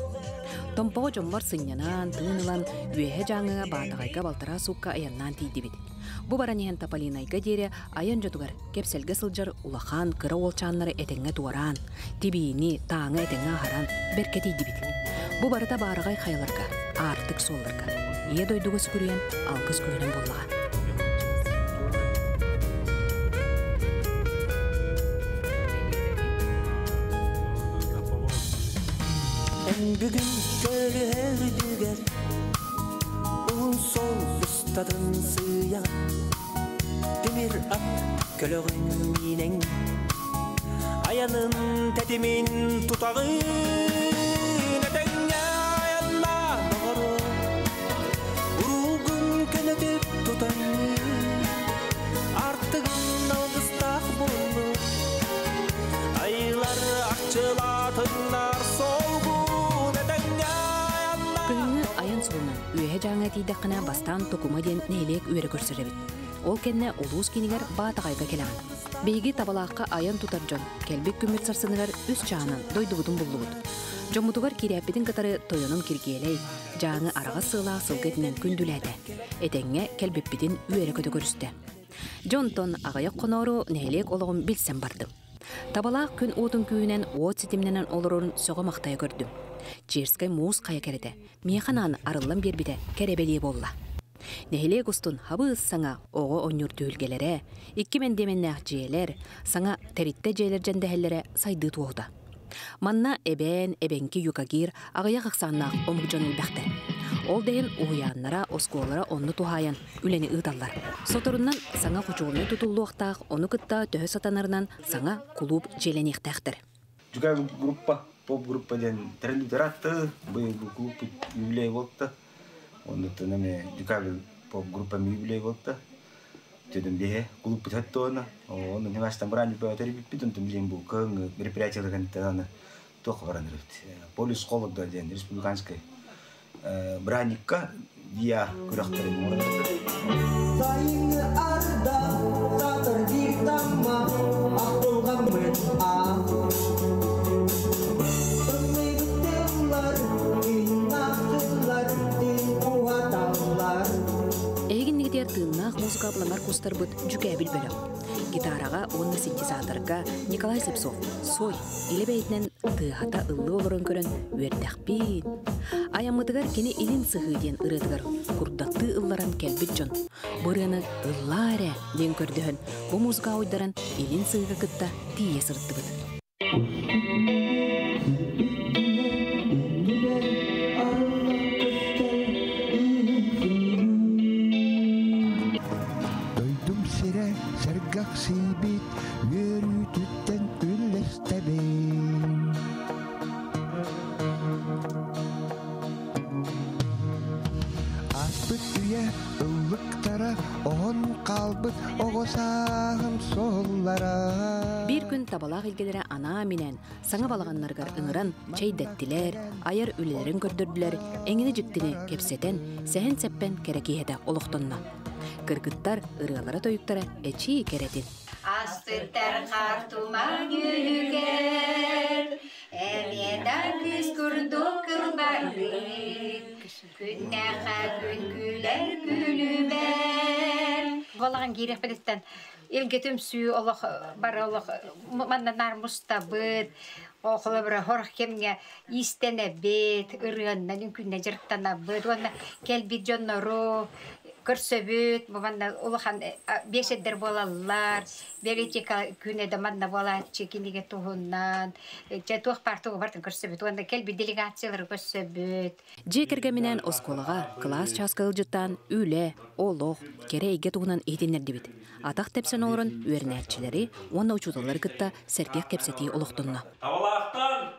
Томпого жоммор сыньянан, тыынылан үөһэ жаңыга баатагайга балтара сукка аяннан тийдибит. Бу бараниһен тапалинайга диэре айан жотугар кепселге сылжар улахан кыра олчааннары этеңге туаран, тибиини тааҥа этеңге ахаран берке тийдибит. Бу барыта баарагай хайаларга, артык солларга. Ие дойдугус күрүен, алгыс күрүен боллаган. Bugün görüldüger Ul sol ustadın sığya Demir at kölöğün minen Ayanın tetimin tutağı Nedenge ayanla doğru Urugun könetip tutan Artığın algıstak bulur Aylar akçılatınlar solgu Üye жаңа тейдаққына бастан токума ден нейлек үйері көрсіребет. Ол кенне олуыз кенігер баатағайға келаған. Бейгі табалаққа аян тутар жон, келбек күмір сарсынығар үс чағынан дойды бұдың бұлды бұд. Жомутугар киряппетін катары тойонын киргелей, жаңы араға сыла сылғетінен күнділәді. Этеңе келбеппетін үйері көті көрісті. Жонтон ағаяқ қонору нейлек олығын білсен бардым. Табалақ күн отын күйінен от сетімненен олырын соға мақтая көрдім. Черскай муыз қая кереді. Мейханан арылан бербіде керебелие болла. Нехеле густун хабыз саңа оғы онюр түйілгелері, 2000 деменнәқ жиелер, саңа теритте жиелер жәндәхелері сайды туғда. Манна эбенки юкагир ағая қақсаннақ омық жон үлбәқтер. Ол дейін уғыяннара, осколара онны тухаян үлені ұйталар. Соторуннан саңа құчуғылны тұтулуақтақ, оны күтта төхі сатанарынан саңа клуб желенектәқтір. Поп-группа ден тренутератты, был клуб юбилей болты. Он это нами декабрь поп-группа юбилей болты. Тедем бе клуб питаттона. Он не вас там брали по терапии, он там день был к мероприятию организовано. Только воронрыт. Полис школа до день республиканской браника dia kurang terima. Saya ada tak tergitama aku gamet aku. Эгин нигдер тыыннаах музыка буламар тоғыстар бұд жүкәбіл бөлі. Гитараға онны синтезаторға Николай Зепсов, сой, илі бәйтінен тыхата ыллы олырын көрін өрдәқпен. Аямытығар кені илін сығыден ұрыдығар күрдатты ылларан кәлбіт жон. Бұрыны ыллары ден көрдіғін, бұл музыка ойдарын илін сығыға күтті тие сұрытты бұд. Sibit yürütütten üllestebeyin Aspıt üye ıllıktara oğun kalbıt oğusağım sollara Bir gün tabalaq ilgelere ana minen sağa balağanlargar ıngıran çeydettiler, ayar ülelerin gördürdüler, engini jiktini kepseten, sehen seppen kerekihede oluqtunna. Kırgıttar ırıalara toyuktara eçi keretin. Astıttar kartuma gülüger, emeden kız kurduk kılbardık, günneha gün güler gülüber. Balağın gerek bilitten, ilgetim suyu Allah bar Allah mandanar mustabıt, oğlu bir horaq kemge istene bet, ırığından ünkünne jırttana bet, ona kelbit jonnoru, Körsöbüt, bana uluhan beşedder bolalar, beriteka güne de manna bola çekinige tuhundan, çetuh partuğu vartın körsöbüt, onda kelbi delegatsiyalar körsöbüt. Jekerge minen oskolaga, klas çaskılcıttan, üle, oloq, kereyge tuğunan eğitinler dibit. Ataq tepsen olurun üernerçileri, onda uçudalar gıtta serkek kepseti oluqtunna. Tavalaqtan!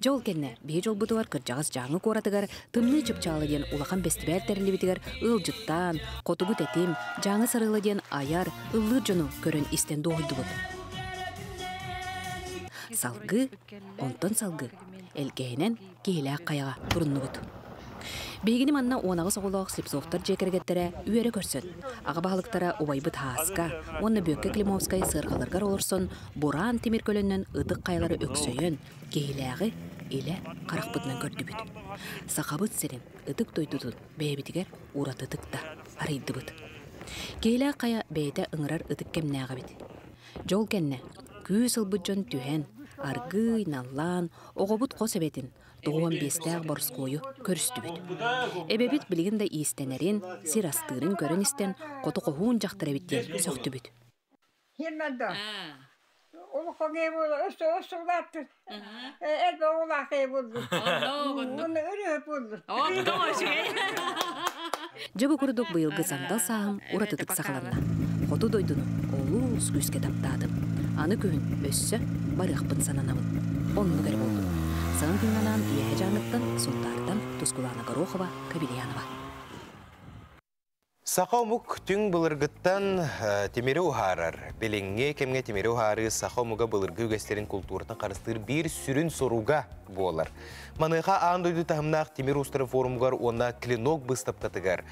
Жол кенне, бей жол бұтығар кыржағыз жаңы қоратығар, тымны чыпчалы ден улахан бестібәр тәрілі бітігар ылжыттан, қотығыт әтем, жаңы сарылы ден аяр, ыллы жону көрін истен доғыды бұд. Салғы, онтон салғы, әлгейінен кейлі қаяға бұрынны бұд. Бейгіні манна онағы соғылық слепсоқтар жекергеттері үйері көрсін. Ағабағылықтара обайбыт хааска, онны бөкке Климовскай сырғалырғар олырсын, буран темір көліннен ұдық қайлары өксөйін, кейліғі елі қарақ бұдынан көрді бүд. Сақабыт сәрін ұдық дойдудын бәйбітігер ұраты тұқта арайды бұд. Кейлі қая бәйді ұңырар ұдық кемнәға бүд. Жол кәнне, күй сылбыт жон түйен, аргый, наллан, оғыбыт қос әбетін, Doğum bestəğ borskoyu körüstü büt. Ebebit bilgin de istenərin, sirastığın görün isten, qotu qohuğun jaxtıra bitten söktü büt. Hirnada. Olu qoğe bolu, ösülattır. Elbe olaqe buldu. Bunu ürüp buldu. Jabı kurduk bıyılgı sandal sağım, uratıdık sağlanna. Qotu doydunu, oluz güzge taptadım. Anı köyün össü, barıqpın sananamın. Onunu garip oldu. Sağın günlanan üye canlıktan, sultardan, Tuzkulana Горохова, Кабельянова. Сақаумук түң бұлырғыттан темері ұхарар. Белеңге кемге темері ұхары сақаумуға бұлырғы үгестерін культуратын қарыстыр бір сүрін соруға болар. Маныға аңдойды тағымнақ темері ұстары форумғар ona клинок бұстаптатығар.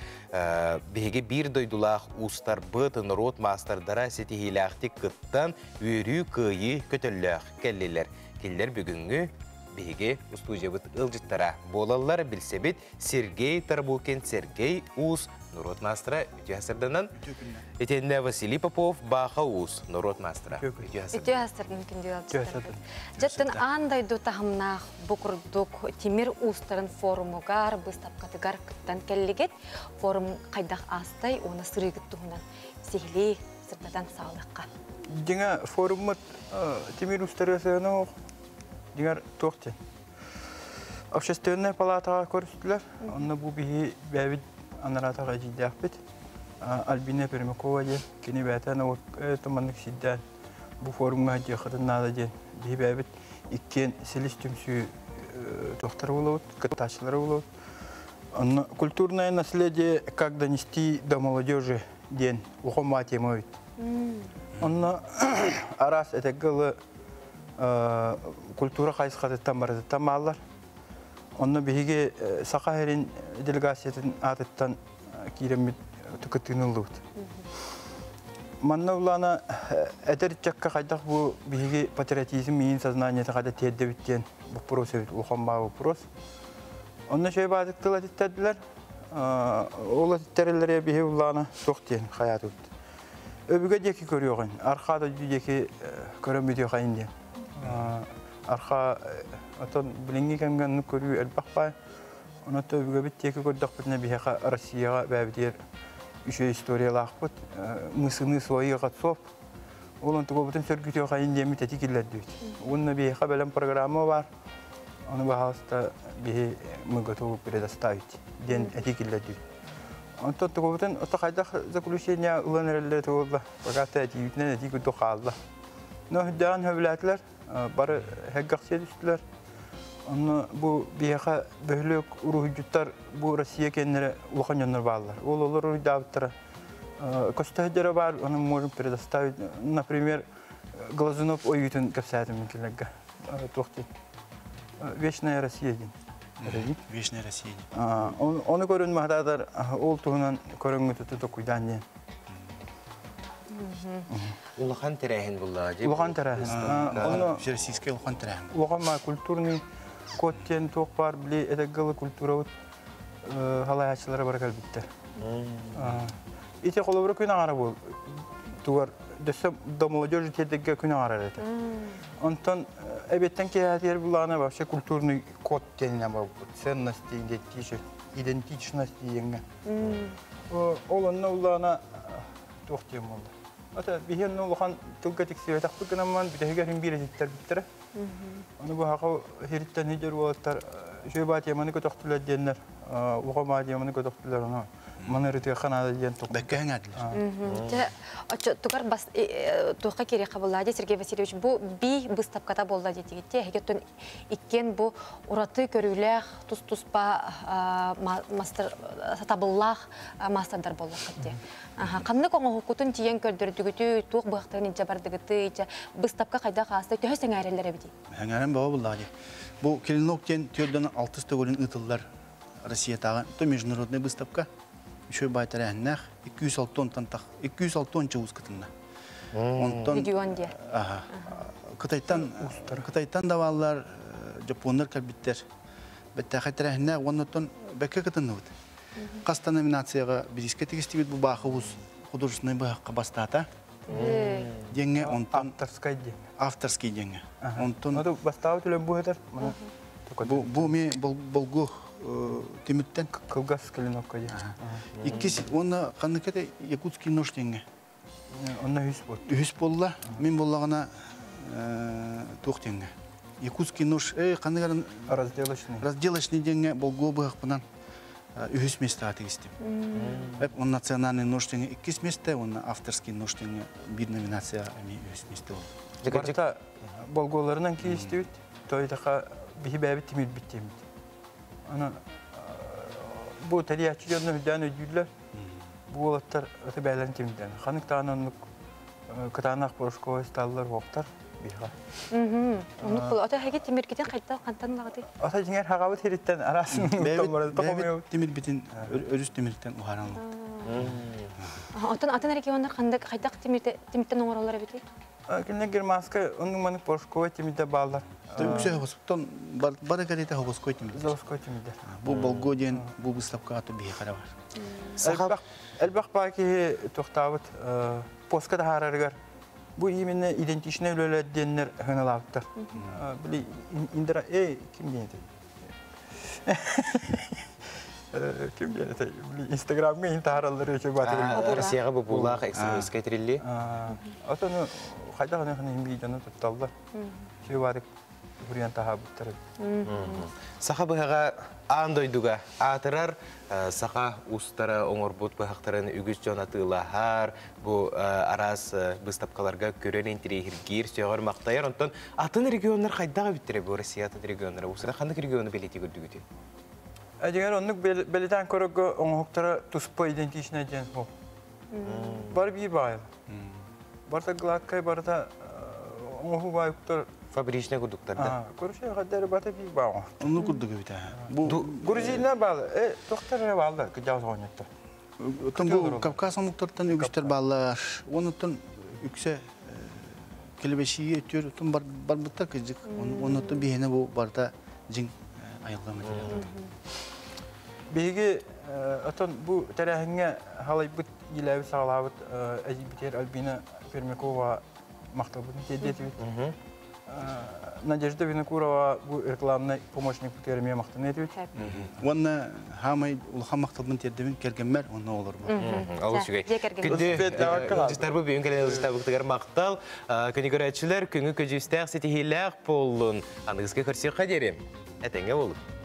Беге бір дойдулақ ұстар бұты народ мастардара сетихилақтик қыттан өрі күйі көтілләқ кәллелер. Келдер бүгінгі Беге устужебыт ылжыттара болалар білсебет Сергей Тарбукин, Сергей Ус, народ мастера үті асырданан. Етенде Василий Попов, Баха Ус, народ мастера үті асырдан күнде алжыттар. Жаттын андайду тағымнақ бұқырдық темір устарын форумығар, бұстапқатығар күттан кәлігет. Форум қайдақ астай, оны сырығыт тұғынан сехлей сырдадан саулыққа. Деңа форумыт темір устары асырына Дигар тоқты. Общественная палатаға көрістілер. Онна бұл бігі бәбіт анаратаға жейдәк бет. Альбина Пермякова де, кені бәтәні томанлық сиддән. Бұл форумға жеқырын нада де. Бігі бәбіт иккен селіс түмсі тоқтары олауыд, кыташылары олауыд. Онна культурное наследие как донести до молодежи ден. Ухома тема өйт. Онна арас әтәгілі культура қайсықатыттан барадыттан мағалар. Онны бігі сақайырын делегациятын атыттан кейремет түкіттігін ұлды. Манна ұлана әдір жаққа қайдақ бұл бігі патриотизм мейін сознанияты қайда тедді біттен бұл прос өйт, ұқан бағы прос. Онны шөй базықтыл әдеттәділер. Ola terellere bihe ulana soğtiyen hayat oldu. Öbüge deki görüyorsun. Arkada deki göremediyor kayınca. Arka atan bilingi kemgen görüyor elbakpa. Ona da öbüge bit deki gördük bitne bihe Rusya'ya babdiyer. Üçe istoriyalar akbut. Mısını soğuya katsop. Olan tuğu bütün sörgütüyor kayınca mi tetikiller diyor. Onun bihe kabelen programı var. Onu bahasta bihe mıgatoğu predastavit. Den etikiller diyor. Ondan tuğudan o takayda zakuluşenya ulan erler tuğla. Fakat etiyütne etiku dokalla. No hüddan hövletler barı heggakçı düştüler. Onu bu biha böyle ruhcutlar bu Rusya kendine ulakan yanlar bağlar. Olur hüddavtlara. Костадера бар, он можем предоставить, например, Глазунов оютын капсатым мекелега. Тохти. Вечная Россия. Вечная Россия. Оны көрін мақтадар, ол туғынан көріңі тұты токуйдан. Улахан терәхін бұлла. Улахан терәхін. Всероссийская улахан терәхін. Улаханма культурный коттен тоқ бар, біле әдәгілі культура халайатшылары бар кәлбіттер. Ите қолыбыры күн ағара бол. Туғар, дөсі до молодежи тедеге күн ағара әді. Онтан, әбеттен кейәтер бұлағына вообще культурный код теніне бар. Ценности, идентичность дейінгі. Ол онына бұлағына тоқтем болды. Ата, бейген ұлған тұлға тексері тақпы күнаман, бітәгерін бір әдеттер біттірі. Оны бұл хақы херіттен хедер болаттар. Жөй бат еманы көтіқтілер денлер. Оғама еманы көтіқтілер оны. Манырытыға қанады ден тоқ. Бәккәң әділер. Тұғар тұққа кере қабылады, Сергей Васильевич, бұл бей бұстапқата болды дегетте, әгеттен ikкен бұл ұраты көрілер, тұс-тұспа табыллақ мастардар болық кетте. Қанны қоңы құқытын тиен көрдірдігіті, тұқ бұқтығын жабардығыты, бұстапқа қайда қасты, төс әңәрелер әбеді? Әңәрен баба бұллады. Бұл келінлоктен түрден 6 төгілін ұтылдар Россиятағы. Бұл международный бұстапқа. Еще байтар әннәқ 206 тонн чауыз кытынна. Регионде. Қытайттан давалар, жапонлар кәлбіттер. Бәтті қайтар әннәқ 10 тонн бәкке кытынны бұд. Қаста номинацияға бізіске тегістебет бұл бақы ұз художественный бұққа бастата. Денге авторский денге. Бастау түлі бұғыдар? Бұл ме болғы Тимиттен Кылгас Калиновка. Иккис, оны қанныкеде якутский нож денге. Оны үс бол. Үс болла, мен боллағына тоқ денге. Якутский нож, қаннығарын разделочный денге болғы бұғық бұнан үс места атығыстым. Он национальный нож денге 2 места, он авторский нож денге бір номинация үс места болды. Барта болғыларынан кейістеуіт, тойдаға бігі бәбі темір біттемейді. Bu teriyatçı yanına hüdden ödüller. Bu olatlar öte beylerin temizden. Kanık tağının kıtağınak boruşkova istallar voqtar biha. Onu kulu. Ata hege temir giden kayıttal kantan lağdı. Ata jinger haqabat heritten arasını Bebet temir bitin, örüs temiritten uharanlı. Atan regionlar kandak kaydak temirten oğralara biti? Kendine girmaska onun manık boruşkova temizde bağlar. Yüksek havasıktan bana kalite havası koytum. Havası koytum der. Bu Bolgodiyen bu bıstapka atı bir kara var. Elbak belki toxtavut poska da harargar. Bu iminne identişine öyle denler hınalavtır. Bili indira kim diyedi? Kim diyedi? Instagram'a intiharları için batırıyor. Rusya'ya bu bullaq ekstremist getirildi. Atanı hayda hanım videonu tuttular. Şey vardı. Buraya daha bitirdi. Saha bıhağa andoyduga atırar saha ustara oңорбут bıhaqtарын ügüz jonatılahar bu aras bıstapkalarga gören intirihirgir söğür maqtayar ondan atın regionlar haydağa bittire bu Rusya'da regionlara usada qandak regionu beleti gördügütü. Eğer onluk beleten korog oңоқтара tuspа identişine gen bu. Var bir bayıl. Barda glakkay barda oңоğu bayıqtar Fabrичный кудуктарда. Көрші қадары бата бей бау. Оны күрдігі біті. Грузинна балы, тоқтары балы, күдяуыз ғонетті. Бұл Кавказ омуқтардан үгістер балар. Онытын үксе келебешіге өтер, бар бұттар көздік. Онытын бейіне бұл барда жин айылға мәтелер. Биги отон бу тарахыңа халайбыт иләби сагалабыт әҗибитер Альбина Пермякова мактабын тедетибит. Надежда Винокурова бу рекламный помощник бутерме мактан этибит. Онна хамай улхан мактабын тердебин келгенмер, онна олар бу. Алып чыгай. Күнде җистәр бу бүген келген җистәр буктагар мактал, көне көрәчләр, көне көҗүстәк сетихиләк болун. Аныгызга көрсә кадерем. Әтәңгә булып.